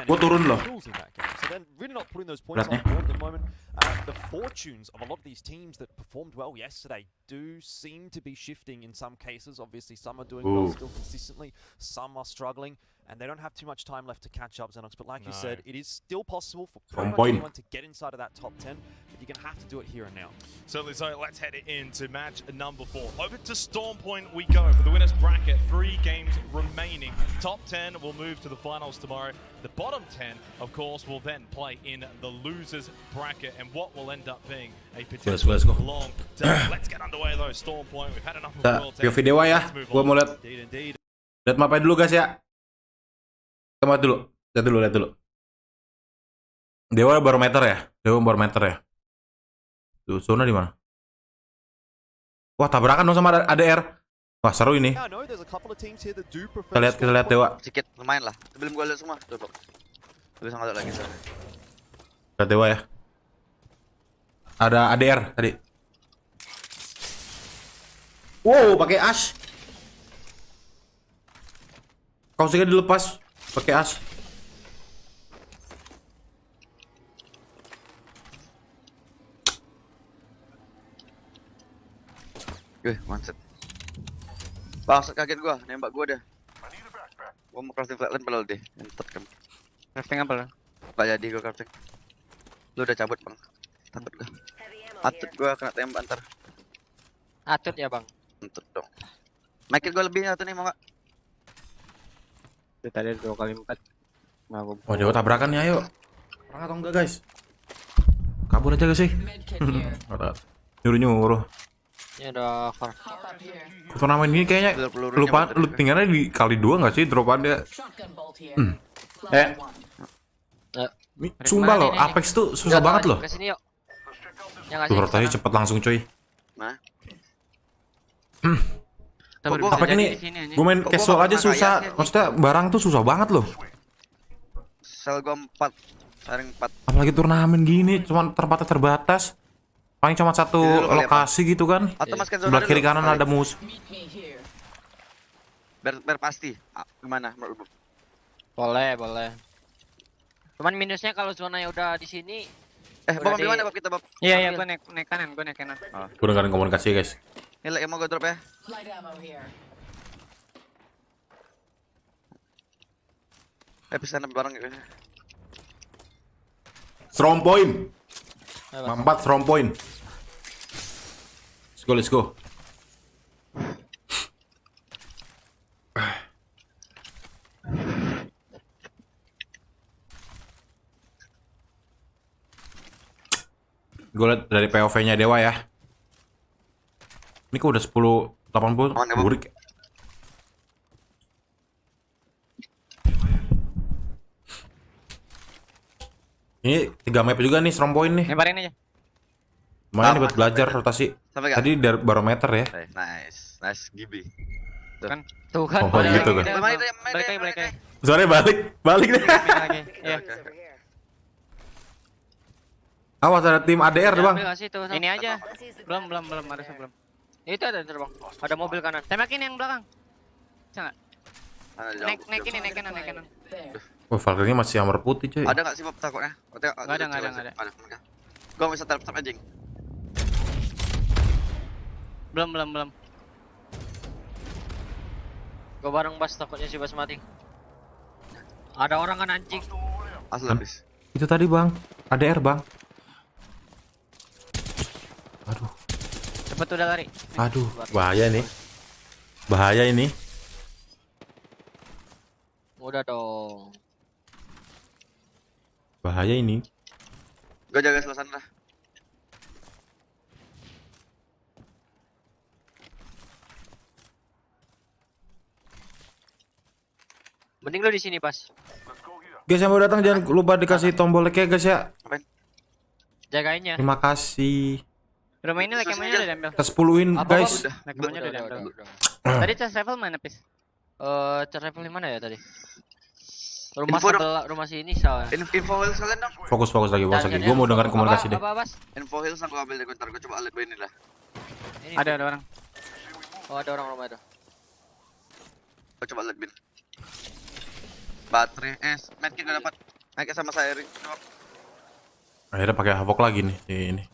Gua turun loh. So they're really not putting those points on the board at the moment. The fortunes of a lot of these teams that performed well yesterday do seem to be shifting in some cases. Obviously, some are doing well still consistently, some are struggling, and they don't have too much time left to catch up, Xenox. But like you said, it is still possible for pretty much anyone to get inside of that top 10, but you're going to have to do it here and now. Certainly so. Let's head into match number 4. Over to Storm Point we go for the winners bracket. 3 games remaining. Top 10 will move to the finals tomorrow. The bottom 10, of course, will then play in the losers bracket, and what will end up being a potentially long day. Let's get underway though. Storm Point, we've had enough of the world. POV Dewa ya. Gua mau lihat. Lihat mapnya dulu guys ya. Kita dulu. Lihat dulu. Dewa barometer ya. Dewa barometer ya. Tuh, zona di mana? Wah, tabrakan dong sama ADR. Wah, seru ini. Kita lihat Dewa. Sedikit lumayan lah. Sebelum gua lihat semua. Tuh. Terus sangat lagi sana. Lihat Dewa ya. Ada ADR tadi. Wow, pakai as. Kausiknya dilepas pakai as. Manset. Bangsat, kaget gua, nembak gua dah. Gua mau crafting flatline padahal deh. Entot kamu. Crafting apa lah? Gak jadi gua crafting. Lu udah cabut, Bang. Takut gua. Atut gua kena tembak ntar. Atut ya, Bang. Entut dong. Make it gua lebih atau nih mau gak? Tadi 2 kali 4. Oh, Dewa tabrakan ya, ayo. Perang atau enggak, guys? Kabur aja guys sih. Nyuruh. Ini ada far. Turnamen ini kayaknya lupa lu tinggalnya di kali 2 nggak sih dropannya? Sumpah loh, Apex tuh susah banget loh. Kesini yuk. Tuh rotasi cepet langsung coy. Nah. Apex ini gue main casual aja susah. Maksudnya barang tuh susah banget loh. Sel gua 4, sharing 4. Apalagi turnamen gini, cuman tempatnya terbatas. Paling cuma satu lokasi gitu kan. Sebelah kiri kanan ada musuh. Biar pasti. Gimana? Boleh. Cuman minusnya kalau zonanya udah di sini. Bob gimana Bob kita Bob? Iya, gua naik kanan. Gue dengerin komunikasi guys. Ini yang mau gue drop ya. Bisa bareng gitu. Strong point. 4 strong point. Let's go. Gue liat dari POV-nya Dewa ya. Ini kok udah 10.80 burik. Ini 3 map juga nih, strong point nih. Lemparin aja. Lumayan buat belajar rotasi. Tadi dari barometer ya. Nice, Gibi. Tuh kan. Oh gitu kan. Balik lagi. Sore balik deh. Iya. Awas ada tim ADR Bang. Ini aja. Belum ada sebelum. Itu ada terbang. Ada mobil kanan. Tembakin yang belakang. Jangan. Naik kanan. Oh, Valkyrie masih armor putih cuy. Ada nggak sih Bob takutnya? Nggak ada. Gua bisa teleport anjing. Belum. Gua bareng Bas, takutnya si Bas mati. Ada orang kan anjing. Asli habis. Itu tadi Bang, ADR Bang. Aduh. Cepet udah lari. Aduh, bahaya ini. Udah dong. Bahaya ini. Gua jaga sebelah sana. Mending lu di sini pas. Guys yang mau datang jangan lupa dikasih tombol like ya guys ya. Jagain ya. Terima kasih. Rumah ini lekemanya udah diambil. Kita 10-in guys. Lekemanya udah diambil. Tadi charge rifle mana, Pis? Charge rifle di mana ya tadi? Rumah sebelah, rumah sini soalnya. Info hills kalian dong. Fokus lagi bos lagi. Gua mau dengerin komunikasi deh. Info hills aku ambil deh, bentar gua coba lihat ini lah. Ada orang. Oh, ada orang rumah itu. Gua coba lihat bin. Baterai medkit gak dapat. Naik sama saya Ring. Akhirnya pakai havoc lagi nih ini.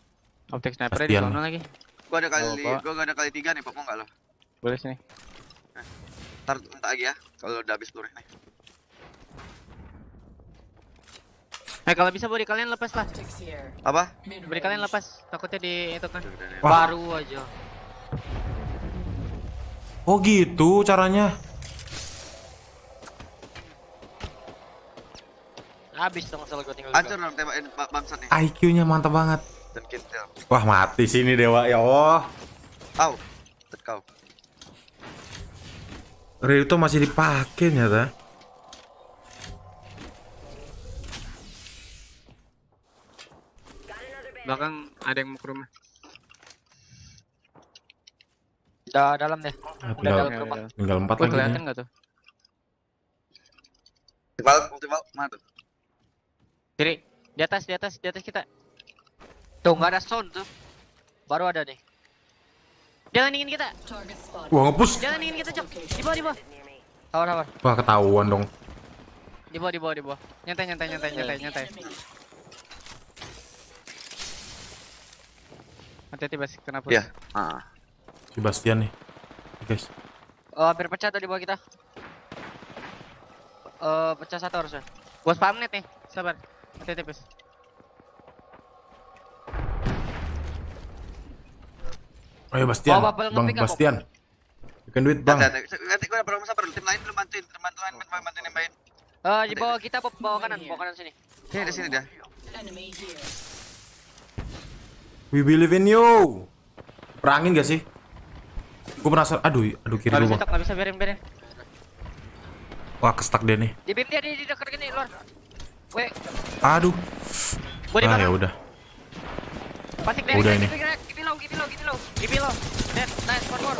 Optik sniper di sana lagi. Gua ada kali 3 nih, Pok, mau enggak lo? Boleh sini. Ntar lagi ya, kalau udah habis peluru nih. Kalau bisa beri kalian lepas lah. Apa? Beri kalian lepas, takutnya di itu kan. Wah. Baru aja. Oh gitu caranya. Habis dong asal gue tinggal. Hancur dong tembakin bangsat nih. IQ-nya mantap banget. Dan kintil. Wah mati sini Dewa ya Allah. Au. Tekau. Real itu masih dipakai nyata. Belakang ada yang mau ke rumah. Udah dalam deh. Udah dalam rumah. Tinggal 4 lagi. Kelihatan enggak tuh? Multival, mana tuh? Kiri, di atas kita. Tuh nggak ada sound tuh. Baru ada nih. Jangan ingin kita. Wah ngepush. Jangan ingin kita, Cok. Di bawah. Tawar. Wah ketahuan dong. Di bawah. Nyantai. Hati-hati Bas, kenapa? Iya. Si Bastian nih. Guys. Hampir pecah tuh di bawah kita. Pecah satu harusnya. Gua spam net nih. Sabar. Hati-hati Bas. Ayo Bastian. Bang Bastian. You can do it, Bang. Nanti gua belum sabar, tim lain belum bantuin nembakin. Di bawah kita bawah kanan sini. Di sini dah. We believe in you. Perangin gak sih? Gue penasaran. Aduh kiri dulu. Nggak bisa biarin. Wah kestak dia nih. Di bim dia di dekat gini luar. Weh. Aduh. Ya udah. Pasik deh. Udah ini. Give me low. Nice forward.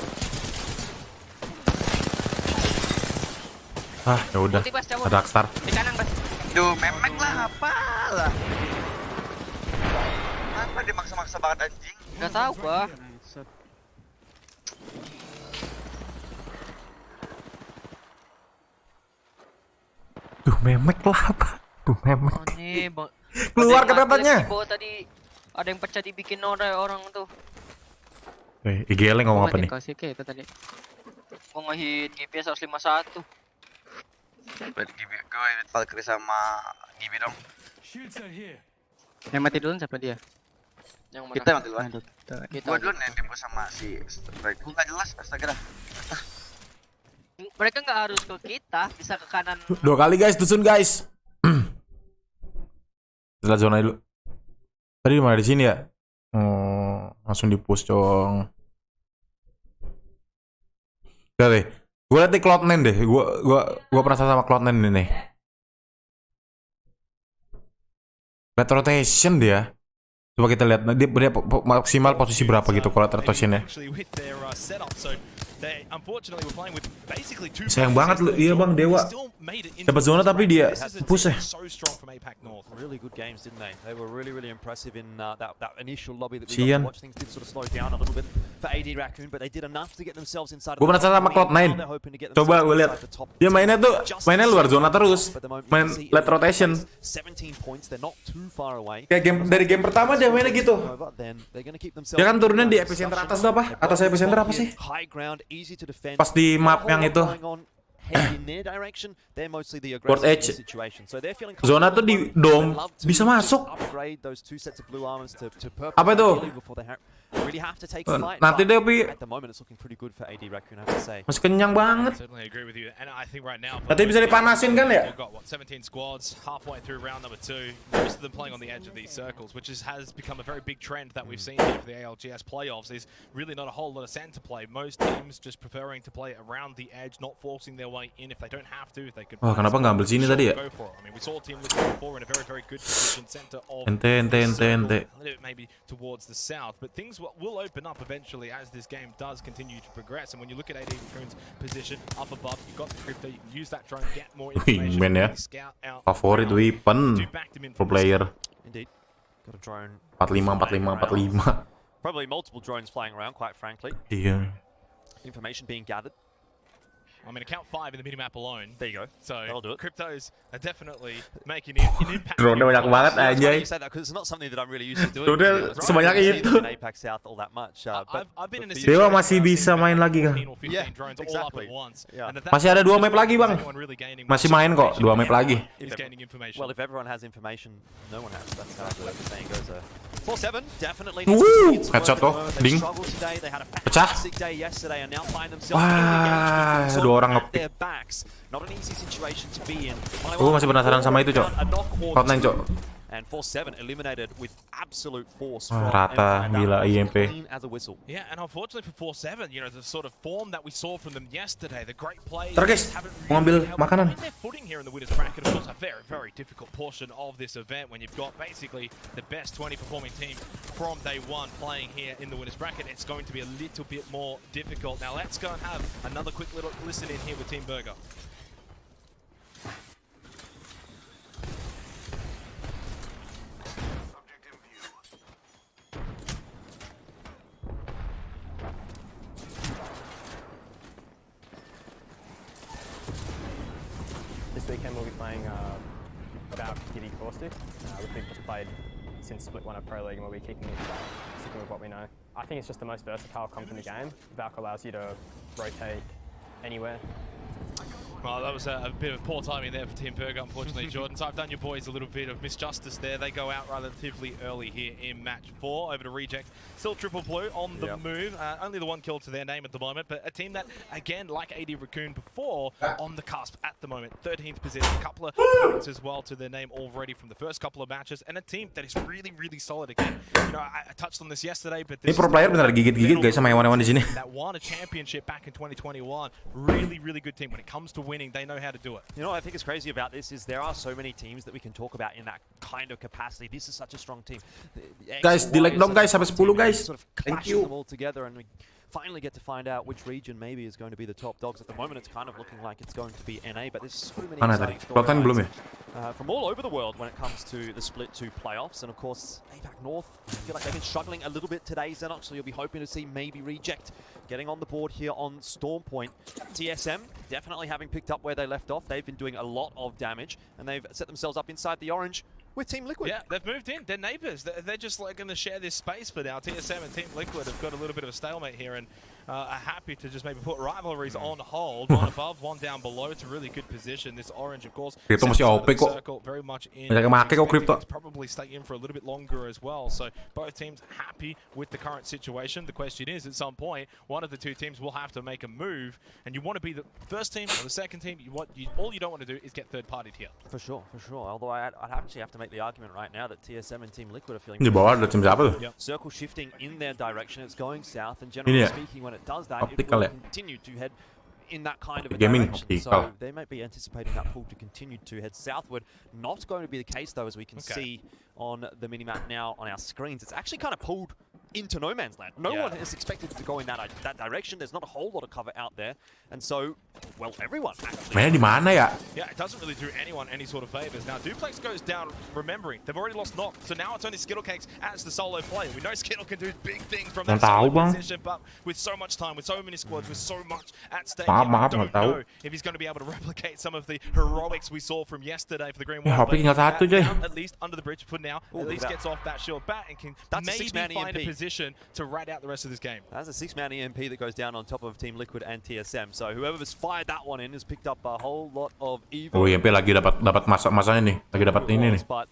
Ya udah. Ada Darkstar. Di kanan Bas. Duh, memek lah apalah. Kenapa dia maksa-maksa banget anjing? Gak tahu gua. Duh memek lah apa? Duh memek. Oh nih, Keluar kata-katanya. Tadi ada yang pecah dibikin orang tuh. IGL ngomong apa nih? Kasih ke itu tadi. Gua ngehit GPS 151. Berarti gue Valkyrie sama Gibi dong. Yang mati dulu siapa dia? Yang mana? Kita mati duluan. Gua dulu yang demo sama si Strike. Gua nggak jelas astaga dah. Mereka nggak harus ke kita, bisa ke kanan. 2 kali guys, dusun guys. Setelah zona dulu. Tadi di mana di sini ya? Langsung di push dong. Udah deh. Gue liat di Cloud9 deh. Gua penasaran sama Cloud9 ini nih. Red rotation dia. Coba kita lihat dia maksimal posisi berapa gitu kalau rotationnya. Sayang banget lu, iya Bang Dewa. Dapat zona tapi dia push ya. Sian. Gue penasaran sama Cloud9. Coba gue lihat. Dia mainnya luar zona terus. Main late rotation. Kayak dari game pertama dia mainnya gitu. Dia kan turunnya di epicenter atas tuh apa? Atas epicenter apa sih? Pas di map yang itu. Port Edge. Zona tuh di dome bisa masuk. Apa itu? Nanti deh Pi. Masih kenyang banget. Nanti bisa dipanasin kan ya? what, 17 squads, halfway through round number 2. Most of them playing on the edge of these circles, which has become a very big trend that we've seen here for the ALGS playoffs. Is really not a whole lot of center play. Most teams just preferring to play around the edge, not forcing their way in if they don't have to. If they could. Wah, kenapa nggak ambil sini tadi ya? Go for it. I mean, we saw a team before in a very good position, center of Ente. maybe towards the south, but things will open up eventually as this game does continue to progress. And when you look at AD Raccoon's position up above, you've got the crypto. You can use that drone, get more information. Wingman ya, favorit weapon pro player. Indeed, got a drone. 45. Probably multiple drones flying around, quite frankly. Iya. Information being gathered. I mean, account 5 in the minimap alone. There you go. So that'll do it. Cryptos are definitely making an impact. Drone banyak banget anjay. You say that because it's not something that I'm really used to doing. Udah sebanyak itu. APAC South all that much. I've been in a Dewa masih bisa main lagi kah? Yeah, exactly. Masih ada 2 map lagi bang. Masih main kok 2 map lagi. Well, if everyone has information, no one has. That's how the saying goes. 4-7 definitely. Headshot kok, ding. Pecah. Wah, 2 orang ngepick. Masih penasaran sama itu, Cok. Hotline, Cok. And 4-7 eliminated with absolute force. Rata, gila IMP. Yeah, and unfortunately for 4-7, you know, the sort of form that we saw from them yesterday, the great plays. Ntar guys, mau ngambil makanan. Their footing here in the winners bracket, of course, a very difficult portion of this event when you've got basically the best 20 performing team from day one playing here in the winners bracket. It's going to be a little bit more difficult. Now let's go and have another quick little listen in here with Team Burger. This weekend we'll be playing about BIGGIE which we've just played since Split 1 of Pro League, and we'll be sticking with what we know. I think it's just the most versatile comp in the game. Valk allows you to rotate anywhere. Well, that was a bit of poor timing there for Team Burger, unfortunately, Jordan. So I've done your boys a little bit of misjustice there. They go out relatively early here in match 4, over to Reject. Still triple blue on the move. Only the 1 kill to their name at the moment, but a team that, again, like AD Raccoon before, on the cusp at the moment. 13th position, a couple of points as well to their name already from the first couple of matches, and a team that is really solid again. You know, I touched on this yesterday, but this pro player benar gigit-gigit guys sama hewan-hewan di sini. That won a championship back in 2021. Really good team when it comes to winning. They know how to do it. You know what I think is crazy about this is there are so many teams that we can talk about in that kind of capacity. This is such a strong team. Guys, di like dong guys, sampai 10 guys. Sort of Thank you. them all together, and we finally get to find out which region maybe is going to be the top dogs. At the moment, it's kind of looking like it's going to be NA, but there's so many exciting storylines from all over the world when it comes to the Split 2 playoffs. And of course, APAC North, I feel like they've been struggling a little bit today, Xenox, so you'll be hoping to see maybe Reject getting on the board here on Storm Point. TSM definitely having picked up where they left off. They've been doing a lot of damage, and they've set themselves up inside the orange with Team Liquid. Yeah, they've moved in. They're neighbors. They're just like going to share this space for now. TSM and Team Liquid have got a little bit of a stalemate here and are happy to just maybe put rivalries on hold. 1 above, 1 down below. It's a really good position. This orange, of course, Crypto masih OP kok. circle very much in. Crypto. Probably stay in for a little bit longer as well. So both teams happy with the current situation. The question is, at some point, one of the 2 teams will have to make a move, and you want to be the first team or the second team. All you don't want to do is get third-partied here. For sure. Although I'd actually have to make the argument right now that TSM and Team Liquid are feeling di bawah ada tim siapa tuh? circle shifting in their direction. It's going south, and generally speaking, when it does that, it will continue to head in that kind of a direction. So they might be anticipating that pool to continue to head southward. Not going to be the case, though, as we can see on the minimap now on our screens. It's actually kind of pulled into no man's land. No one is expected to go in that direction. There's not a whole lot of cover out there, and so, well, everyone actually. Mainnya di mana ya? Yeah, it doesn't really do anyone any sort of favors. Now, Duplex goes down, remembering they've already lost Knock, so now it's only Skittlecakes as the solo player. We know Skittle can do big things from that solo position, but with so much time, with so many squads, with so much at stake, I don't know if he's going to be able to replicate some of the heroics we saw from yesterday for the Green White. At least under the bridge for now, at least gets off that shield bat and can maybe find a position to ride out the rest of this game. That's a 6-man EMP that goes down on top of Team Liquid and TSM. So whoever's fired that one in has picked up a whole lot of evil. Oh, EMP lagi dapat masa-masanya nih. Lagi dapat ini nih. But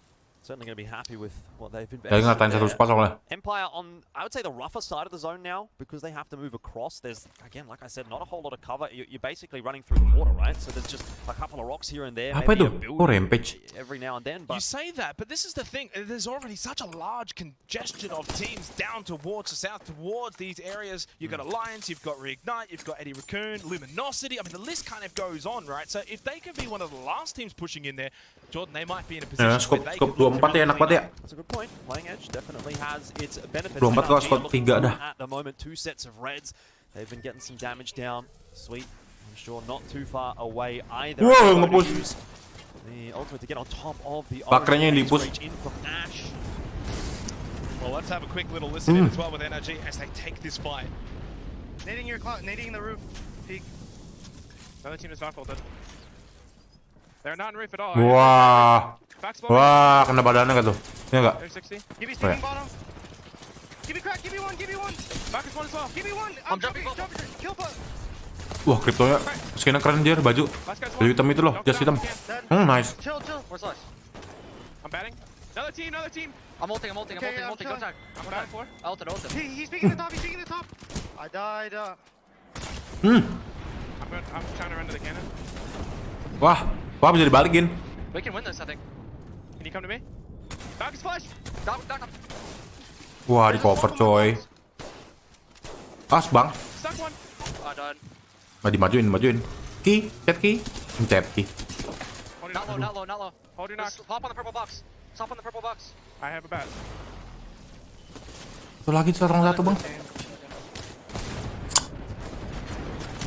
certainly going to be happy with what they've Dia ngatain satu spot soalnya. Empire on, I would say, the rougher side of the zone now because they have to move across. There's, again, like I said, not a whole lot of cover. You're basically running through the water, right? So there's just a couple of rocks here and there. Apa itu? Oh, rampage. Every now and then. But you say that, but this is the thing. There's already such a large congestion of teams down towards the south, towards these areas. You've got Alliance, you've got Reignite, you've got Eddie Raccoon, Luminosity. I mean, the list kind of goes on, right? So if they could be one of the last teams pushing in there, Jordan, they might be in a position Skop where they 24 ya, enak banget ya. That's a good point. Playing Edge definitely has its benefits. 24 kalau skop 3 dah. At the moment, 2 sets of reds. They've been getting some damage down. Sweet. I'm sure not too far away either. Wow, ngepush. The ultimate to get on top of the Bakranya yang di-push. in from Ash. Well, let's have a quick little listen in as well with NRG as they take this fight. Nading the roof. Peek. Another team is not folded. They're not in roof at all. Wah. Wah, kena badannya gak tuh? Iya enggak? They're 60. Give me speaking bottom. Give me crack, give me one. Back is one as well. Give me one. I'm jumping. Kill bot. Wah, kriptonya skinnya keren dia, baju hitam itu loh, jas hitam. Nice. Chill. Where's Lars? I'm batting. Another team. I'm ulting. Go attack. I'm batting for. Ulted. He's peeking the top. I died. I'm trying to run to the cannon. Wah, bisa dibalikin. We can win this, I think. Can you come to me? Back is flash. Down. Wah, di cover coy. Bang. Stuck one. Done. Dimajuin. Chat key. Not low. Hold your knock. Hop on the purple box. I have a bat. Satu lagi, satu bang.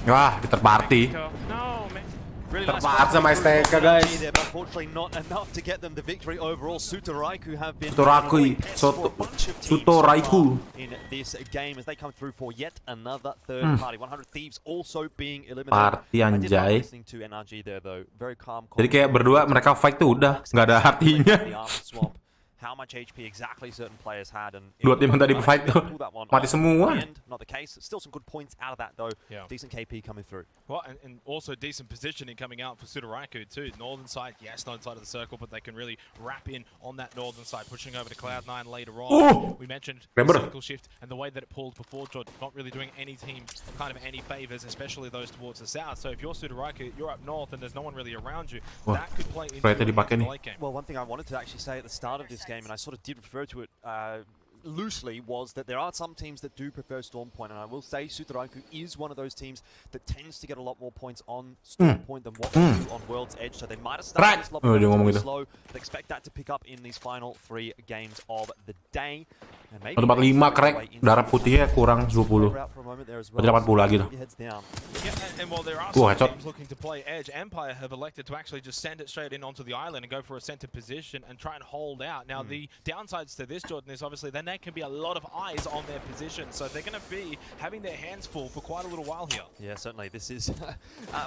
Wah, diterparty. No, man. Terparty sama STK, guys. Unfortunately, not enough to get them the victory overall. Sutoraiku have been Sutoraiku in this game as they come through for yet another third party. 100 Thieves also being eliminated. Party anjay. Listening to NRG there though, very calm. Jadi kayak berdua mereka fight tuh udah nggak ada artinya. How much HP exactly certain players had and Dua tim yang tadi fight tuh mati semua. Not the case. Still some good points out of that though. Yeah. Decent KP coming through. Well, and also decent positioning coming out for Sutoraiku too. Northern side, yes, northern side of the circle, but they can really wrap in on that northern side, pushing over to Cloud9 later on. We mentioned the circle shift and the way that it pulled before, Jordan, not really doing any teams kind of any favors, especially those towards the south. So if you're Sutoraiku, you're up north and there's no one really around you. That could play into the late game. Well, one thing I wanted to actually say at the start of this game, and I sort of did refer to it loosely, was that there are some teams that do prefer Storm Point, and I will say Sutoraiku is one of those teams that tends to get a lot more points on Storm Point than what they do on World's Edge, so they might have started this lot more slow, but expect that to pick up in these final 3 games of the day. 45 crack, darah putihnya kurang 20. Berarti 80 lagi tuh. And while there are some teams looking to play Edge, Empire have elected to actually just send it straight in onto the island and go for a center position and try and hold out. Now the downsides to this, Jordan, is obviously then there can be a lot of eyes on their position, so they're going to be having their hands full for quite a little while here. Yeah, certainly. This is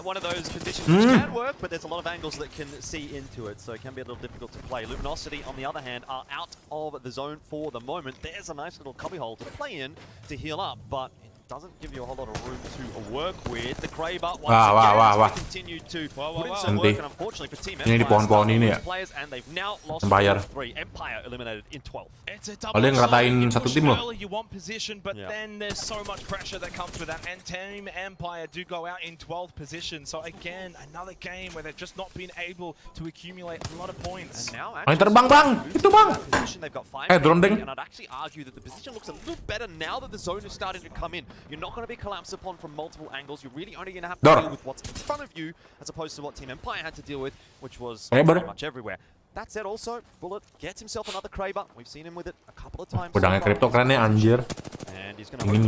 one of those positions which can work, but there's a lot of angles that can see into it, so it can be a little difficult to play. Luminosity, on the other hand, are out of the zone for the moment. There's a nice little cubbyhole to play in to heal up, but it doesn't give you a whole lot of room to work with. The Kraber once again continued to put in some work, and unfortunately for Team Empire, players, and they've now lost 3. Empire eliminated in 12. It's a double early, you want position, but then there's so much pressure that comes with that, and Team Empire do go out in 12th position, so again, another game where they've just not been able to accumulate a lot of points. And now, terbang bang, itu bang. They've got 5 and I'd actually argue that the position looks a little better now that the zone is starting to come in. You're not going to be collapsed upon from multiple angles. You're really only going to have to deal with what's in front of you, as opposed to what Team Empire had to deal with, which was pretty much everywhere. That said, also, Bullet gets himself another Kraber. We've seen him with it a couple of times. Pedangnya kripto keren ya, anjir. And he's going to in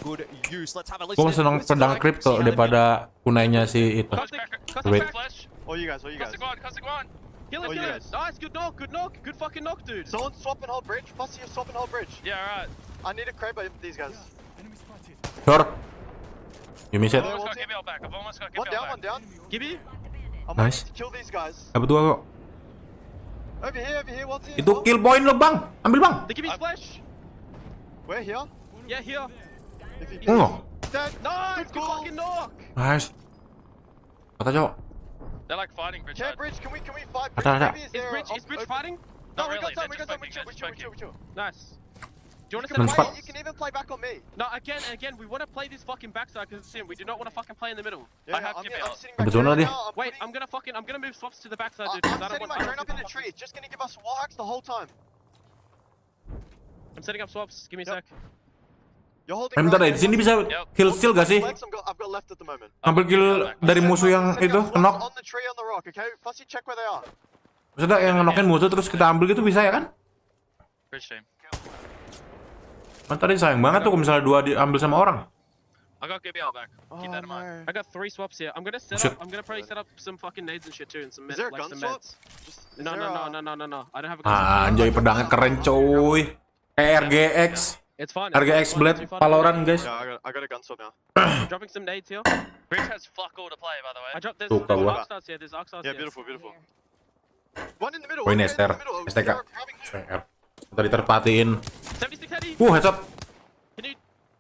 good use. Let's have a listen. Gua masih senang pedang kripto daripada kunainya si itu. Wait. Oh, you guys. Kill it. Nice, good knock. Good fucking knock, dude. Someone swap and hold bridge. Pussy, swap and hold bridge. Yeah, alright. I need a crab for these guys. Sure. You miss it. I've almost got One down. Gibby? Nice. Kill these guys. Dapat 2 kok. Over here, what's here? Itu kill point lo bang, ambil bang. The Gibby's flash. Where, here? Yeah, here. Oh. Dead. Nice, good fucking knock. Nice. Kata cowok. They're like fighting bridge. Bridge, can we fight Ada. Is bridge fighting? No, we got some. We chill. Nice. Do you want to Men set spot. You can even play back on me. No, again, we want to play this fucking backside because it's him. We do not want to fucking play in the middle. Yeah, I have I'm give sitting out. back Betul here dia. now. Wait, I'm gonna move swaps to the backside, dude. I'm setting my drone up in the tree. It's just gonna give us wall hacks the whole time. I'm setting up swaps. Give me a sec. You're holding. Bentar deh, di sini bisa kill steal gak sih? I've got left at the moment. Ambil kill dari musuh yang itu, knock. On the tree on the rock, okay? Fussy, check where they are. Maksudnya yang knock-in musuh terus kita ambil gitu bisa ya kan? Bridge team. Kan tadi sayang banget tuh kalau misalnya 2 diambil sama orang. I got BBL back. Keep that in mind. I got 3 swaps here. I'm gonna probably set up some fucking nades and shit too, and some Is there a like gun some swap? meds. No. I don't have a gun swap. Anjay pedangnya keren coy. Kayak RGX. It's fine. RGX Blade Valorant guys. Yeah, I got a gun swap now. I'm dropping some nades here. Bridge has fuck all to play, by the way. I dropped this. Suka gua. Arc stars here. There's arc stars Yeah, here. beautiful. One in the middle. Oh ini one in STR. the middle. STK. They're grabbing you. STR. Tadi terpatiin. 76 heady. Headshot.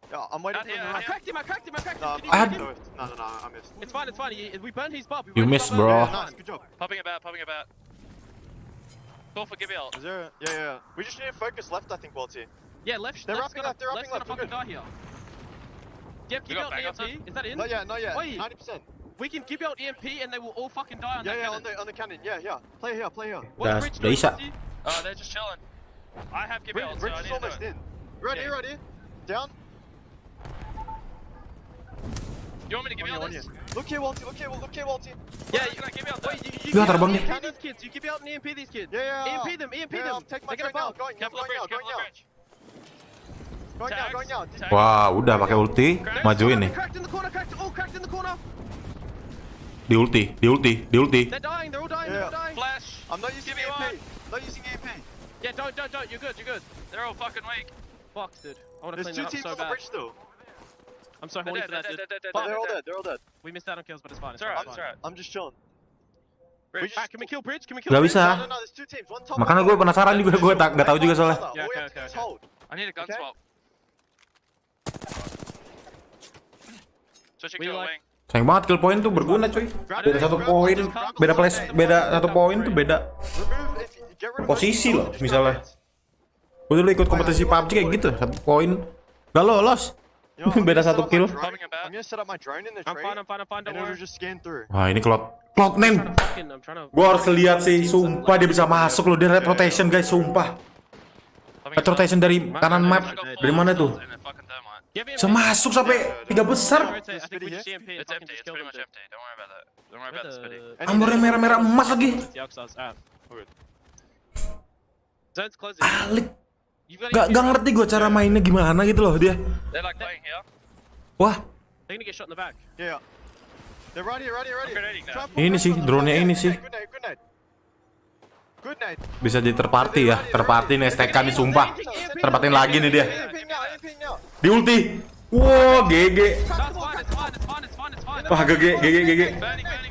Yeah, I'm waiting for him. I cracked him. No, Can you I- do it? no, I missed. It's fine. We burned his bob. You missed, bro. Nice, good job. Popping about. Go for BBL. Is there? Yeah. We just need to focus left, I think, Walty. Yeah, left. They're left's wrapping gonna, left, they're left's wrapping gonna left, fucking die here. Yep, We give got out backup, EMP. Is that in? Not yet. Wait. 90%. We can give out EMP and they will all fucking die on that Yeah, cannon. on the cannon. Yeah. Play here. What's Gas, bridge udah doing, bisa. Pussy? Oh, they're just chilling. I have BBL, so Bridge I is need to do almost it. in. Right here. Down. You want me to give you all On this? you. Look here, Walty. Yeah, Can I give you all wait, that? Ya, terbang nih. EMP these kids. You give out and EMP these kids. Yeah. EMP them. Yeah, I'm taking my They're drone gonna now. bomb. Careful of the bridge, careful of the bridge. Going now. Wah, udah pakai ulti, majuin nih. Cracked in the corner. Cracked in the corner. Di ulti. They're dying. They're all dying. Flash. I'm not using Give me EMP. Not using EMP. Yeah, don't. You're good. They're all fucking weak. Fuck, dude. I wanna There's clean 2 that up teams so on the bad. bridge still. I'm so horny for that, dude. They're all dead. We missed out on kills, but it's fine. It's alright. I'm just chilling. Bridge. Can we kill bridge? Gak bisa. No, there's 2 teams. One top. Makanya gue penasaran juga, gue gak tahu juga soalnya. Yeah, All we have to do is hold. I need a gun Okay. swap. Switching We to a like- wing. Sayang banget kill point tuh berguna cuy. Beda 1 poin, beda 1 poin tuh beda Get rid of posisi loh misalnya. Gue dulu ikut kompetisi PUBG kayak gitu, 1 poin gak lolos. Beda 1 kill. I'm gonna set up my drone in the tree. I'm fine. And Don't it'll worry. just scan through. Wah ini Cloud9. I'm trying to. Gue harus lihat sih, sumpah dia bisa masuk loh, dia red rotation guys, sumpah. Red rotation dari kanan map, dari mana tuh? Bisa masuk sampai 3 besar. I think we just EMP. It's empty. It's pretty much empty. Don't worry about that. Don't worry about the spitty. Ambornya merah-merah emas lagi. Zone's closing. Alik. Gak ngerti gue cara mainnya gimana gitu loh dia. They're like playing here. Wah, They're gonna get shot in the back. Yeah. They're right here. Grenading now. ini sih drone-nya ini sih. Good nade. Bisa jadi terparty ya, terparty nih STK nih sumpah. Terpartin lagi nih dia. EMP now. Di ulti. Wow, GG. It's fine. Wah, GG.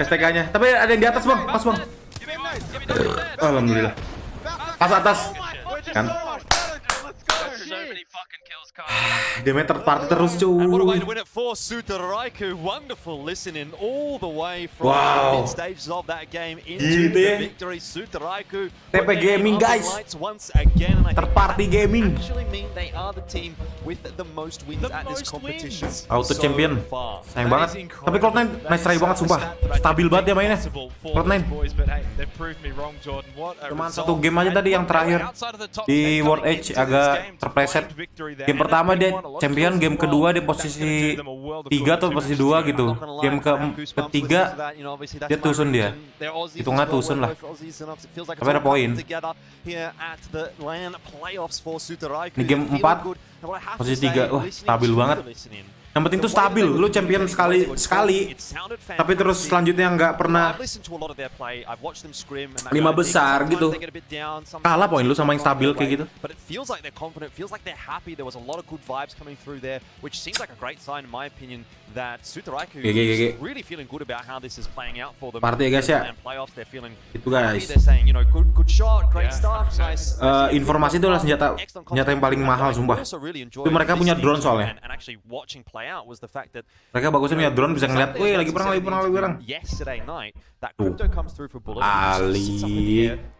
STK-nya. Tapi ada yang di atas, Bang. Pas, Bang. Alhamdulillah. Pas atas. Kan. So many fucking kills coming. Dia main terparty terus, And what a way cuy. to win it for Sutaraiku. Wonderful listening all the way from Wow. mid stages of that game into Gitu the ya. victory. Sutaraiku TP Gaming, guys. once again. And I think Terparty gaming. actually mean they are the team with the most wins at this competition. Auto so champion. far. Sayang That banget. is incredible. Tapi Cloud9 nice try banget sumpah. Stabil banget dia mainnya. Cloud9. Cuman 1 game aja tadi yang terakhir di World Edge agak terpleset. Game pertama dia champion, game kedua dia posisi 3 atau posisi 2 gitu. Game ketiga dia tusun dia. Hitungnya tusun lah. Tapi ada poin. Ini game 4 posisi 3. Wah, stabil banget. Yang penting tuh stabil, lu champion sekali, tapi terus selanjutnya nggak pernah 5 besar gitu. Kalah poin lu sama yang stabil kayak gitu. But it feels like they're confident, feels like they're happy. There was a lot of good vibes coming through there, which seems like a great sign in my opinion that Sutaraiku is really feeling good about how this is playing out for them. Party ya guys ya. Playoffs, they're feeling Itu guys. They're saying, you know, good shot, great start, nice. Informasi itu adalah senjata yang paling mahal sumpah. Itu mereka punya drone soalnya. And actually watching play play out was the fact that mereka bagusnya punya drone bisa ngeliat, wih lagi perang. Yesterday night, that crypto comes through for Bullet,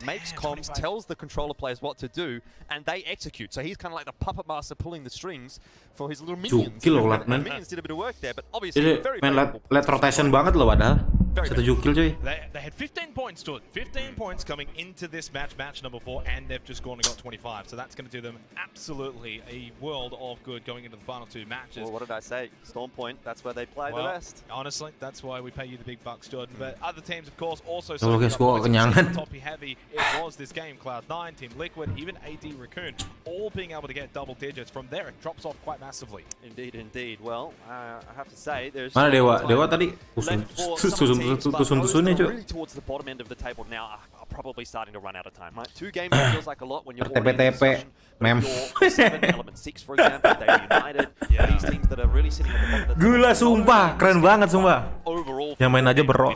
makes comms, tells the controller players what to do, and they execute. So he's kind of like the puppet master pulling the strings for his little minions. Cukil loh, man. Minions did a bit of work there, but obviously very let rotation banget loh padahal. 1 kill cuy. They had 15 points to it. 15 points coming into this match number 4, and they've just gone and got 25. So that's going to do them absolutely a world of good going into the final 2 matches. Well, what did I say? Storm Point, that's where they play the best. Honestly, that's why we pay you the big bucks, Jordan. But other teams, of course, also toppy heavy. It was this game. Cloud9, Team Liquid, even AD Raccoon, all being able to get double digits. From there, it drops off quite massively. Indeed. Well, I have to say, there's mana Dewa tadi tusun-tusunnya cuy. Really towards the bottom end of the table now are probably starting to run out of time. Right? 2 games feels like a lot when you're TP mem. 7, Element 6 for example, DEWA United. These teams that are really sitting at the bottom of the Gila sumpah, keren banget sumpah. Overall, yang main aja bro.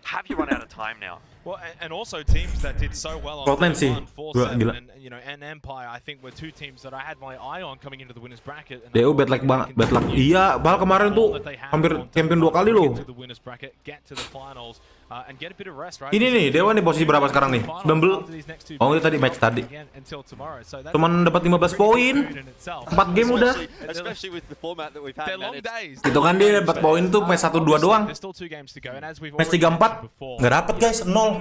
Have you run out of time now? Well, and also teams that did so well on Cloud9 sih. And Empire, I think were 2 teams that I had my eye on coming into the winners bracket. DEWA bad luck banget, bad luck. Iya, bahkan kemarin tuh hampir champion 2 kali loh. Ini nih, DEWA nih posisi berapa sekarang nih? 19. Oh, itu tadi match tadi. Cuman dapat 15 poin. 4 game udah. Itu kan dia dapat poin tuh match 1-2 doang. Match 3-4 nggak dapat guys, 0.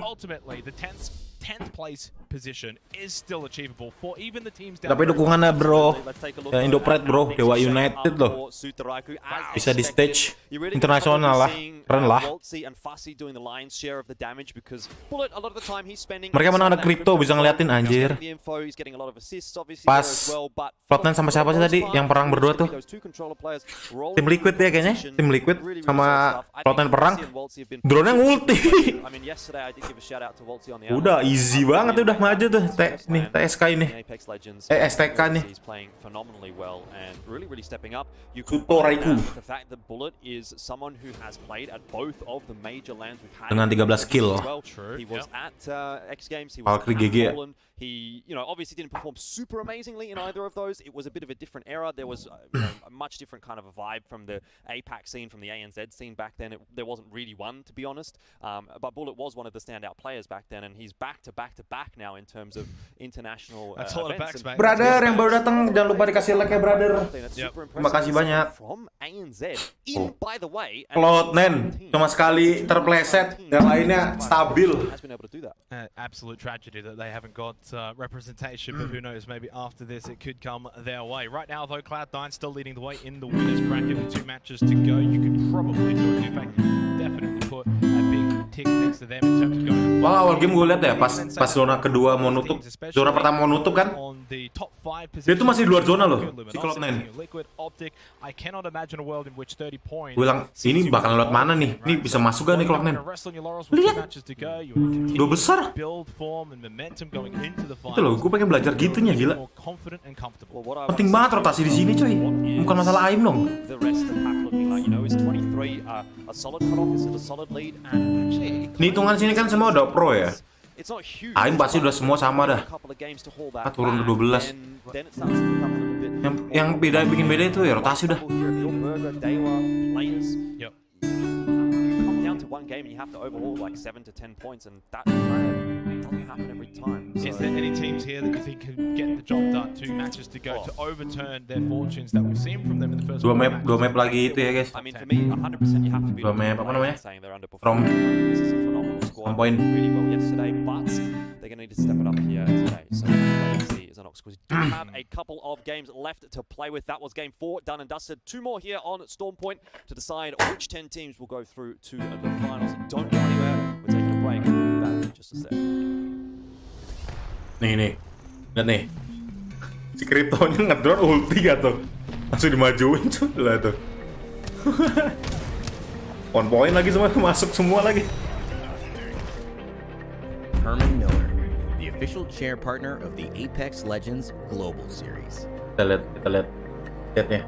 Tenth place position is still achievable for even the teams down. Tapi dukungannya bro, ya Indopride bro, DEWA United loh, bisa di stage internasional lah, keren lah. Mereka mana ada kripto bisa ngeliatin anjir. Pas Cloud9 sama siapa sih tadi yang perang berdua tuh? Tim Liquid ya kayaknya, tim Liquid sama Cloud9 perang, drone-nya ngulti. Udah easy banget udah maju tuh TSK ini. STK nih. Suto Raiku. Dengan 13 kill. Valkyrie GG ya. He, obviously didn't perform super amazingly in either of those. It was a bit of a different era. There was a much different kind of a vibe from the APAC scene, from the ANZ scene back then. There wasn't really one, to be honest. But Bullet was one of the standout players back then, and he's back to back now in terms of international events. Brother yang baru datang, jangan lupa dikasih like ya brother. Terima kasih banyak. From ANZ. By the way, Cloud9 cuma sekali terpleset, yang lainnya stabil. Absolute tragedy that they haven't got representation, but who knows, maybe after this it could come their way. Right now though, Cloud9 still leading the way in the winners bracket with 2 matches to go. You could probably, in fact, definitely put a big tick next to them in terms of going. Awal game gue liat ya, pas zona kedua mau nutup, zona pertama mau nutup kan, dia tuh masih di luar zona loh, si Cloud9. Gue bilang, ini bakal lewat mana nih? Ini bisa masuk gak nih Cloud9? Lihat, 2 besar. Itu loh, gue pengen belajar gitunya, gila. Penting banget rotasi di sini cuy, bukan masalah aim dong. Nih hitungan sini kan semua udah pro ya. Aim pasti udah semua sama dah. Turun ke 12. Yang bikin beda itu ya rotasi udah. One game and you have to overhaul like 7 to 10 points, and that doesn't happen every time. Is there any teams here that you think can get the job done? 2 matches to go to overturn their fortunes that we've seen from them in the first. Dua map lagi itu ya guys. I mean, for me, 100% you have to be. 2 map apa namanya? From. This is a phenomenal squad. Point. Really well yesterday, but they're going to need to step it up here today. So let's see. Because we do have a couple of games left to play with. That was game 4, done and dusted. 2 more here on Storm Point to decide which 10 teams will go through to the finals. Don't go anywhere. We're taking a break. Back in just a sec. Nih. Lihat nih. Si Crypto-nya ngedrop ulti gak tuh? Langsung dimajuin tuh. Lah tuh. On point lagi semua, masuk semua lagi. Official chair partner of the Apex Legends Global Series. Kita lihat chatnya.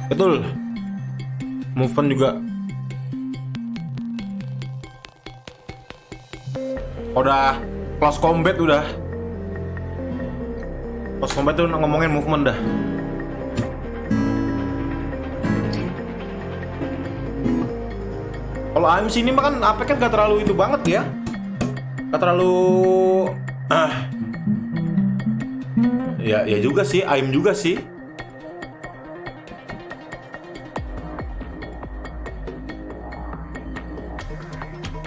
Betul. Move on juga Udah close combat udah. Close combat tuh ngomongin movement dah. Kalau AIM sini mah kan apa kan gak terlalu itu banget ya. Gak terlalu ya juga sih, AIM juga sih.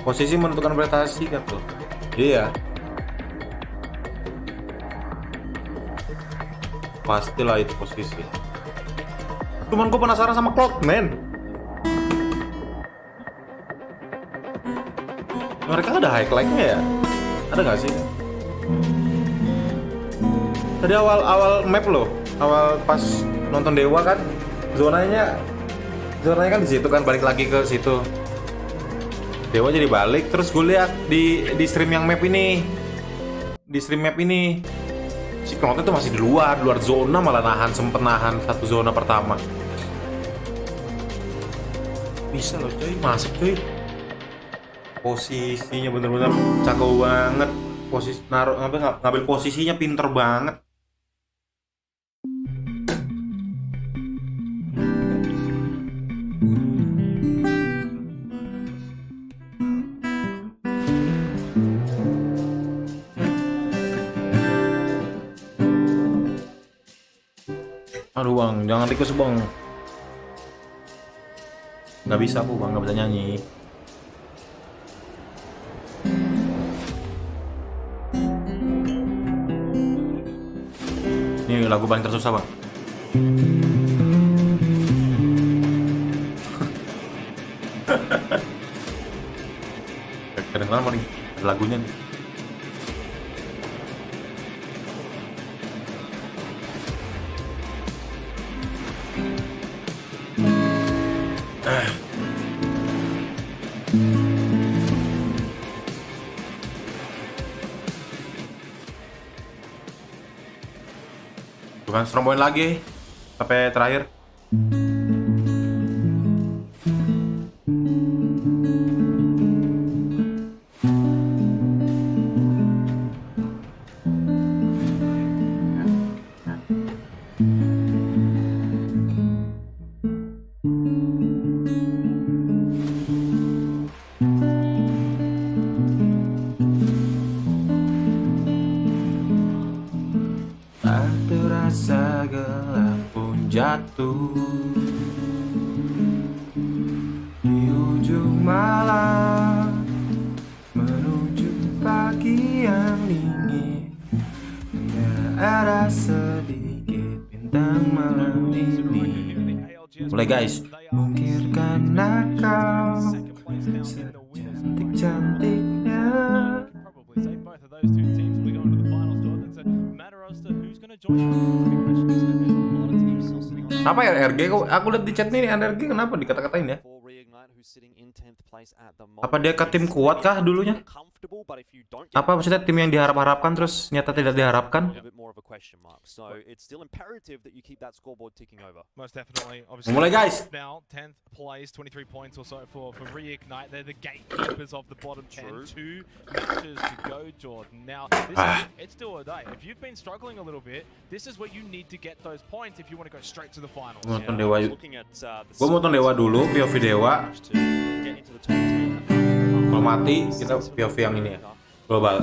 Posisi menentukan prestasi kan tuh. Iya. Pastilah itu posisi. Cuman gue penasaran sama Cloud, man. Mereka ada highlight-nya ya? Ada nggak sih? Tadi awal map loh, awal pas nonton Dewa kan, zonanya kan di situ kan, balik lagi ke situ. Dewa jadi balik, terus gue lihat di stream yang map ini, si Knot itu masih di luar zona, malah sempet nahan satu zona pertama. Bisa loh coy, masuk coy. Posisinya bener-bener cakep banget, ngambil posisinya pinter banget. Aduh bang, jangan tikus bang. Nggak bisa aku bang, nggak bisa nyanyi. Ini lagu paling tersusah bang. Kadang-kadang paling lagunya nih. Bukan strong point lagi sampai terakhir. Terasa gelap pun jatuh di ujung malam menuju pagi yang dingin. Tidak ada sedikit bintang malam ini. Mulai guys. Mungkinkah kau secantik-cantiknya. Apa ya RG? Aku lihat di chat nih RG kenapa dikata-katain ya? Apa dia ke tim kuat kah dulunya? Apa maksudnya tim yang diharap-harapkan terus nyata tidak diharapkan? Mulai guys. Nonton Dewa yuk. Gue mau nonton Dewa dulu, POV Dewa. Kalau mati kita POV yang ini ya, global.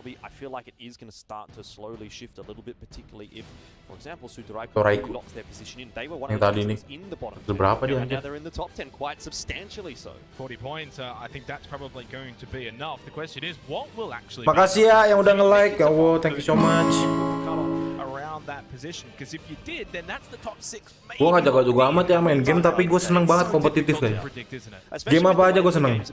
I feel like it is going to start to slowly shift a little bit, particularly if, for example, Sudaraiku locks their position in. They were one of the teams in the bottom 10, and now they're in the top 10 quite substantially so. 40 points, I think that's probably going to be enough. The question is, what will actually... Makasih ya yang udah nge-like, ya Allah, thank you so much. Gue gak jago juga amat ya main game, tapi gue seneng banget kompetitif kayak. Game apa aja gue seneng.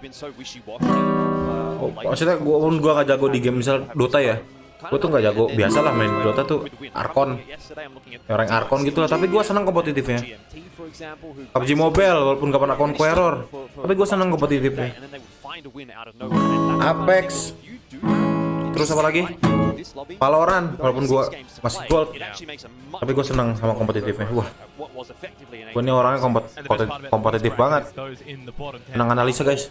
Maksudnya gue gak jago di game misal Dota ya. Gue tuh gak jago, biasalah main Dota tuh Arkon, rank Arkon gitu lah. Tapi gue seneng kompetitifnya. PUBG Mobile walaupun gak pernah Conqueror, tapi gue seneng kompetitifnya. Apex terus apa lagi? Valorant, walaupun gue masih gold, tapi gue senang sama kompetitifnya. Wah, gue ini orangnya kompetitif banget. Senang analisa guys.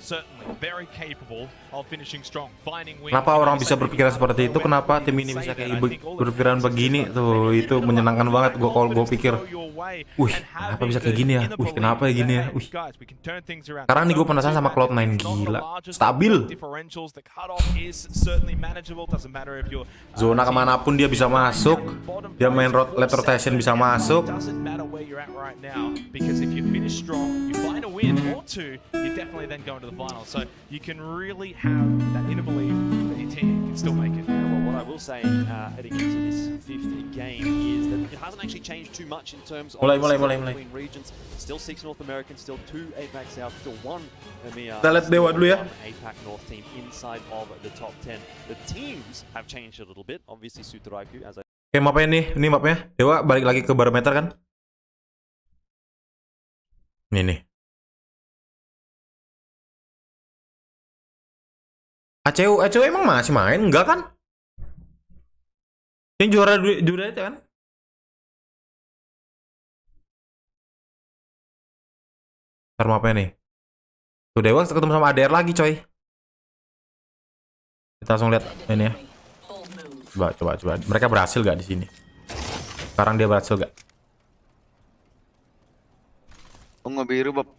Kenapa orang bisa berpikiran seperti itu? Kenapa tim ini bisa kayak berpikiran begini? Tuh, itu menyenangkan banget. Gue pikir, wih, kenapa bisa kayak gini ya? Wih, kenapa ya gini ya? Wih. Sekarang nih gue penasaran sama Cloud9, gila, stabil. Zona kemanapun dia bisa masuk, dia main late rotation bisa masuk. What I will say heading into this fifth game is that it hasn't actually changed too much in terms of between regions. Still 6 North American, still 2 APAC South, still 1 EMEA. Kita lihat Dewa dulu ya. APAC North team inside of the top 10. The teams have changed a little bit. Obviously Sutraiku as I... Oke, mapnya nih, ini mapnya. Dewa balik lagi ke barometer kan? Ini nih. ACU emang masih main? Enggak kan? Yang juara itu kan? Ntar mapnya nih. Tuh Dewa ketemu sama ADR lagi coy. Kita langsung lihat ini ya. Coba. Mereka berhasil gak di sini? Sekarang dia berhasil gak? Ungu biru Bob.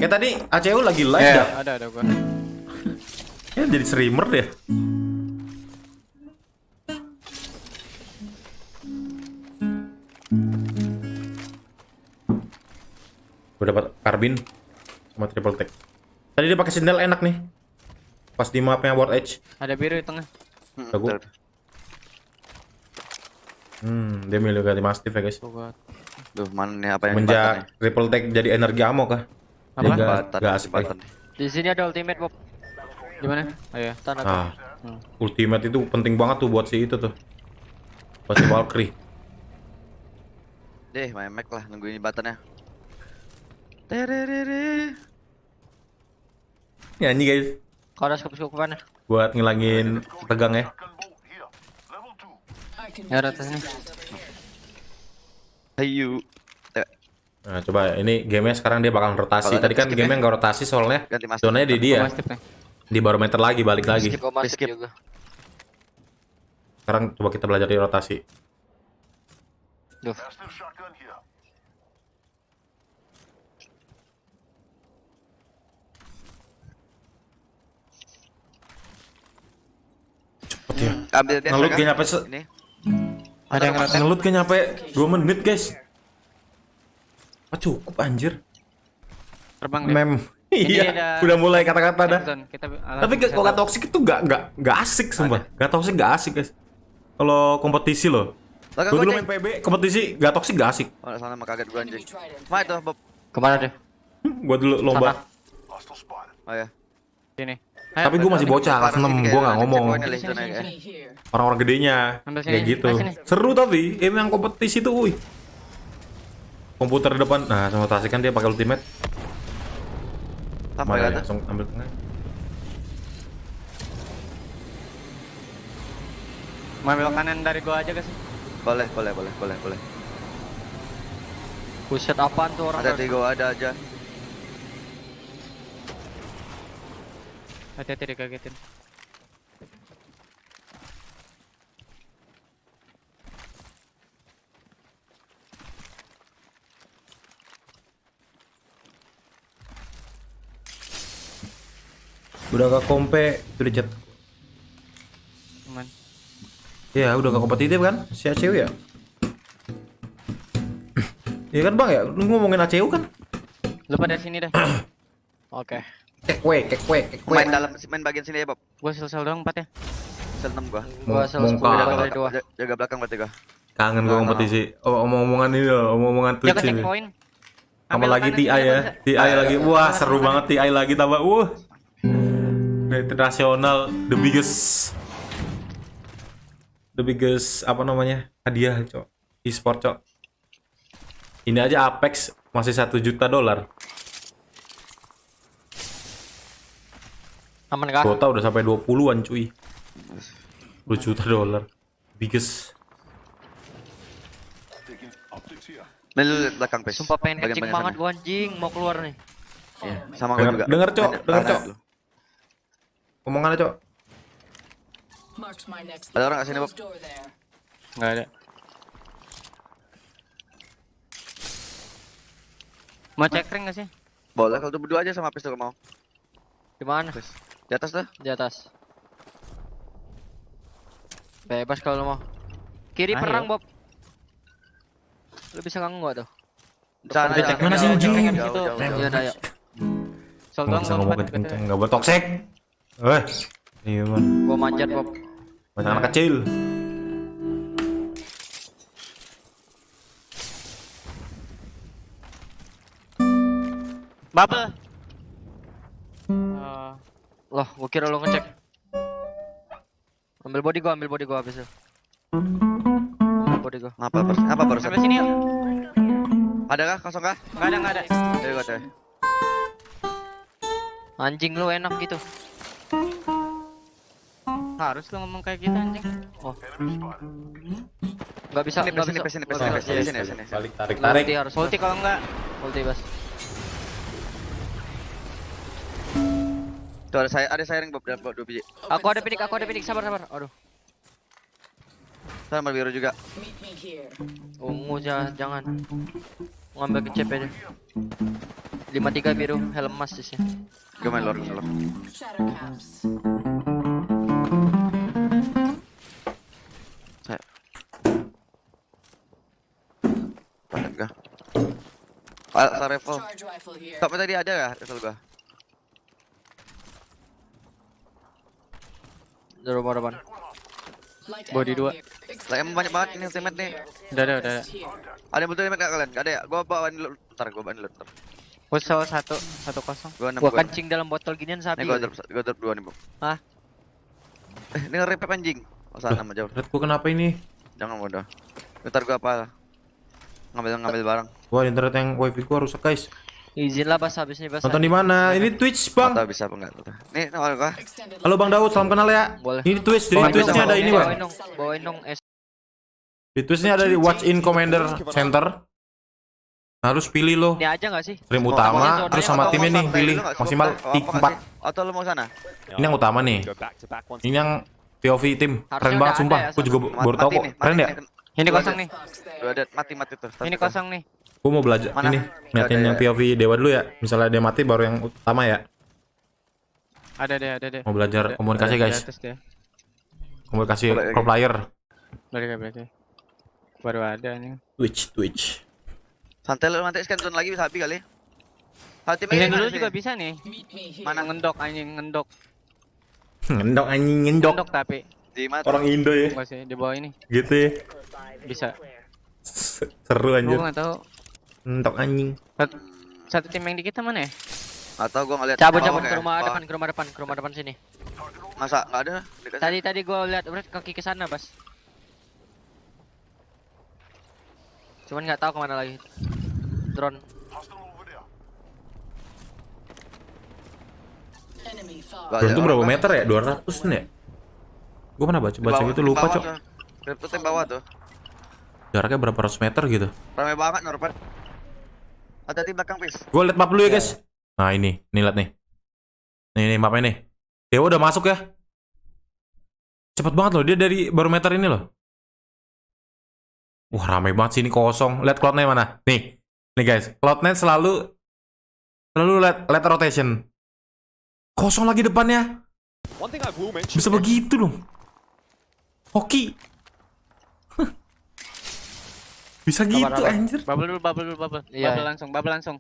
Kayak tadi ACU lagi live gak? Ada gua. Ya jadi streamer deh. Gue dapat karbin sama triple tag. Tadi dia pakai sendal enak nih. Pas di mapnya World Edge. Ada biru di tengah. Bagus. Dia milih ganti Mastiff ya guys. Duh, mana nih apa yang menjak triple tag jadi energi ammo kah? Apa? Gak asik. Di sini ada ultimate Bob. Gimana? Oh iya, tanah. Ultimate itu penting banget tuh buat si itu tuh. Buat si Valkyrie. Deh, main Mac lah nungguin batannya. Nyanyi guys. Kau ada skop mana? Buat ngilangin tegang ya. Ya atasnya. Ayo. Nah coba ini gamenya sekarang dia bakal rotasi. Tadi kan gamenya nggak rotasi soalnya. Zonanya di dia. Di barometer lagi, balik lagi. Skip juga. Sekarang coba kita belajar di rotasi. Duh. Cepet ya. Ambil dia. Ngelut kayak nyampe Ada yang ngelut kayak nyampe 2 menit guys. Oh, cukup anjir. Terbang mem. Iya, udah mulai kata-kata dah. Tapi kalau gak toxic itu gak asik sumpah. Gak toxic gak asik guys. Kalau kompetisi loh. Gue dulu main PB, kompetisi gak toxic gak asik. Oh, sana mah kaget gue anjing. Mana tuh Bob? Kemana deh? Gue dulu lomba. Oh ya. Sini. Tapi gue masih bocah, kelas 6, gue gak ngomong. Orang-orang gedenya, kayak gitu. Seru tapi, emang kompetisi tuh, wih. Komputer depan, nah sama Tasik kan dia pakai ultimate. Mana ya, langsung ambil tengah. Mau ambil kanan dari gua aja guys. Boleh. Buset apaan tuh orang? Ada di gua ada aja. Hati-hati dikagetin. Udah gak kompe, udah chat. Aman. Ya udah gak kompetitif kan, si ACU ya? Iya kan bang ya, lu ngomongin ACU kan? Lu pada sini deh. Oke. Kekwe. Main dalam, main bagian sini ya Bob. Gua sel doang 4 ya. Sel 6 gua. Gua sel 10 dari 2. Jaga belakang berarti gua. Kangen gua kompetisi. Oh, omong-omongan ini loh, omong-omongan Twitch ini. Sama lagi TI ya, TI lagi. Wah seru banget TI lagi tambah. Internasional, the biggest apa namanya hadiah cok, e-sport cok. Ini aja Apex masih $1 juta. Aman kah? Dota udah sampai 20-an cuy. 10 juta dolar. Biggest. Mel belakang pes. Sumpah pengen kencing banget gua anjing, mau keluar nih. Iya, sama gua juga. Dengar, Cok. Dengar, Cok. Omongannya, Cok. Ada orang nggak sini, Bob? Nggak ada. Mau cek ring nggak sih? Boleh, kalau tuh berdua aja sama pes tuh mau. Di mana? Di atas tuh. Di atas. Bebas kalau lo mau. Kiri perang, Bob. Lu bisa ganggu gak tuh? Sana cek mana sih anjing? Iya, dah, yuk. Nggak bisa ngomong kenceng, nggak boleh toxic. Iya man. Gua manjat, Bob. Macam anak kecil. Bubble. Loh, gua kira lo ngecek. Ambil body gua habis itu. Ambil body gua. Apa baru? Sampai sini yuk. Ada kah? Kosong kah? Nggak ada. Dari gua tuh. Anjing lu enak gitu. Harus lo ngomong kayak gitu anjing. Oh. Nggak bisa. Sini. Balik tarik. Ulti harus. Ulti kalau enggak. Ulti bas. Tuh ada saya ring Bob, dapat 2 biji. Aku ada pinik, sabar. Aduh. Sama biru juga. Ungu jangan. Ngambil ke CP aja. 53 biru, helm emas di sini. Gue main lor. Saya. Paket gak? Rifle. Tapi tadi ada ya rifle gua? Di rumah depan. Body 2. Lah emang banyak banget ini teammate nih. Udah ada. Ada yang butuh teammate gak kalian? Gak ada ya? Gua bawain dulu. Ntar. Pusau 1-0. Gua kencing dalam botol ginian sapi. Nih gua drop 2 nih, Bob. Hah? Ini nge-repep anjing. Sana sama jauh. Red gua kenapa ini? Jangan bodoh. Ntar gua apa? Ngambil barang. Wah, internet yang wifi gua rusak, guys. Izinlah bas habis nih bas. Nonton di mana? Ini Twitch, Bang. Atau bisa apa enggak tuh. Nih, nawar gua. Halo Bang Daud, salam kenal ya. Boleh. Ini Twitch, di Twitch-nya ada ini, Bang. Bawain dong es. Di Twitch-nya ada di Watch in Commander Center. Harus pilih lo. Ini aja enggak sih? Stream utama, terus sama timnya nih, pilih maksimal 4. Atau lu mau sana? Ini yang utama nih. Ini yang POV tim. Keren banget sumpah. Aku juga baru tahu kok. Keren ya? Ini kosong nih. Udah ada mati tuh. Ini kosong nih. Gue mau belajar ini, ngeliatin yang POV Dewa dulu ya. Misalnya dia mati baru yang utama ya. Ada deh. Mau belajar komunikasi guys. Komunikasi pro player. Berarti. Baru ada nih. Twitch. Santai lu nanti scan zone lagi bisa habis kali. Ini dulu juga bisa nih. Mana ngendok anjing ngendok. Ngendok Tapi di mana? orang Indo ya. Enggak sih, di bawah ini. Gitu ya. Bisa. Seru anjir. Gua enggak tahu. Ngendok anjing. Satu tim yang di kita mana ya? Atau gua ngeliat cabut ke rumah depan sini. Masa enggak ada? Tadi gua lihat kaki ke sana, Bas. Cuman nggak tahu kemana lagi. Drone. Drone itu berapa meter ya? 200 nih ya? Gua pernah baca gitu lupa, Cok. Itu bawah tuh. Jaraknya berapa ratus meter gitu. Ramai banget Norpan. Ada di belakang, Pis. Gua liat map dulu ya, guys. Nah, ini lihat nih. Nih mapnya nih. Dewa udah masuk ya. Cepet banget loh, dia dari barometer ini loh. Wah, ramai banget sih ini kosong. Lihat cloud-nya mana? Nih guys, cloud-nya selalu lihat rotation. Kosong lagi depannya. Bisa begitu loh. Hoki. Bisa gitu anjir. Bubble. Iya. Bubble langsung.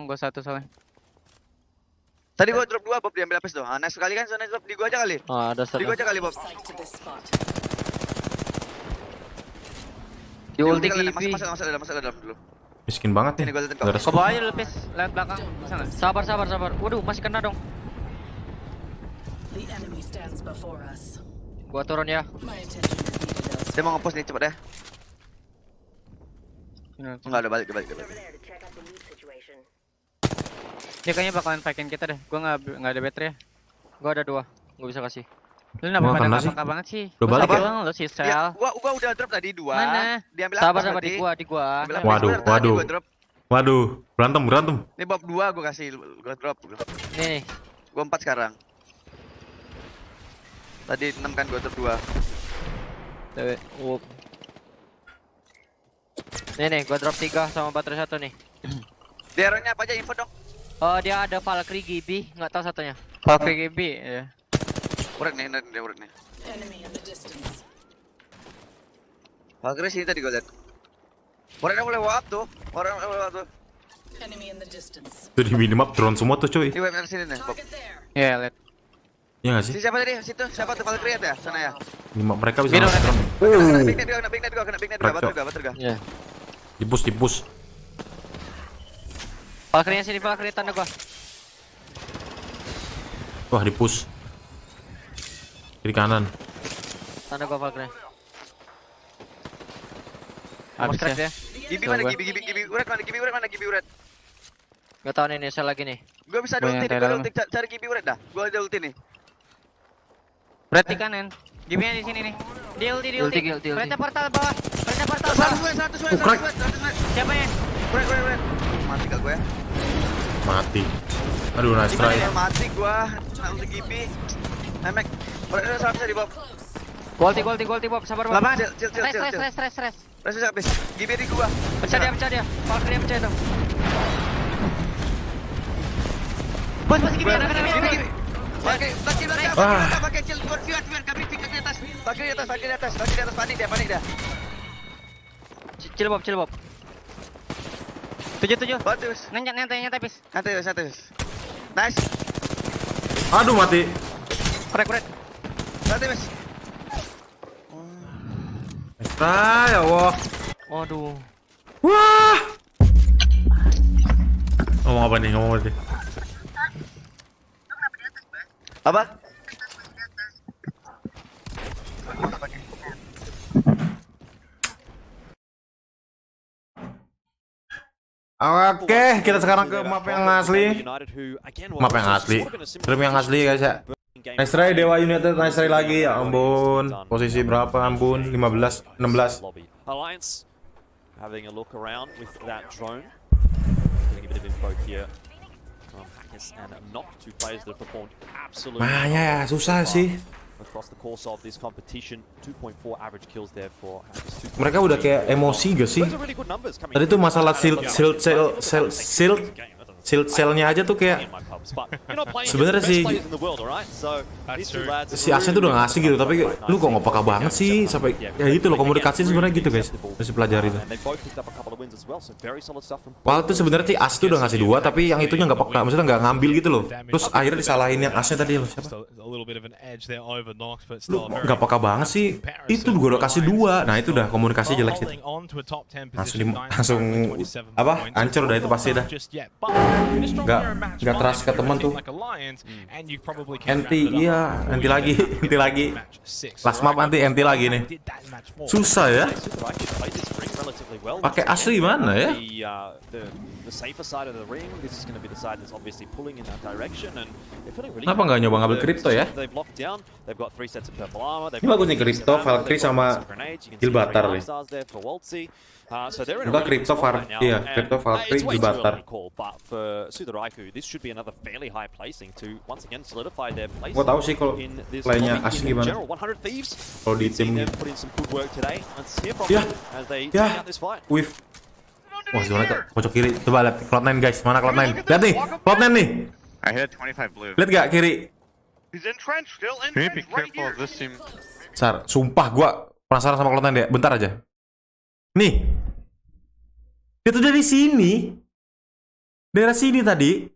Gua satu soalnya. Tadi gua drop 2 Bob diambil apes tuh. Nah, sekali kan zona drop di gua aja kali. Oh, ada satu. Di gua aja kali, Bob. Di ulti masuk dalam dulu. Miskin banget nih. Ke bawah aja lu, Pis. Lihat belakang. Bisa enggak? Sabar. Waduh, masih kena dong. Gua turun ya. Dia mau nge-push nih, cepet ya. Enggak ada balik. Dia kayaknya bakalan fight-in kita deh. Gua enggak ada battery ya. Gua ada 2. Gua bisa kasih. Lu kenapa pada peka banget sih? Udah balik ya? Lu si Sel. Ya, gua udah drop tadi 2. Mana? Diambil Sabar berarti. di gua. Waduh. Berantem. Ini bab 2 gua kasih, gua drop. Nih. Gua 4 sekarang. Tadi 6 kan gua drop 2. Nih, gua drop 3 sama baterai 1 nih. Daerahnya apa aja info dong? Oh, dia ada Valkyrie GB, enggak tahu satunya. Valkyrie GB, ya. Urat nih. Valkyrie sini tadi gua lihat. Orangnya boleh wap tuh. Tuh di minimap drone semua tuh cuy. Di web sini nih, Bob. Ya, lihat. Iya nggak sih? Siapa tadi? Situ, siapa tuh Valkyrie ya? Sana ya. Minimap mereka bisa masuk drone. Kena big net gua, bater gua. Iya. Dipus. Valkyrie sini, Valkyrie tanda gua. Wah, dipus. Kiri kanan. Tanda gua Valkyrie. Habis ya. Gibi mana Gibi urat. Gak tau nih, saya lagi nih. Gua bisa ada ulti, cari Gibi urat dah. Gua ada ulti nih. Berarti kanan. Gibi-nya di sini nih. Di ulti. Berarti portal bawah. 100. Siapa ya? Urat. Mati gak gua ya? Mati. Aduh, nice try. Mati gua. Ulti Gibi. Emek. Urat 100 di Bob. Gulti Bob, sabar Bob. Stress. Proses habis. Gibi di gua. Pecah dia. Valkyrie pecah itu. Bos Gibi. Pakai kill Fiat kami pick di atas. Pakai di atas, panik dia. Chill Bob. 7. Bagus. Nyantai pis. Santai. Nice. Aduh, mati. Korek. Santai, Mas. Ya Allah. Waduh. Wah. Ngomong apa nih? Apa? Oke, kita sekarang ke map yang asli. Stream yang asli guys ya. Nice try DEWA United, nice try lagi. Ya ampun. Posisi berapa? Ampun, 16. Alliance having a look around with that drone. Getting a bit of info here. And not two players that performed absolutely ya, susah sih. across the course of this competition. 2.4 average kills there for Mereka udah kayak emosi gak sih? Tadi tuh masalah shield cell-nya aja tuh kayak sebenarnya si Asen tuh udah ngasih gitu, tapi lu kok nggak peka banget sih sampai ya gitu loh, komunikasi sebenarnya gitu guys, harus pelajari tuh. Wah tuh sebenarnya sih Asen tuh udah ngasih 2, tapi yang itunya nggak peka, maksudnya nggak ngambil gitu loh. Terus akhirnya disalahin yang Asen tadi loh, siapa? Lu nggak peka banget sih, itu gue udah kasih 2, nah itu udah komunikasi jelek sih. Langsung apa? Hancur udah itu pasti dah. Nggak trust ke temen tuh. Anti lagi. Last map nanti anti lagi nih. Susah ya. Pakai asli mana ya? Kenapa nggak nyoba ngambil kripto ya? Ini bagus nih kripto, Valkyrie sama Gilbatar nih. Enggak kripto Valkyrie Gilbatar. Gua tahu sih kalau playnya asli gimana. Kalau di tim ya, wave. Wah, sebenarnya pojok kiri. Coba lihat Cloud9 guys, mana Cloud9? Lihat nih, Cloud9 nih. I hit 25 blue. Lihat gak kiri? He's entrenched, still entrenched right here. This team. Sar, sumpah gua penasaran sama Cloud9 deh. Bentar aja. Nih. Itu dari sini. Daerah sini tadi.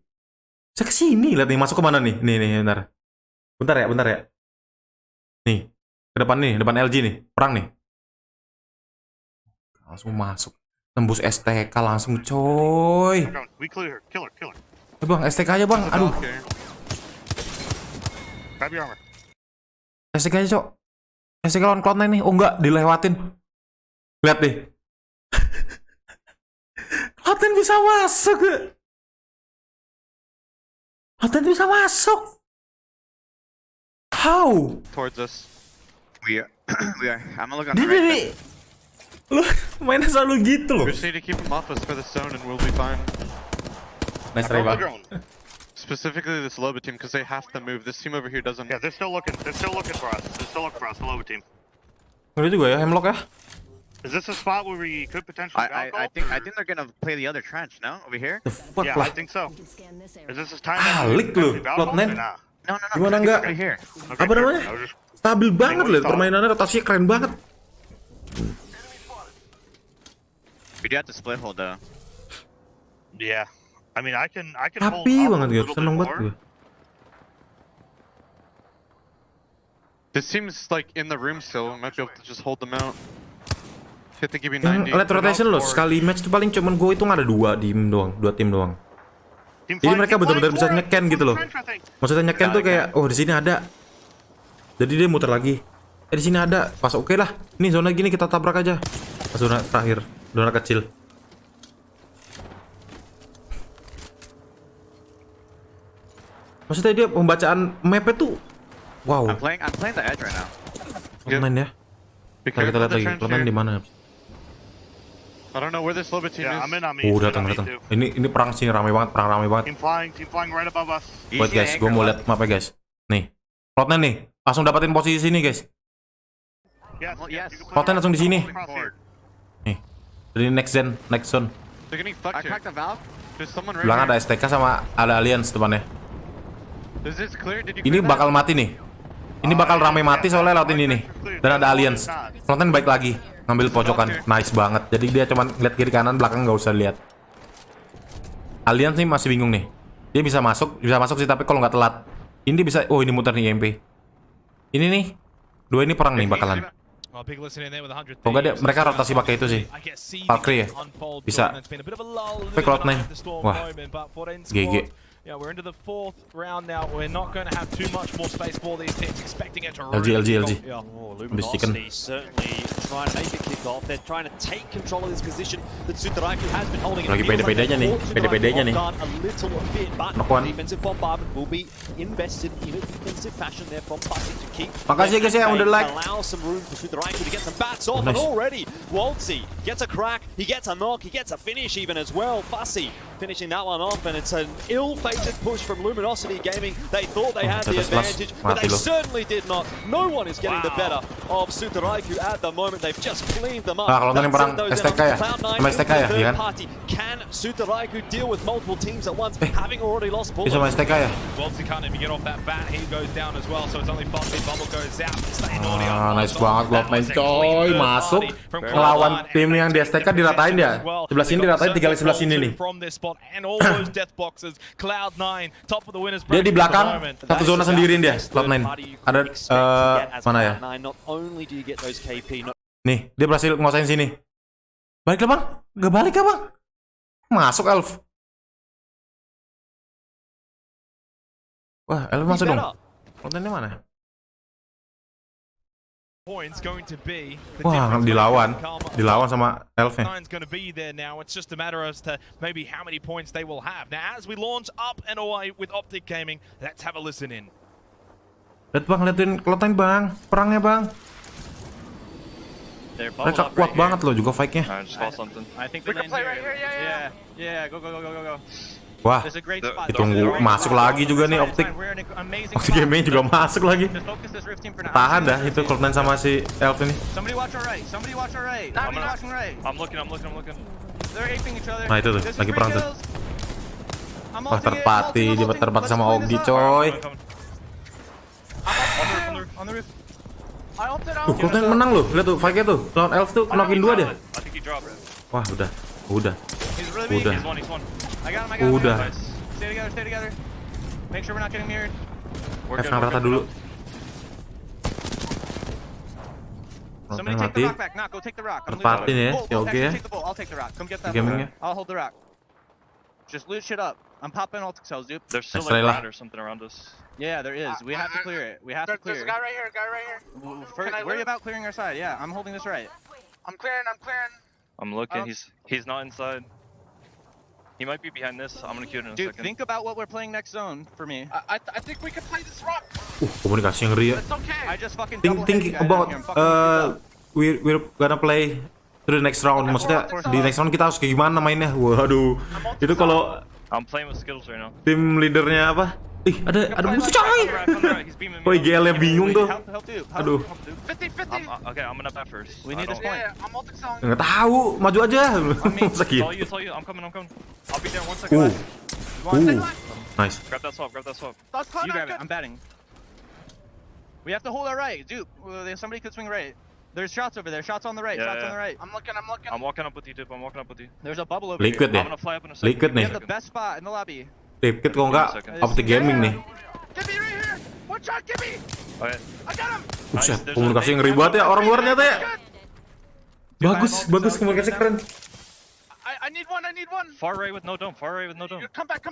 Saya ke sini, lihat nih, masuk ke mana nih? Nih, bentar. Bentar ya. Nih, ke depan nih, depan LG nih. Perang nih. Langsung masuk. Tembus STK langsung, coy. We clear. Kill her. Bang, STK aja, Bang. Aduh. Grab your armor. STK aja, Cok. STK lawan Cloud9 nih. Oh, enggak, dilewatin. Lihat deh. Cloud9 bisa masuk. Cloud9 bisa masuk. How? Towards us. We are. I'm gonna look on the right. Lu mainnya selalu gitu loh. We just need to keep them off us for the zone and we'll be fine. Nice try, Bang. Specifically this Loba team, because they have to move. This team over here doesn't. Yeah, they're still looking. They're still looking for us. They're still looking for us, the Loba team. Udah juga ya, hemlock ya. Is this a spot where we could potentially? I think they're gonna play the other trench. No, over here. Yeah, I think so. Is this his time? Alik lu, Cloud9. No. Gimana enggak? Right here. Apa namanya? Stabil banget loh, permainannya rotasinya keren banget. We do have to split hold though. Yeah. I mean, I can hold Happy up banget a gue, little seneng bit banget more. gue. This seems like in the room still. Might be able to just hold them out. I think give me 90. Yang late rotation loh, sekali match tuh paling cuman gue hitung ada dua tim doang. Jadi mereka benar-benar bisa nyeken gitu loh. Maksudnya nyeken tuh kayak, oh di sini ada. Jadi dia muter lagi. Di sini ada. Pas oke lah. Nih zona gini kita tabrak aja. Pas zona terakhir, zona kecil. Maksudnya dia pembacaan mapnya tuh, wow. I'm playing the edge right now. Main ya. Kita lihat lagi, Cloud9 di mana? I don't know where this Loba team is. I'm in on me. Oh, datang. Ini perang sini rame banget, Team flying right above us. Buat guys, gue mau lihat mapnya guys. Nih, Cloud9 nih, langsung dapatin posisi sini guys. Yes. Cloud9 langsung di sini. Nih, dari next zone. They're getting fucked here. Belakang ada STK sama ada Alliance depannya. Is this clear? Did you Ini bakal mati nih. Ini bakal rame mati soalnya lewat ini nih. Dan ada Alliance. Cloud9 baik lagi. Ngambil pojokan, nice banget. Jadi dia cuman lihat kiri kanan, belakang nggak usah lihat. Alliance nih masih bingung nih. Dia bisa masuk sih tapi kalau nggak telat. Ini dia bisa, oh ini muter nih EMP. Ini nih, dua ini perang nih bakalan. Kalau nggak dia, mereka rotasi pakai itu sih. Valkyrie ya, bisa. Tapi Cloud9, wah, GG. Yeah, we're into the fourth round now. We're not going to have too much more space for these teams, expecting it to LG. Yeah. Oh, Luminosity certainly trying to make it kick off. They're trying to take control of this position that Sudaraiku has been holding. Lagi PD-PD-nya nih, PD-PD-nya nih. Defensive bombardment will be invested in a defensive fashion there from Bussy to keep. Makasih guys yang udah like. Allow some room for Sudaraiku to get some bats off, and already Waltzy gets a crack, he gets a knock, he gets a finish even as well. Bussy finishing that one off, and it's an ill-fated push from Luminosity Gaming. They thought they had the advantage, but they certainly did not. No one is getting the better of Sudaraiku at the moment. They've just cleaned them up. Kalau yang perang STK ya, sama STK ya, iya kan? Can Sudaraiku deal with multiple teams at once, having already lost ball? Bisa sama STK ya? Waltzy can't even get off that bat. He goes down as well, so it's only Bussy. Bubble goes out. Nice banget Cloud9 coy, masuk ngelawan tim yang di STK diratain ya. Sebelah sini diratain, tinggal di sebelah sini nih. Dia di belakang, satu zona sendirian dia, Cloud9. Ada, mana ya? Nih, dia berhasil nguasain sini. Balik lah bang? Gak balik ya bang? Masuk Elf. Wah, Elf masuk dong. Cloud9 mana? Wah, dilawan sama Elfnya. It's just a matter as to maybe how many points they will have. Now, as we launch up and away with Optic Gaming, let's have a listen in. Lihat bang, liatin Cloud9 bang, perangnya bang. Mereka kuat banget loh juga fight-nya. Wah, ditunggu masuk lagi juga nih Optic. Optic Gaming juga masuk lagi. Tahan dah itu Cloud9 sama si Elf ini. Nah itu tuh, lagi perang tuh. Wah terpati, dia terpati sama Ogi coy. Cloud9 menang loh, lihat tuh fight-nya tuh. Lawan Elf tuh knockin 2 dia. Wah udah. F rata dulu. Mati. Terpatin ya, si Ogi ya. Gamingnya. Just loot shit up. I'm popping ultic cells, dude. There's still like a or something around us. Yeah, there is. We have to clear it. We have to clear it. There's a guy right here. Worry about clearing our side. Yeah, I'm holding this right. I'm clearing. I'm looking. He's not inside. He might be behind this. I'm gonna queue it in a second. Dude, think about what we're playing next zone for me. I think we can play this rock. Komunikasi yang ngeri ya. I just fucking double hit Think you guys about out here. I'm fucking we're gonna play to the next round. Maksudnya di next round kita harus kayak gimana mainnya? Waduh. Itu kalau I'm playing with Skittles right now. tim leadernya apa? Ih, ada musuh coy. Kok IGL-nya bingung tuh. Aduh. Okay, I'm gonna bat first. We need this point. Nggak tahu, maju aja. Sakit. Saw you. I'm coming. I'll be there 1 second. Nice. Grab that swap. You grab it. I'm batting. We have to hold our right, dude. Somebody could swing right. There's shots over there. Shots on the right. Shots on the right. I'm walking up with you, dude. There's a bubble over Liquid here. deh. I'm gonna fly up in a second. Liquid We nih. have the best spot in the lobby. Liquid kok nggak Optic Gaming nih. Get me right here. One shot, get me. Okay. I got him. Buset, komunikasi yang ngeri banget ya orang luar nyata ya. Bagus komunikasi keren. I need one. Far right with no dome. Come back.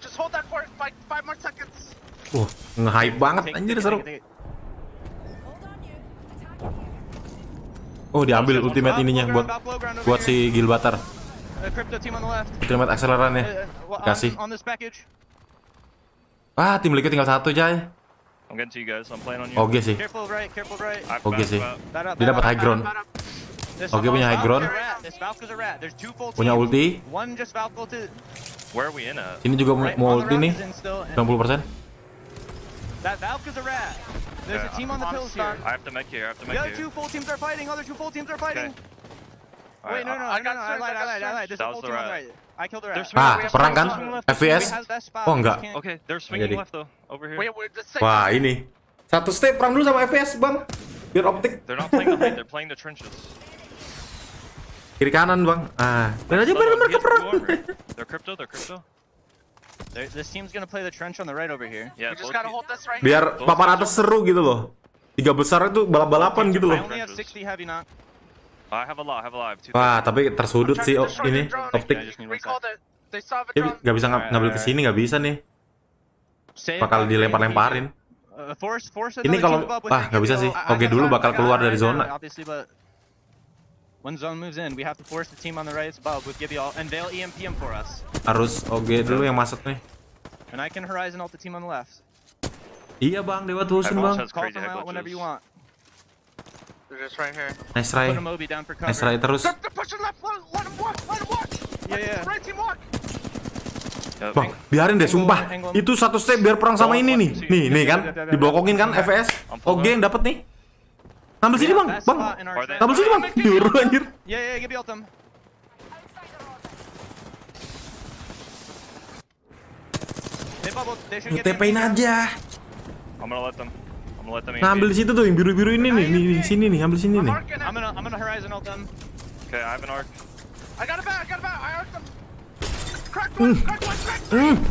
Just hold that for 5 more seconds. Wah, nge-hype banget anjir seru. Oh, diambil ultimate ininya buat si Gilbatar. Crypto team on the left. Ultimate accelerannya. Kasih. On this package. Ah, tim Liquid tinggal satu, Jay. I'm getting to you guys. I'm playing on you. Oke sih. Careful right. Oke sih. Dia dapat high ground. Oke punya high ground. Punya ulti. One just Valk ulted. Where are we in at? Ini juga mau ulti nih. 60%. That Valk is a rat. There's a team on the pills here. I have to make here. The other two full teams are fighting. Other two full teams are fighting. Wait, no. I lied. There's a full team on the right. I killed the rat. Ah, perang kan? FPS? Oh enggak. Okay, they're swinging left though. Over here. Wah ini. Satu step perang dulu sama FPS bang. Biar optik. They're not playing the height. They're playing the trenches. Kiri kanan bang. Ah, dan aja bener mereka perang. They're crypto. This team's gonna play the trench on the right over here. Yeah, we just gotta hold this right Biar papan atas seru gitu loh. Tiga besar itu balap-balapan gitu loh. I only have 60 heavy knock. I have a lot. Wah, tapi tersudut sih ini optik. Dia nggak bisa ngambil ke sini, nggak bisa nih. Bakal dilempar-lemparin. Ini kalau nggak bisa sih. Oke dulu bakal keluar dari zona. When zone moves in, we have to force the team on the right above with BIGGIE all, and they'll EMP him for us. Harus oke dulu yang masuk nih. And I can horizon ult the team on the left. Iya bang, Dewa terusin bang. Call them out whenever you want. They're just right here. Nice try. Put a Moby down for cover. Nice try terus. They're pushing left. Let him walk. Yeah. Right team walk. Bang, biarin deh sumpah. Itu satu step biar perang sama ini nih. Nih kan, diblokongin kan FPS. Oke yang dapat nih. Ambil sini bang. Ambil sini bang. Nyuruh anjir. Yeah, give me ult them. TP-in aja. I'm gonna let them. Nah, ambil di situ tuh yang biru-biru ini nih. Nih, sini nih, ambil sini nih. I'm gonna horizon ult them. Okay, I have an arc. I got a bat. I arced them. Crack one.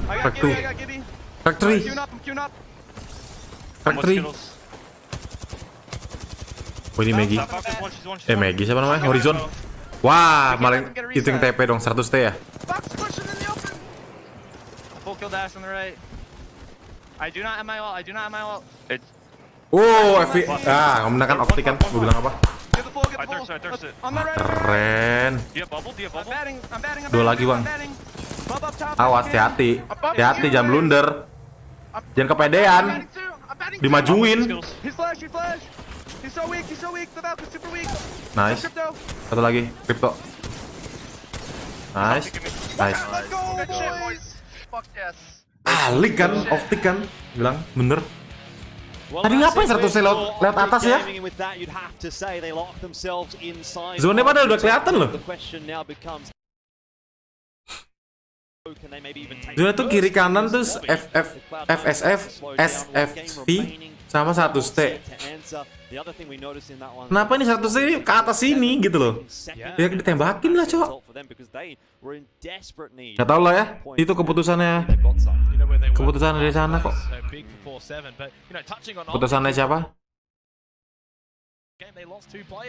I got Gibby. Crack 3. I'm queuing up. Crack 3. Oh ini Maggie. Maggie siapa namanya? Horizon. Wah, malah itu yang TP dong, 100 T ya. Full kill dash on the right. I do not have my ult. Oh, ngomongin optik kan, gue bilang apa? I thirst it. Keren. Dia bubble. I'm batting. Dua lagi bang. Awas, hati-hati, jangan blunder. Jangan kepedean. Dimajuin. He's flash. He's so weak. The Valk is super weak. Nice. Satu lagi, crypto. Nice. Let's go, boys. Fuck yes. Alik kan, optik kan, bilang bener. Tadi ngapain 100 lewat atas ya? Zone padahal udah kelihatan loh. Zone tuh kiri kanan terus FSF, SFV sama 100 T. Kenapa ini 100 T ke atas sini gitu loh? Ya ditembakin lah cowok. Gak tau lah ya, itu keputusannya dari sana kok. Keputusannya siapa?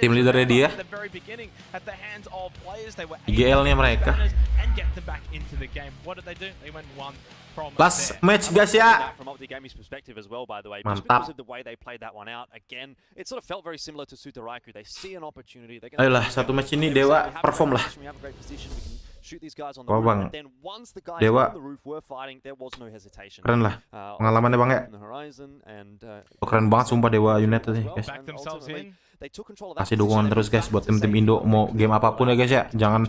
Tim leadernya dia. IGL-nya mereka. Last match guys ya. Mantap. Ayolah, satu match ini Dewa perform lah. Wah bang, Dewa keren lah pengalamannya bang ya. Keren banget sumpah Dewa United nih guys. Kasih dukungan terus guys buat tim-tim Indo, mau game apapun ya guys ya. Jangan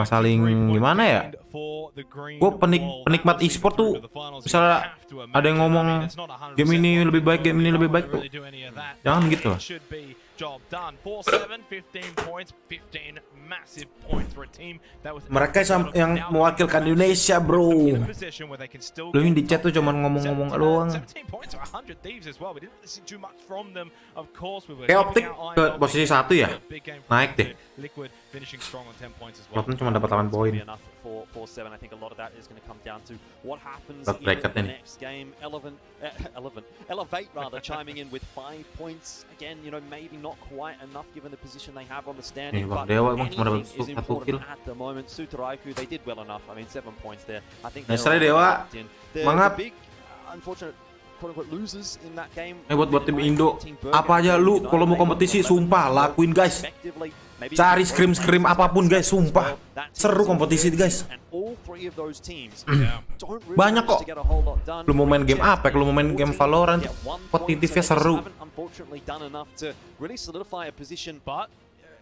saling gimana ya. Gue penikmat e-sport tuh, misalnya ada yang ngomong game ini lebih baik, game ini lebih baik tuh, jangan gitu lah. Mereka yang mewakilkan Indonesia bro. Lu yang di chat tuh cuman ngomong-ngomong doang. Kayak Optik ke posisi 1 ya, naik deh. Lotman cuma dapat 8 poin. Buat bracket nih. Elevate rather chiming in with 5 points. Again, you know, maybe not quite enough given the position they have on the standing. Bang Dewa emang cuma dapat 1 kill. At the moment, Sutaraiku, they did well enough. I mean, 7 points there. I think they're Dewa. Semangat. Unfortunate quote-unquote losers in that game. Buat tim Indo, apa aja lu kalau mau kompetisi sumpah lakuin guys. Cari scrim apapun guys, sumpah seru kompetisi guys. Banyak kok. Lu mau main game apa? Lu mau main game Valorant, kompetitifnya seru.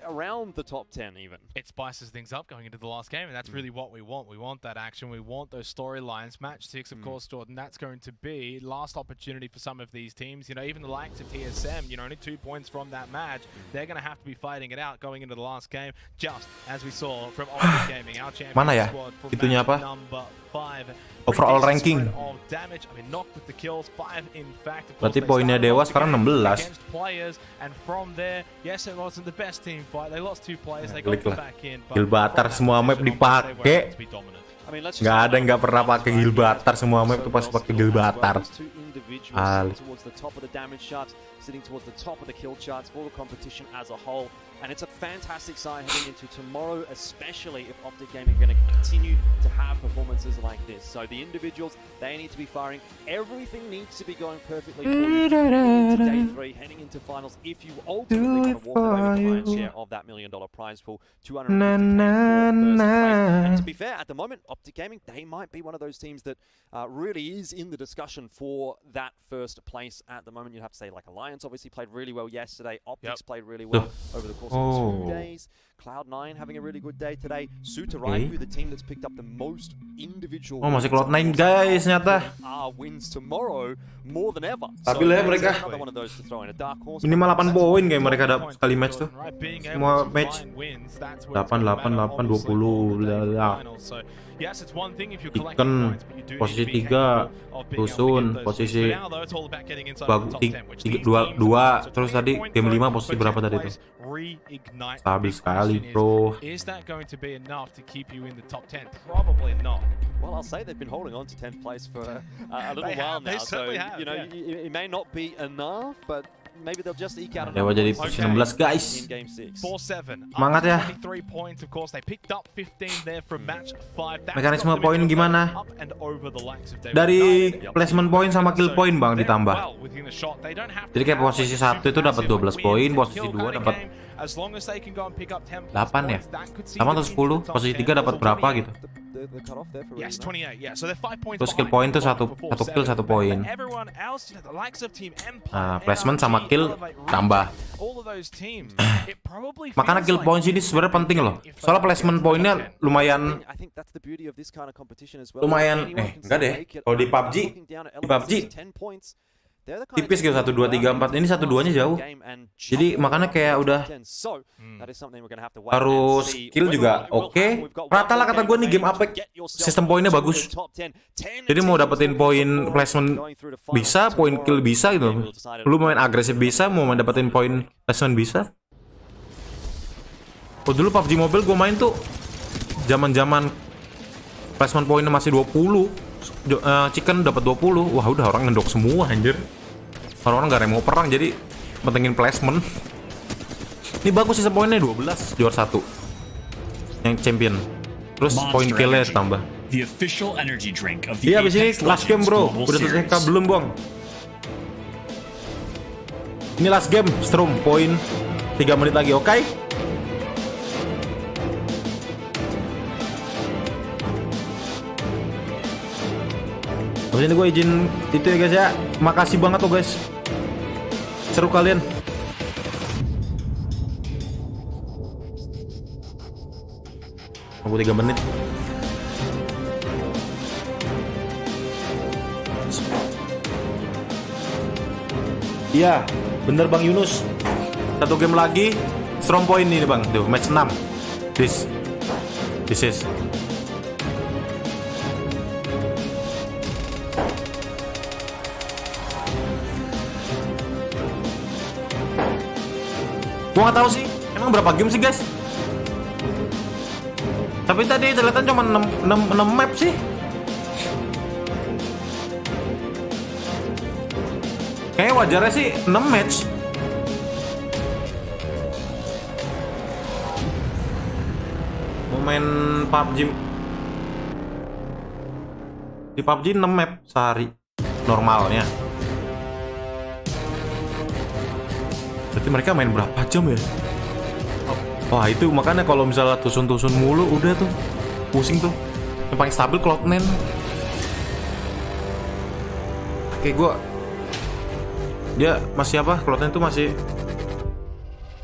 Around the top 10 even. It spices things up going into the last game, and that's really what we want. We want that action, we want those storylines. Match 6, of course, Jordan, that's going to be last opportunity for some of these teams. You know, even the likes of TSM, you know, only 2 points from that match. They're going to have to be fighting it out going into the last game, just as we saw from Ultimate Gaming, our champion squad from itunya apa? number 5. Overall ranking. Berarti poinnya Dewa sekarang 16. Klik lah. Gilbatar semua map dipakai. Nggak ada yang nggak pernah pakai Gilbatar, semua map tuh pasti pakai Gilbatar. Sitting towards the top of the kill charts for the competition as a whole, and it's a fantastic sign heading into tomorrow, especially if Optic Gaming are going to continue to have performances like this. So the individuals, they need to be firing. Everything needs to be going perfectly for you into day 3, heading into finals. If you ultimately want to walk away with the lion's share of that $1 million prize pool, $250K for first place. And to be fair, at the moment, Optic Gaming, they might be one of those teams that really is in the discussion for that first place at the moment. You'd have to say like Alliance obviously played really well yesterday. Optics played really well over the course of 2 days. Cloud9 having a really good day today. Sutaraiku, the team that's picked up the most individual. Masih Cloud9 guys ternyata. Wins tomorrow more than ever. Stabil ya mereka. Minimal 8 poin kayak mereka dapat sekali match tuh. Semua match 8, 20. Ikan posisi 3, Tusun posisi 2, terus tadi game 5 posisi berapa tadi tuh? Stabil sekali bro. Well, I'll say they've been holding on to 10th place for a little while now, so you know it may not be enough, but maybe they'll just eke out Dewa jadi posisi 16 guys. Semangat ya. Mekanisme poin gimana? Dari placement poin sama kill poin bang ditambah. Jadi kayak posisi 1 itu dapat 12 poin, posisi 2 dapat 8 ya? Sama atau 10? Posisi 3 dapat berapa gitu? Terus kill point tuh satu kill 1 poin. Nah, placement sama kill tambah. Makanya kill point sini sebenarnya penting loh. Soalnya placement poinnya lumayan. Enggak deh. Kalau di PUBG tipis gitu 1, 2, 3, 4. Ini 1, 2-nya jauh. Jadi makanya kayak udah harus skill juga oke. Rata lah kata gue nih game Apex. Sistem poinnya bagus. Jadi mau dapetin poin placement bisa, poin kill bisa gitu. Lu main agresif bisa, mau dapetin poin placement bisa. Oh dulu PUBG Mobile gue main tuh zaman-zaman placement poinnya masih 20. Chicken dapat 20. Wah udah orang ngendok semua anjir. Orang-orang gak mau perang jadi pentingin placement. Ini bagus sih poinnya 12 juara 1 yang champion. Terus poin killnya tambah. Iya abis ini last game bro. Udah selesai kah belum bang? Ini last game Strom poin 3 menit lagi oke? Habis ini gue izin itu ya guys ya. Makasih banget tuh guys. Seru kalian. Aku 3 menit. Iya, bener Bang Yunus. 1 game lagi, strong point ini Bang. Tuh, match 6. This is. Gua nggak tahu sih, emang berapa game sih guys? Tapi tadi terlihat cuma 6 map sih. Kayaknya wajarnya sih 6 match. Mau main PUBG. Di PUBG 6 map sehari normalnya. Berarti mereka main berapa jam ya? Wah itu makanya kalau misalnya tusun-tusun mulu udah tuh pusing tuh. Yang paling stabil Cloud9. Oke gue dia masih apa? Cloud9 tuh masih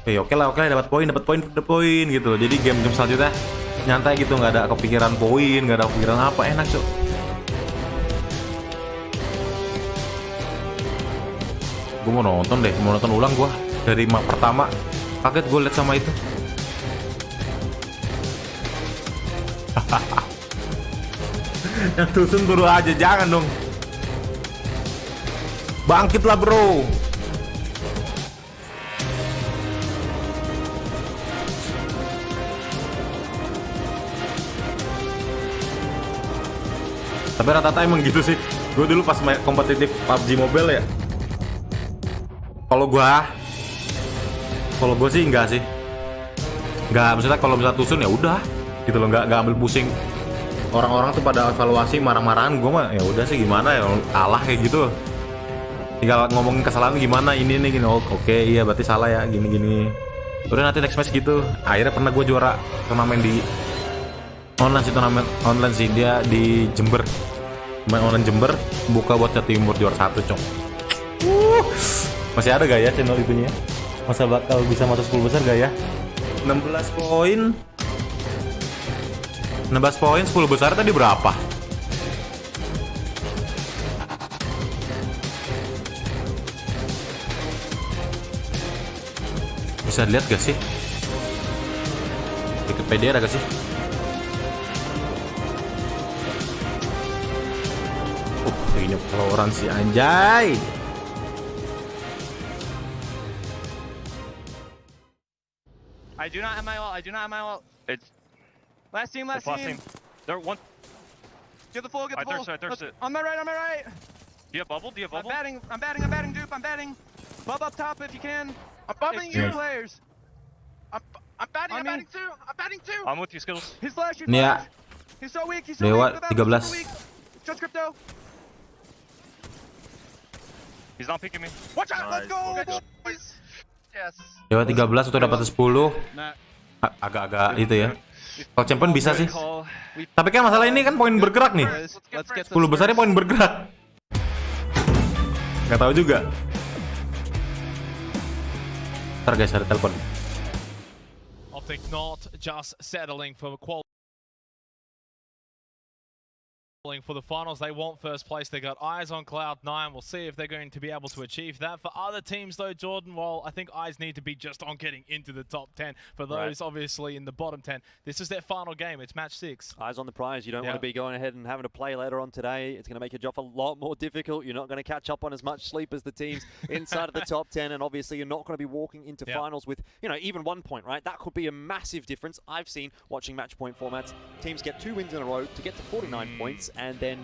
oke lah dapat poin gitu loh. Jadi game selanjutnya nyantai gitu, nggak ada kepikiran poin, nggak ada kepikiran apa, enak cok. Gue mau nonton ulang gue dari map pertama. Kaget gue liat sama itu. Yang tusun turu aja, jangan dong. Bangkitlah bro. Tapi rata-rata emang gitu sih. Gue dulu pas main kompetitif PUBG Mobile ya. Kalau gue sih enggak sih. Enggak, maksudnya kalau misalnya tusun ya udah gitu loh, enggak ambil pusing. Orang-orang tuh pada evaluasi marah-marahan, gue mah ya udah sih gimana ya, kalah kayak gitu. Tinggal ngomongin kesalahan gimana ini gini. Oke, iya berarti salah ya gini. Udah nanti next match gitu. Akhirnya pernah gue juara turnamen di online sih, dia di Jember. Main online Jember, buka buat Jawa Timur juara 1 cok. Masih ada gak ya channel itunya? Masa bakal bisa masuk 10 besar gak ya? 16 poin 10 besar tadi berapa? Bisa dilihat gak sih? Wikipedia ada gak sih? Ini followeran si anjay. I do not have my ult. It's last team. They're one. Get the full. On my right. Do you have bubble? I'm batting, dupe. I'm batting. Bub up top if you can. I'm bubbing you players. I'm batting too. I'm with you, Skills. His flash. Ini ya. He's so weak. Dewa 13. Just crypto. He's not picking me. Watch out, let's go, boys. Yes. Dewa 13 untuk dapat 10. Agak-agak itu ya. Kalau champion bisa sih. Tapi kan masalah ini kan poin bergerak nih. 10 besarnya poin bergerak. Gak tahu juga. Ntar guys ada telepon. Optic not just settling for for the finals. They want first place. They got eyes on Cloud9. We'll see if they're going to be able to achieve that. For other teams though, Jordan, well, I think eyes need to be just on getting into the top 10. For those obviously in the bottom 10, this is their final game. It's match 6. Eyes on the prize. You don't want to be going ahead and having to play later on today. It's going to make your job a lot more difficult. You're not going to catch up on as much sleep as the teams inside of the top 10, and obviously you're not going to be walking into finals with, you know, even 1 point, right? That could be a massive difference. I've seen watching match point formats, teams get 2 wins in a row to get to 49 points, and then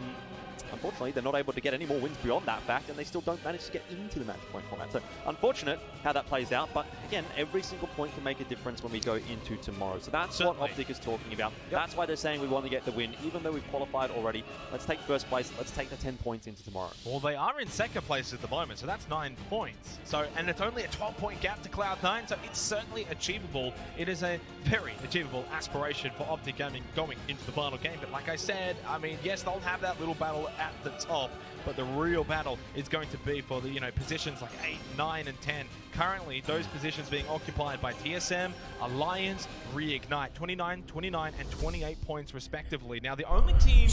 unfortunately they're not able to get any more wins beyond that fact, and they still don't manage to get into the match point format. So unfortunate how that plays out, but again, every single point can make a difference when we go into tomorrow. So that's what Optic is talking about. That's why they're saying we want to get the win, even though we've qualified already. Let's take first place. Let's take the 10 points into tomorrow. Well, they are in second place at the moment, so that's 9 points. So, and it's only a 12-point gap to Cloud9, so it's certainly achievable. It is a very achievable aspiration for Optic Gaming going into the final game. But like I said, I mean, yes, they'll have that little battle at the top. But the real battle is going to be for the positions like 8, 9, and 10. Currently, those positions being occupied by TSM, Alliance, Reignite, 29, 29, and 28 points respectively. Now, the only team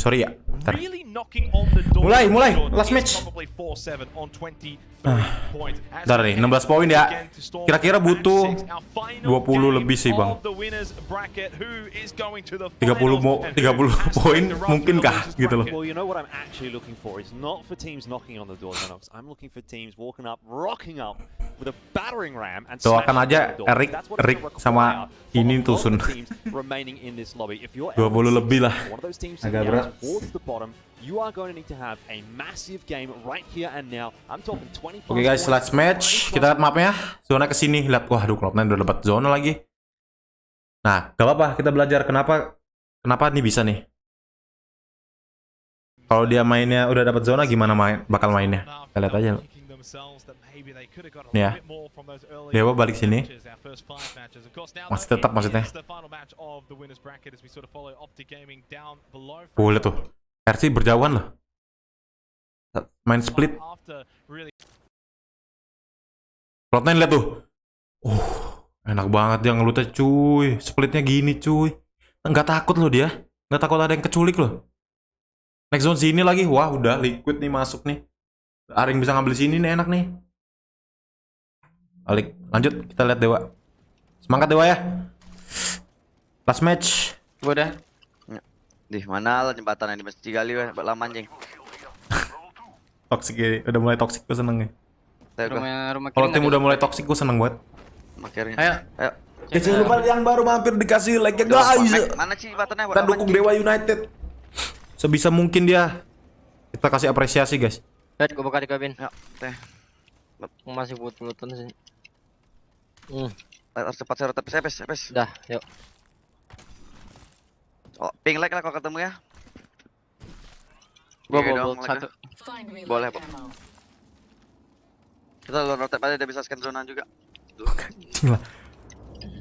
really knocking on the door mulai last match. Probably 4-7 on 23 points. Bentar nih, 16 poin ya. Kira-kira butuh 20 lebih sih, Bang. 30 poin mungkinkah gitu loh. Well, you know what I'm actually looking for is not for teams knocking on the door, Xenox. I'm looking for teams walking up, rocking up with a battering ram and doakan aja Erik sama ini tusun. 20 lebih lah. Agak berat. You are going to need to have a massive game right here and now. I'm talking 20. Oke guys, last match. Kita lihat mapnya. Zona kesini. Lihat, wah, aduh, Cloud9 udah dapat zona lagi. Nah, gak apa-apa. Kita belajar kenapa nih bisa nih. Kalau dia mainnya udah dapat zona, gimana bakal mainnya? Kita lihat aja. Nih ya. Dewa balik sini. Masih tetap maksudnya. Lihat tuh. RC berjauhan loh. Main split. Cloud9 lihat tuh. Enak banget dia ngelutnya cuy. Splitnya gini cuy. Nggak takut loh dia. Nggak takut ada yang keculik loh. Next zone sini lagi. Wah, udah liquid nih masuk nih. Ada yang bisa ngambil sini nih, enak nih. Balik. Lanjut, kita lihat Dewa. Semangat Dewa ya. Last match. Gue udah. Di mana lo jembatan yang di masjid kali lama anjing. Toxic ya. Udah mulai toxic, gue seneng ya. Rumah Kalau tim udah mulai toxic, gue seneng banget. Makirnya. Ayo. Jangan lupa yang baru mampir dikasih like ya guys. Mana sih jembatannya? Kita dukung DEWA United. Sebisa mungkin dia. Kita kasih apresiasi guys. Lihat, gue bakal dikabin. Ya, teh. Masih butuh-butuh sih. Harus cepat saya sepes. Dah, yuk. Oh, ping like lah kalau ketemu ya. Gua bawa satu. Boleh, Pak. Kita rotate aja, dia bisa scan zona juga. Gila.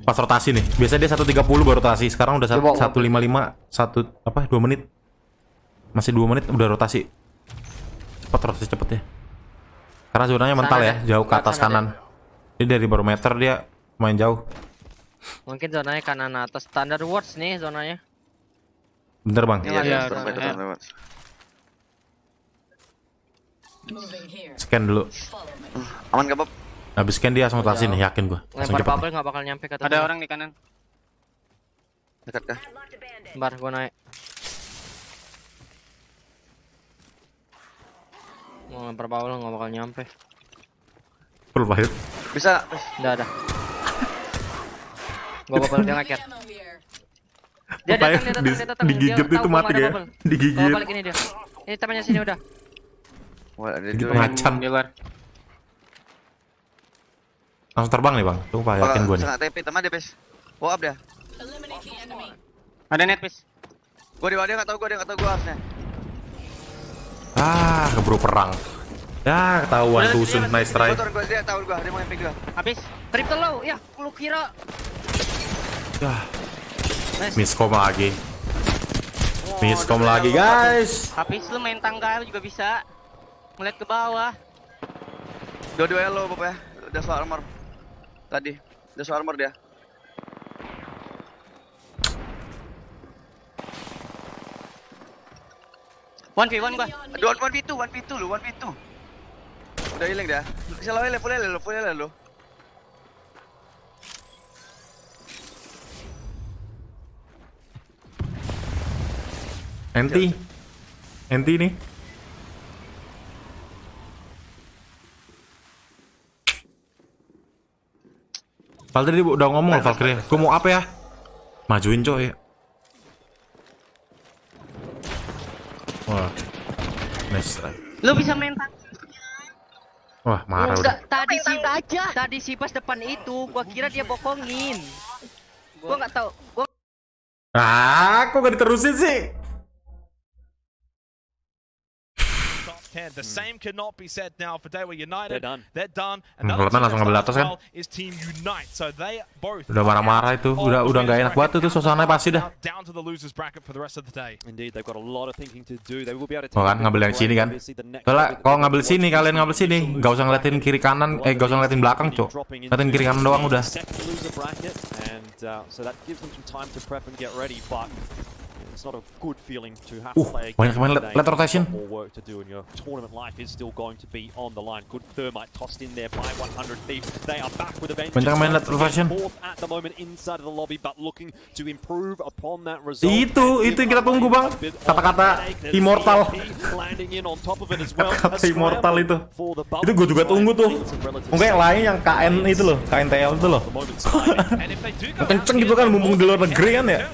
Pas rotasi nih. Biasanya dia 1.30 baru rotasi. Sekarang udah 1.55, 2 menit. Masih 2 menit udah rotasi. Cepat rotasi cepet ya. Karena zonanya mental ya, jauh ke atas kanan. Ini dari barometer dia main jauh. Mungkin zonanya kanan atas. Standard words nih zonanya. Bener bang. Iya. Scan dulu. Aman gak Bob? Habis scan dia langsung rotasi nih, yakin gua. Lempar bubble nggak bakal nyampe ke. Ada orang di kanan. Dekat kah? Bentar, gua naik. Mau lempar bubble nggak bakal nyampe. Full pahit. Bisa. Udah. Gua bubble dia ngakir. Dia datang. Digigit itu mati ya. Digigit. Balik ini dia. Ini temannya sini udah. Wah, ada gitu macan. Langsung terbang nih bang. Tuh pak, yakin gue nih. Sangat TP teman dia pes. Wow up dah. Ada net pes. Dia nggak tahu gue harusnya. Keburu perang. Ya ketahuan tusun, nice try. Dia tahu gue, dia mau MP gue. Habis. Triple low, ya lu kira. Miskom lagi. Miskom lagi guys. Habis lu main tangga juga bisa. Ngeliat ke bawah. Dua-dua lo Bob ya. Udah soal armor. Tadi. Udah soal armor dia. One v one gua. 1v2 lu, 1v2. Udah healing dah. Bisa lo healing, full healing lo. Enti nih. Valtteri udah ngomong Valkyrie, gue mau apa ya? Majuin coy. Wah, nice try. Lu bisa main tangga. Wah, marah udah. Tadi si pas depan itu, gua kira dia bokongin. Gua nggak tahu. Kok gak diterusin sih? 10. The same cannot be said now for DEWA United. They're done. Kalau langsung ngambil atas kan. Is Team Unite. So they both Udah marah-marah itu, udah nggak enak banget itu suasananya pasti dah. Down to the losers bracket for the rest of the day. Indeed, they've got a lot of thinking to do. They will be able to kan ngambil yang sini kan. Soalnya kalau ngambil sini, kalian ngambil sini, nggak usah ngeliatin kiri kanan, nggak usah ngeliatin belakang, cok. Ngeliatin kiri kanan doang udah. So that gives them some time to prep and get ready, but it's not a good feeling to have to play banyak main let rotation. More work to do, and your tournament life is still going to be on the line. Good thermite tossed in there by 100 Thieves. They are back with a vengeance. Banyak main let rotation. At the moment inside of the lobby, but looking to improve upon that result. Itu yang kita tunggu, Bang. Kata-kata immortal. Kata immortal itu. Itu gue juga tunggu tuh. Mungkin yang lain yang KN itu loh, KNTL itu loh. Kenceng gitu kan, mumpung di luar negeri kan ya.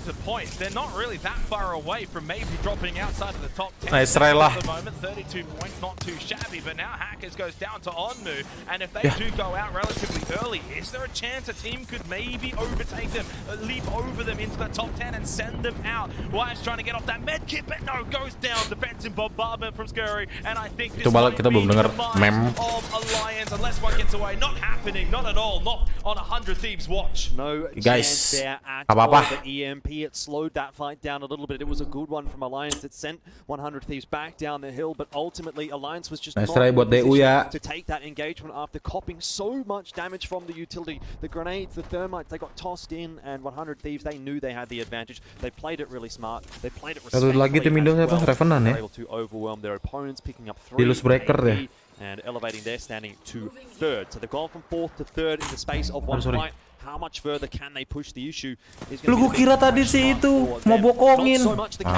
Far away from maybe dropping outside of the top 10. Nice try lah. At the moment, 32 points, not too shabby, but now Hackers goes down to Onmu, and if they do go out relatively early, is there a chance a team could maybe overtake them, leap over them into the top 10 and send them out? Wyatt's trying to get off that med kit, but no, goes down. Defensive bombardment from Scurry, and I think this might kita belum dengar meme of Alliance, unless one gets away. Not happening, not at all, not on 100 Thieves watch. No guys, there at apa-apa. all. The EMP, it slowed that fight down a little bit. It was a good one from Alliance. It sent 100 Thieves back down the hill, but ultimately Alliance was just nice not try in buat DEWA ya. to take that engagement after copping so much damage from the utility. The grenades, the thermites, they got tossed in, and 100 Thieves, they knew they had the advantage. They played it really smart. They played it respectfully. Satu lagi tim Indo siapa? Revenant ya. Able to overwhelm their opponents, picking up 3 Dilus breaker ya. and elevating their standing to 3rd. So they've gone from 4th to 3rd in the space of one fight. How much further can they push the issue? Lu gue kira tadi sih itu mau bokongin.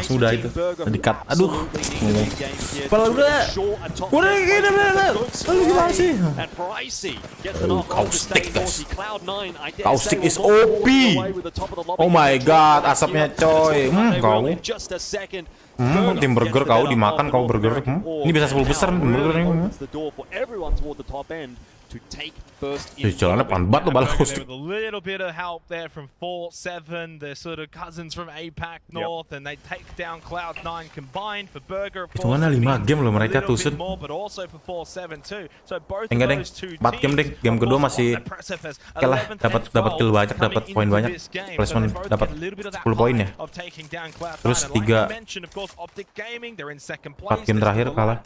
Sudah itu. Dekat. Aduh. Kepala udah gini. Lalu gimana sih? Caustic guys. Caustic is OP. Oh my god, asapnya coy. Kau. Tim burger kau dimakan kau burger. Ini bisa 10 besar burger ini. Jalannya pelan banget tuh balas. With a little bit of help there from 4-7, the sort of cousins from APAC North, and they take down Cloud9 combined for Burger. Hitungannya 5 game loh mereka tuh Sun. Enggak deng, 4 game deng. Game kedua masih oke lah, dapat kill banyak, dapat poin banyak. Placement dapat 10 poin ya. Terus 4 game terakhir kalah.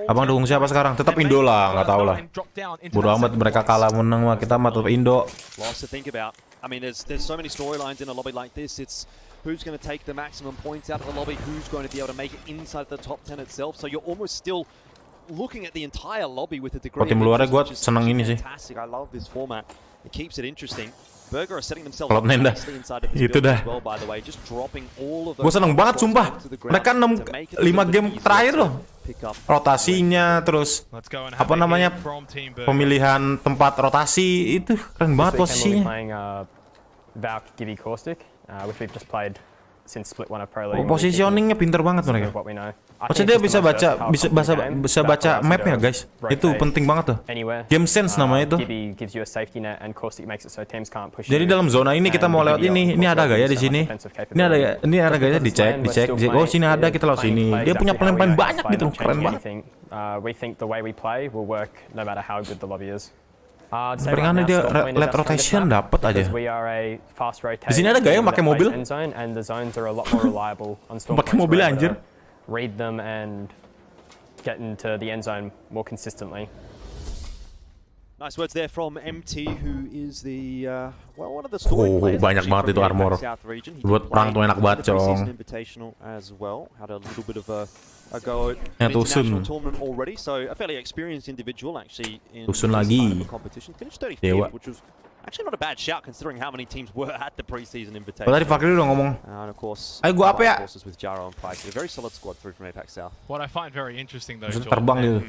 Abang dukung siapa sekarang? Tetap Indo lah. Nggak tahu lah. Bodo amat mereka kalah menang mah, kita mah tetap Indo. Lots to think about. I mean, there's so many storylines in a lobby like this. It's who's going to take the maximum points out of the lobby, who's going to be able to make it inside the top 10 itself. So you're almost still looking at the entire lobby with a degree of tim luarnya gue seneng ini sih. Fantastic. I love this format. It keeps it interesting. Burger are setting themselves up nicely inside of this build as well, by the way. Just dropping all of those. Gue seneng banget sumpah. Mereka 5 game terakhir loh. Rotasinya terus apa namanya pemilihan tempat rotasi itu keren banget posisinya. Positioningnya pinter banget mereka. Maksudnya dia bisa baca mapnya guys. Itu penting banget tuh. Game sense namanya itu. Jadi dalam zona ini kita mau lewat ini ada gaya di sini. Ini ada gaya dicek. Oh sini ada, kita lewat sini. Dia punya plan banyak gitu, keren banget. Peringannya dia led rotation dapat aja. Di sini ada gaya pakai mobil. Pakai mobil anjir. Read them and get into the end zone more consistently. Nice words there from MT, who is the one of the story players. Banyak banget itu armor. Buat perang tuh enak banget, cong. As well, had a little bit of a go at international tournament already, so a fairly experienced individual actually in Tusun lagi. Competition. Finished 35th, which was actually not a bad shout considering how many teams were at the preseason invitation. Tadi Fakri udah ngomong. And of course, ayo gua apa ya? With Jaro and Price, a very solid squad through from APAC South. What I find very interesting though, terbang gitu.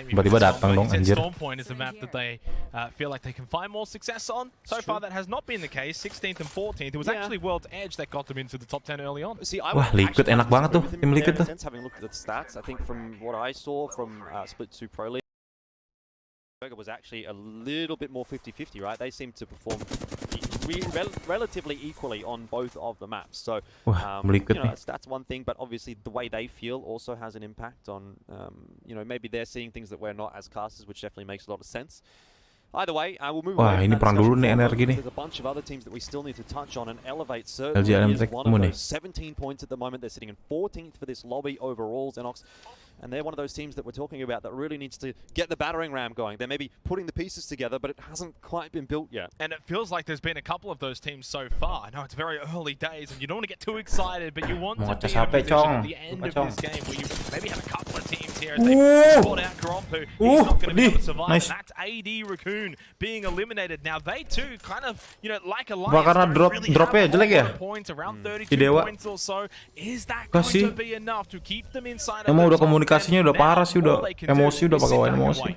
Tiba-tiba datang dong anjir. Storm Point is a map that they feel like they can find more success on. So far that has not been the case. 16th and 14th. It was actually World's Edge that got them into the top 10 early on. Wah, Liquid enak banget tuh, tim Liquid tuh. Having looked at the stats, I think from what I saw from Split 2 Pro League, Burger was actually a little bit more 50-50, right? They seemed to perform relatively equally on both of the maps. So, that's one thing, but obviously the way they feel also has an impact on, maybe they're seeing things that we're not as casters, which definitely makes a lot of sense. Either way, we'll move Wah, ini perang dulu nih energi nih. There's a bunch of other teams that we still need to touch on, and Elevate certainly is one of those. 17 points at the moment. They're sitting in 14th for this lobby overall, Xenox. And they're one of those teams that we're talking about that really needs to get the battering ram going. They're maybe putting the pieces together, but it hasn't quite been built yet. And it feels like there's been a couple of those teams so far. I know it's very early days, and you don't want to get too excited, but you want to be in a position at the end of this game where you maybe have a couple of teams here as they spot out Grompu. He's not going to be able to survive. And that's AD Raccoon being eliminated. Now they too kind of, like Alliance, karena dropnya jelek ya. Points around 32 points or so. Is that going to be enough to keep them inside of Emang udah komunikasinya udah parah sih, udah emosi, udah pakai emosi.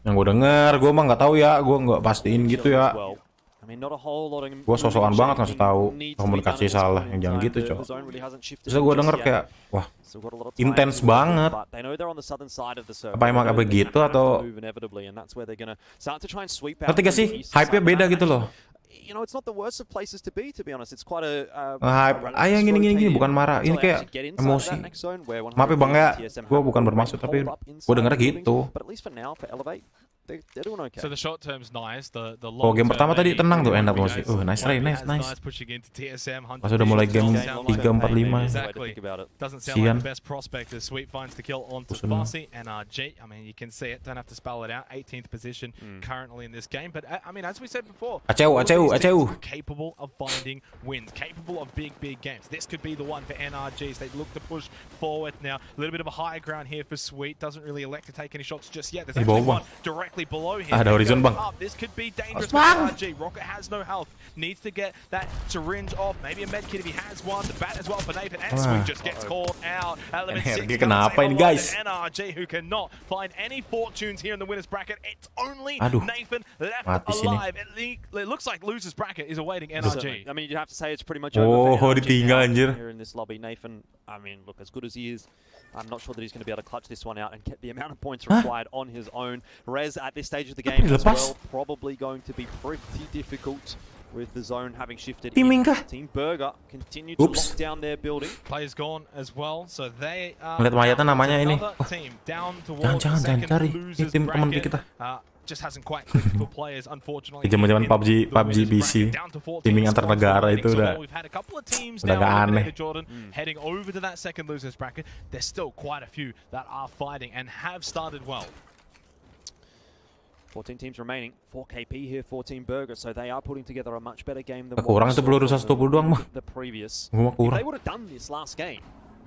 Yang gue denger, gue mah nggak tahu ya, gue nggak pastiin gitu ya. Gue sosokan banget ngasih tahu komunikasi salah, yang jangan gitu cok. Terus gue denger kayak, wah, intens banget. Apa emang kayak begitu atau? Ngerti gak sih? Hype-nya beda gitu loh. It's not the worst of places to be honest. It's quite a hype. Gini bukan marah. Ini kayak emosi. Maaf ya Bang ya, gue bukan bermaksud tapi gue denger gitu. So the short term's nice. Oh, game pertama tadi tenang tuh, enak emosi. Nice try, nice. Pas udah mulai game 3-4-5. Sian. NRG, I mean, you can see it. Don't have to spell it out. 18th position currently in this game. But I mean, as we said before, ACU. Capable of finding wins, capable of big games. This could be the one for NRGs. They look to push forward now. A little bit of a high ground here for Sweet. Doesn't really elect to take any shots just yet. There's actually one directly below him. Ada horizon bang. This could be dangerous for NRG. Rocket has no health. Needs to get that syringe off. Maybe a med kit if he has one. The bat as well for Nathan. And Sweet just gets called out. Element 6 kenapa ini guys? NRG who cannot find any fortunes here in the winners bracket. It's only Nathan left alive. It looks like losers bracket is awaiting NRG. I mean, you have to say it's pretty much over for NRG ditinggal anjir. Here in this lobby. Nathan, I mean, look, as good as he is, I'm not sure that he's going to be able to clutch this one out and get the amount of points required on his own. Rez at this stage of the game as well, probably going to be pretty difficult with the zone having shifted in. Team Burger continue to lock down their building. Players gone as well, so they are namanya ini. Team down towards Jangan cari. Ini tim teman kita. Just hasn't quite clicked for players, unfortunately. Zaman PUBG PC, teaming antar negara itu udah gak aneh. Heading over to that second losers bracket, there's still quite a few that are fighting and have started well. 14 teams remaining, 4 KP here for Team Burger, so they are putting together a much better game than kurang itu peluru 120 doang mah. The previous. If they would have done this last game,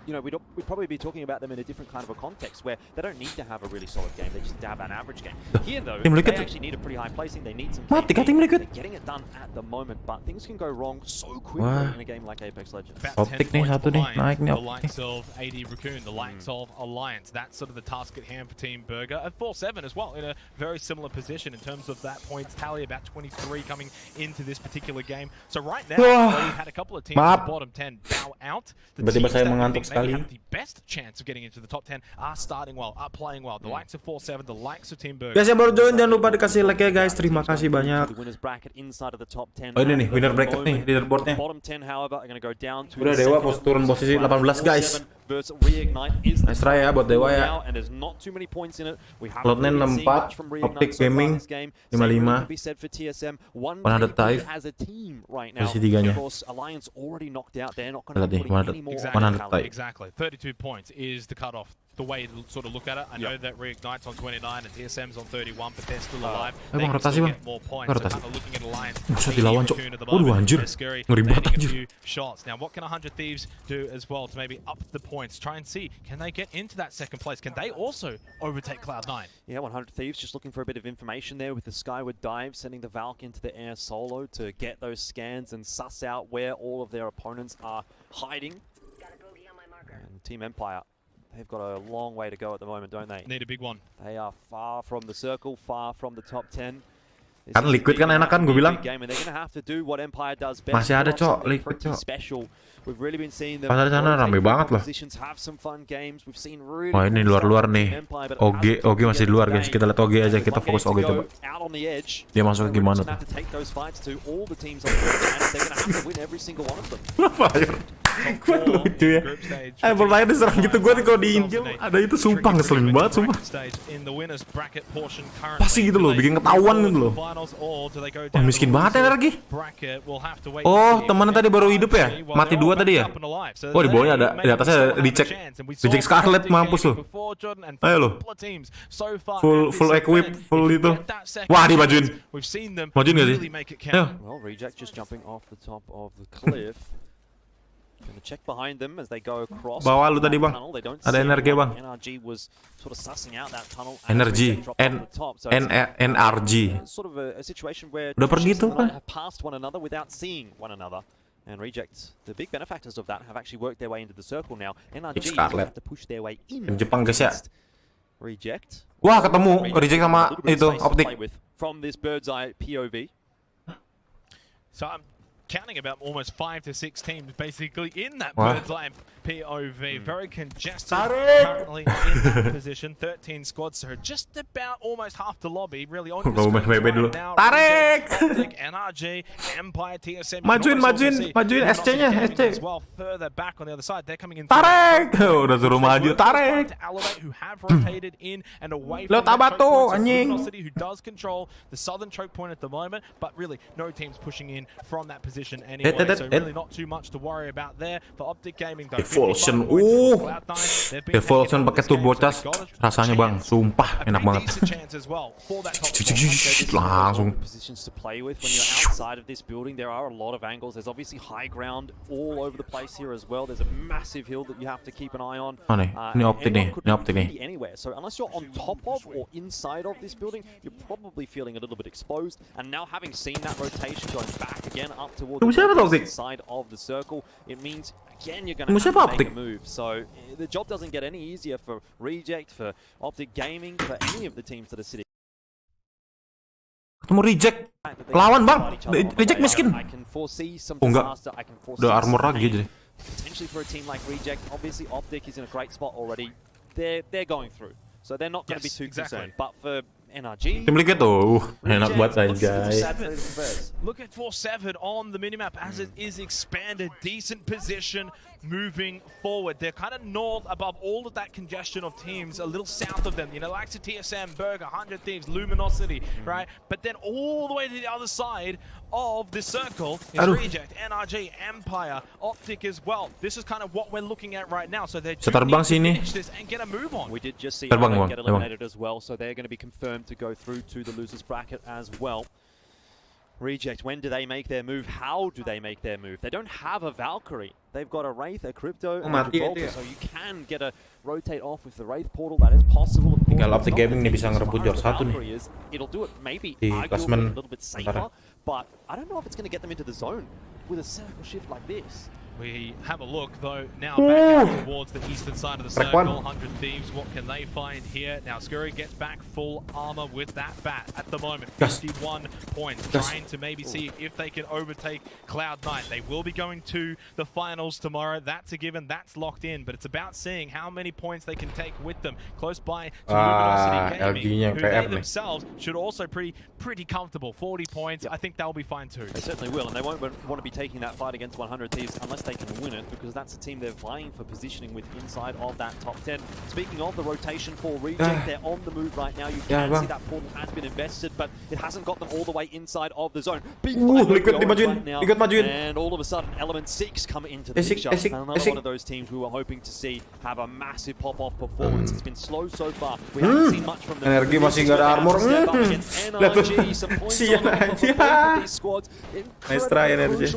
we'd probably be talking about them in a different kind of a context where they don't need to have a really solid game, they just need to have an average game. Here though, they actually need a pretty high placing, they need some they're getting it done at the moment, but things can go wrong so quickly in a game like Apex Legends. Optik nih satu nih, naik nih the likes of AD Raccoon, the likes of Alliance, that's sort of the task at hand for Team Burger. At 4-7 as well, in a very similar position in terms of that points tally, about 23 coming into this particular game. So right now, we've had a couple of teams in the bottom 10 bow out. The teams that we think maybe have the best chance of getting into the top 10 are starting well, are playing well. The likes of 4-7, the likes of Team Burger. Guys yang baru join jangan lupa dikasih like ya guys. Terima kasih banyak. Oh ini nih winner bracket nih leaderboardnya. Udah Dewa mau turun posisi 18 guys. Nice try ya buat Dewa ya. Cloud9 64, Optic Gaming 55, 100 Type posisi 3-nya. Lihat nih 100 Type. Exactly. 32 points is the cutoff. The way to sort of look at it, I know that Reignite's on 29 and TSM's on 31, but they're still alive. They can still get more points. So kind of looking at Alliance. Bisa dilawan cok. Waduh anjir. Ngeri banget anjir. Shots. Now what can 100 Thieves do as well to maybe up the points? Try and see, can they get into that second place? Can they also overtake Cloud9? Yeah, 100 Thieves just looking for a bit of information there with the Skyward Dive, sending the Valk into the air solo to get those scans and suss out where all of their opponents are hiding. And Team Empire, they've got a long way to go at the moment, don't they? Need a big one. They are far from the circle, far from the top 10. Kan Liquid kan enak kan gue bilang. Masih ada cok, Liquid cok. Pasar sana rame banget loh. Wah ini luar-luar nih. OG masih di luar guys. Kita lihat OG aja, kita fokus OG coba. Dia masuk gimana tuh? Fire. Gue lucu ya. Bermain diserang gitu gue nih kalau di India ada itu sumpah ngeselin banget sumpah. Pasti gitu loh, bikin ketahuan gitu loh. Wah miskin banget energi. Oh temannya tadi baru hidup ya? Mati 2 tadi ya? Oh di bawahnya ada, di atasnya dicek Scarlet mampus loh. Ayo loh. Full equip, full itu. Wah dimajuin. Majuin gak sih? Ayo. Bawa lu tadi bang, ada energi bang. Energi, NRG. Udah pergi tuh kan? And Reject, the big benefactors of that, have actually worked their way into the circle now. NRG have to push their way in. Jepang guys ya. Reject. Wah ketemu Reject sama itu optik. From this bird's eye POV. So I'm counting about almost 5 to 6 teams basically in that bird's eye POV. Very congested currently in that position. 13 squads, so just about almost half the lobby. Really on the screen right now. Tarik! NRG, Empire, TSM. Majuin SC-nya, SC. As well, further back on the other side, they're coming in. Tarik! Udah suruh maju, tarik! Who have rotated in and away Lo from tabato, anjing. who does control the southern choke point at the moment, but really no teams pushing in from that position anyway. So really not too much to worry about there for Optic Gaming though. Evolution, Evolution pakai turbo charge, rasanya bang, sumpah enak banget. Langsung. Positions to play with when you're outside of this building. There are a lot of angles. There's obviously high ground all over the place here as well. There's a massive hill that you have to keep an eye on. Ini Optic nih, ini Optic nih. Anywhere. So unless you're on top of or inside of this building, you're probably feeling a little bit exposed. And now having seen that rotation going back again up towards the side of the circle, it means again you're going to have to make a move. So the job doesn't get any easier for Reject, for Optic Gaming, for any of the teams that are sitting. Ketemu Reject, lawan bang, Reject miskin. Oh enggak, udah armor lagi jadi. Potentially for a team like Reject, obviously Optic is in a great spot already. They're going through, so they're not going to be too concerned. But for NRG, Tim Liquid tuh, enak buat guys. Look at 4-7 on the minimap as it is expanded. Decent position moving forward. They're kind of north above all of that congestion of teams, a little south of them. You know, like to TSM, Burger, 100 Thieves, Luminosity, right? But then all the way to the other side of the circle is Reject, NRG, Empire, Optic as well. This is kind of what we're looking at right now. So they're terbang sini. and get a move on. We did just see terbang get eliminated as well, so they're going to be confirmed to go through to the losers bracket as well. Reject, when do they make their move? How do they make their move? They don't have a Valkyrie. They've got a Wraith, a Crypto, and a Gibraltar, so you can get a rotate off with the Wraith portal. That is possible. Tinggal Optic Gaming nih bisa ngerebut juara 1 nih. It'll do it maybe di klasmen a little bit safer, but I don't know if it's going to get them into the zone with a circle shift like this. We have a look though now back out towards the eastern side of the circle. 100 Thieves, what can they find here? Now Scurry gets back full armor with that bat at the moment. 51 points, trying to maybe see if they can overtake Cloud9. They will be going to the finals tomorrow. That's a given, that's locked in, but it's about seeing how many points they can take with them. Close by to Luminosity Gaming, who they themselves should also pretty comfortable. 40 points, I think they'll be fine too. They certainly will, and they won't want to be taking that fight against 100 Thieves unless they can win it, because that's a team they're vying for positioning with inside of that top 10. Speaking of the rotation for Reject, they're on the move right now. You can see that portal has been invested, but it hasn't got them all the way inside of the zone. Big Liquid dimajuin, Liquid majuin. And all of a sudden, Element 6 come into the picture. Another one of those teams we were hoping to see have a massive pop-off performance. It's been slow so far. We haven't seen much from them. Energi masih nggak ada armor. Lihat tuh, sial aja. Nice try Energi.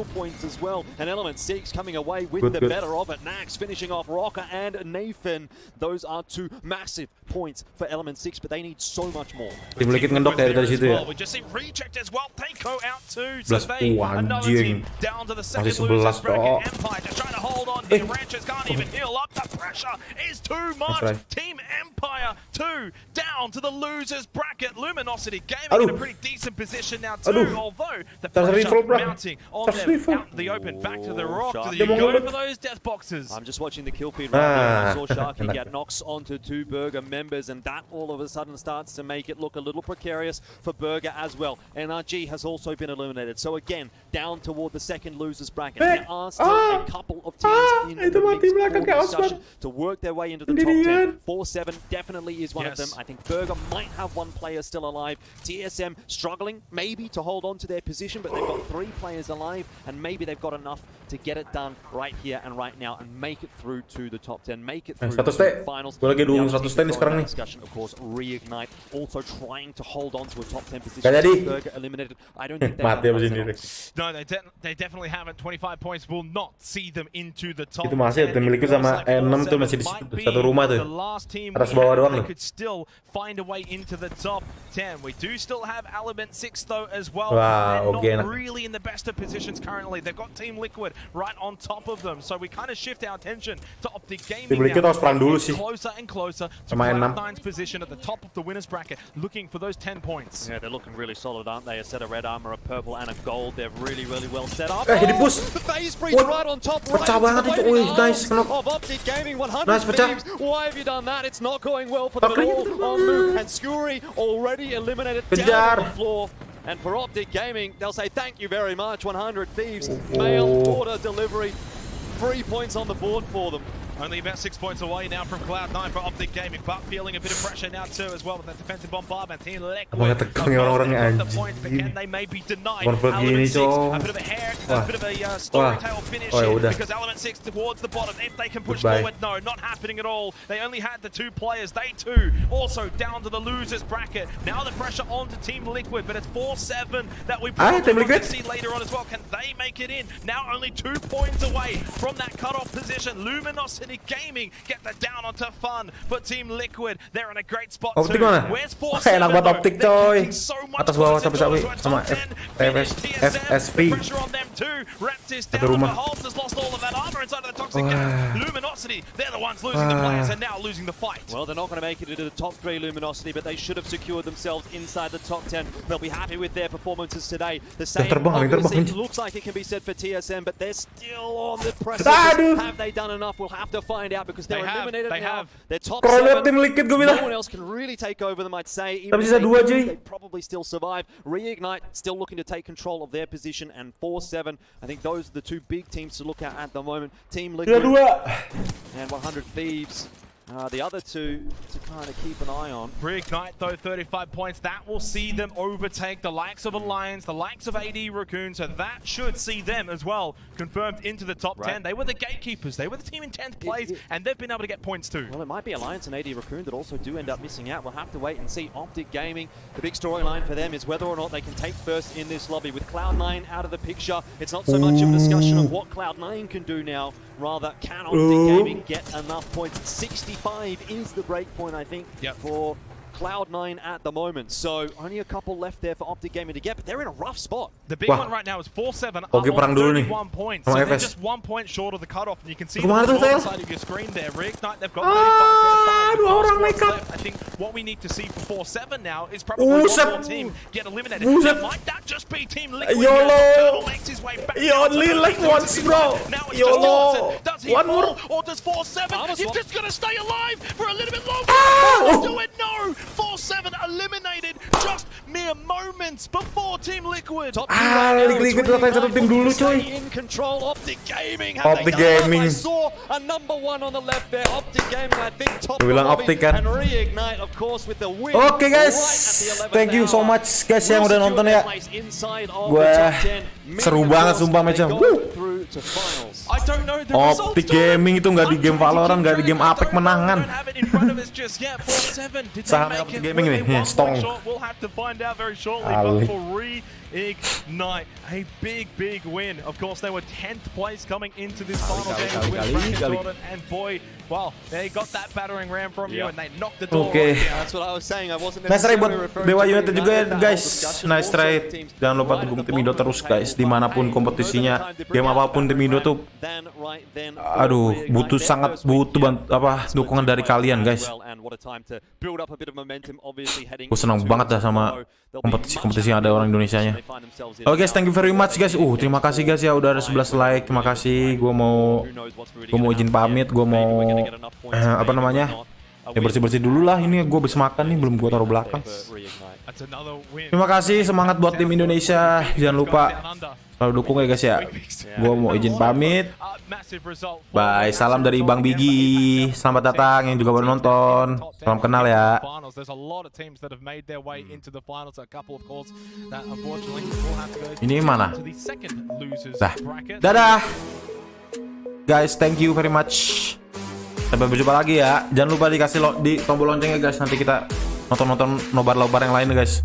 As well. And Element 6 coming away with the better of it. Nax finishing off Rocker and Nathan. Those are two massive points for Element 6, but they need so much more. Tim Liquid ngendok dari situ ya. We just see Reject as well. Tanko out too. Anjing. Masih 11 kok. Empire just trying to hold on on here. Ranchers can't even heal up. The pressure is too much. Team Empire 2 down to the losers bracket. Luminosity Gaming in a pretty decent position now too, although the pressure mounting on them out in the open. Back to the rock. Do you go for those death boxes? I'm just watching the kill feed right now. I saw Sharky get knocks onto 2 Burger members, and that all of a sudden starts to make it look a little precarious for Burger as well. NRG has also been eliminated. So again, down toward the second losers bracket. There are still a couple of teams in the mix for discussion to work their way into the top 10. 4-7 definitely is one of them. I think Burger might have 1 player still alive. TSM struggling maybe to hold on to their position, but they've got 3 players alive, and maybe they've got enough to get it done right here and right now and make it through to the top 10, make it through to the finals. Gue lagi 100 nih sekarang nih. Discussion, of course, Reignite also trying to hold on to a top 10 position. Burger eliminated. I don't think no, they definitely haven't. 25 points will not see them into the top 10. Itu masih ada milikku sama E6 tuh masih di satu rumah tuh. Atas bawah doang loh. Could still find a way into the top 10. We do still have Element 6 though as well. Wow, They're not really in the best of positions currently. They've got Team Liquid right on top of them, so we kind of shift our attention to Optic Gaming now. Closer and closer to Cloud9's position at the top of the winners bracket, looking for those 10 points. Yeah, they're looking really solid, aren't they? A set of red armor, a purple, and a gold. They're really well set up. The phase breach right on top. Nice. Of Optic Gaming, 100 Thieves. Why have you done that? It's not going well for them at all. And Scuri already eliminated down on the floor. And for Optic Gaming, they'll say thank you very much. 100 Thieves, mail order delivery. 3 points on the board for them. Only about 6 points away now from Cloud9 for Optic Gaming, but feeling a bit of pressure now too as well with that defensive bombardment. Team Liquid the points, but can they maybe deny Element 6 a bit of a hair, a bit of a story tail finish here, because Element 6 towards the bottom, if they can push forward, no, not happening at all. They only had the 2 players, they too also down to the losers bracket. Now the pressure on to Team Liquid, but it's 4-7 that we probably want to see later on as well. Can they make it in? Now only 2 points away from that cutoff position. Luminosity Gaming get the down onto fun for Team Liquid. They're in a great spot too. Where's 4-7? Enak banget Optik coy. Atas bawah sampai sama FSP. Pressure on them too. Raptors down. Holmes has lost all of that armor inside of the toxic gap. Luminosity, they're the ones losing the players and now losing the fight. Well, they're not going to make it into the top 3, Luminosity, but they should have secured themselves inside the top 10. They'll be happy with their performances today. The same obviously looks like it can be said for TSM, but they're still on the precipice. Have they done enough? We'll have to find out because they're eliminated now. They're top 7. No one else can really take over them, I'd say. Even if they probably still survive. Reignite still looking to take control of their position, and 4-7. I think those are the 2 big teams to look at the moment. Team Liquid and 100 Thieves. The other 2 to kind of keep an eye on. Reignite though, 35 points. That will see them overtake the likes of Alliance, the likes of AD Raccoon, so that should see them as well confirmed into the top 10. They were the gatekeepers. They were the team in 10th place, and they've been able to get points too. Well, it might be Alliance and AD Raccoon that also do end up missing out. We'll have to wait and see. Optic Gaming, the big storyline for them is whether or not they can take first in this lobby. With Cloud9 out of the picture, it's not so much of a discussion of what Cloud9 can do now. Rather, can Optic Gaming get enough points? 65 is the break point, I think, for Cloud9 at the moment. So only a couple left there for Optic Gaming to get, but they're in a rough spot. The big one right now is 4-7 up on 31 points. So they're just 1 point short of the cutoff, and you can see it on the side of your screen there. Reignite, they've got 35 left. I think what we need to see for 4-7 now is probably one more team get eliminated. Might that just be Team Liquid? YOLO! Makes his way back. You only like once, bro. YOLO! Does he fall, or does 4-7? He's just gonna stay alive for a little bit longer. Let's do it. No! 4-7 eliminated just mere moments before Team Liquid. Liquid lakukan satu tim dulu coy. In control, Optic Gaming. Optic Gaming. I saw a number 1 on the left there. Optic Gaming, I think top bilang Optic kan. And Reignite, of course, with the win. Oke guys, thank you so much guys yang udah nonton ya. Wah, seru banget sumpah match-nya. Optic Gaming itu nggak di game Valorant, nggak di game Apex menangan. Saham Optic Gaming ini, Stong. We'll have to find out very shortly, but for Ignite, a big win. Of course, they were 10th place coming into this final game with Bracket Jordan, and boy, well, they got that battering ram from you and they knocked the door. Oke. That's what I was saying. I wasn't Nice try buat DEWA United juga ya guys. Nice try. Jangan lupa dukung tim Indo terus guys, dimanapun kompetisinya, game apapun tim Indo tuh. Aduh, sangat butuh dukungan dari kalian guys. Gue senang banget dah sama kompetisi yang ada orang Indonesianya. Oke guys, thank you very much guys. Terima kasih guys ya udah ada 11 like. Terima kasih. Gue mau izin pamit. Gue mau ya bersih-bersih dulu lah. Ini gue habis makan nih, belum gue taruh belakang. Terima kasih, semangat buat tim Indonesia. Jangan lupa selalu dukung ya guys ya. Gue mau izin pamit. Bye, salam dari Bang BIGGIE. Selamat datang yang juga baru nonton. Salam kenal ya. Ini mana? Dadah guys, thank you very much. Sampai berjumpa lagi ya. Jangan lupa dikasih di tombol loncengnya guys. Nanti kita nonton nobar yang lain guys.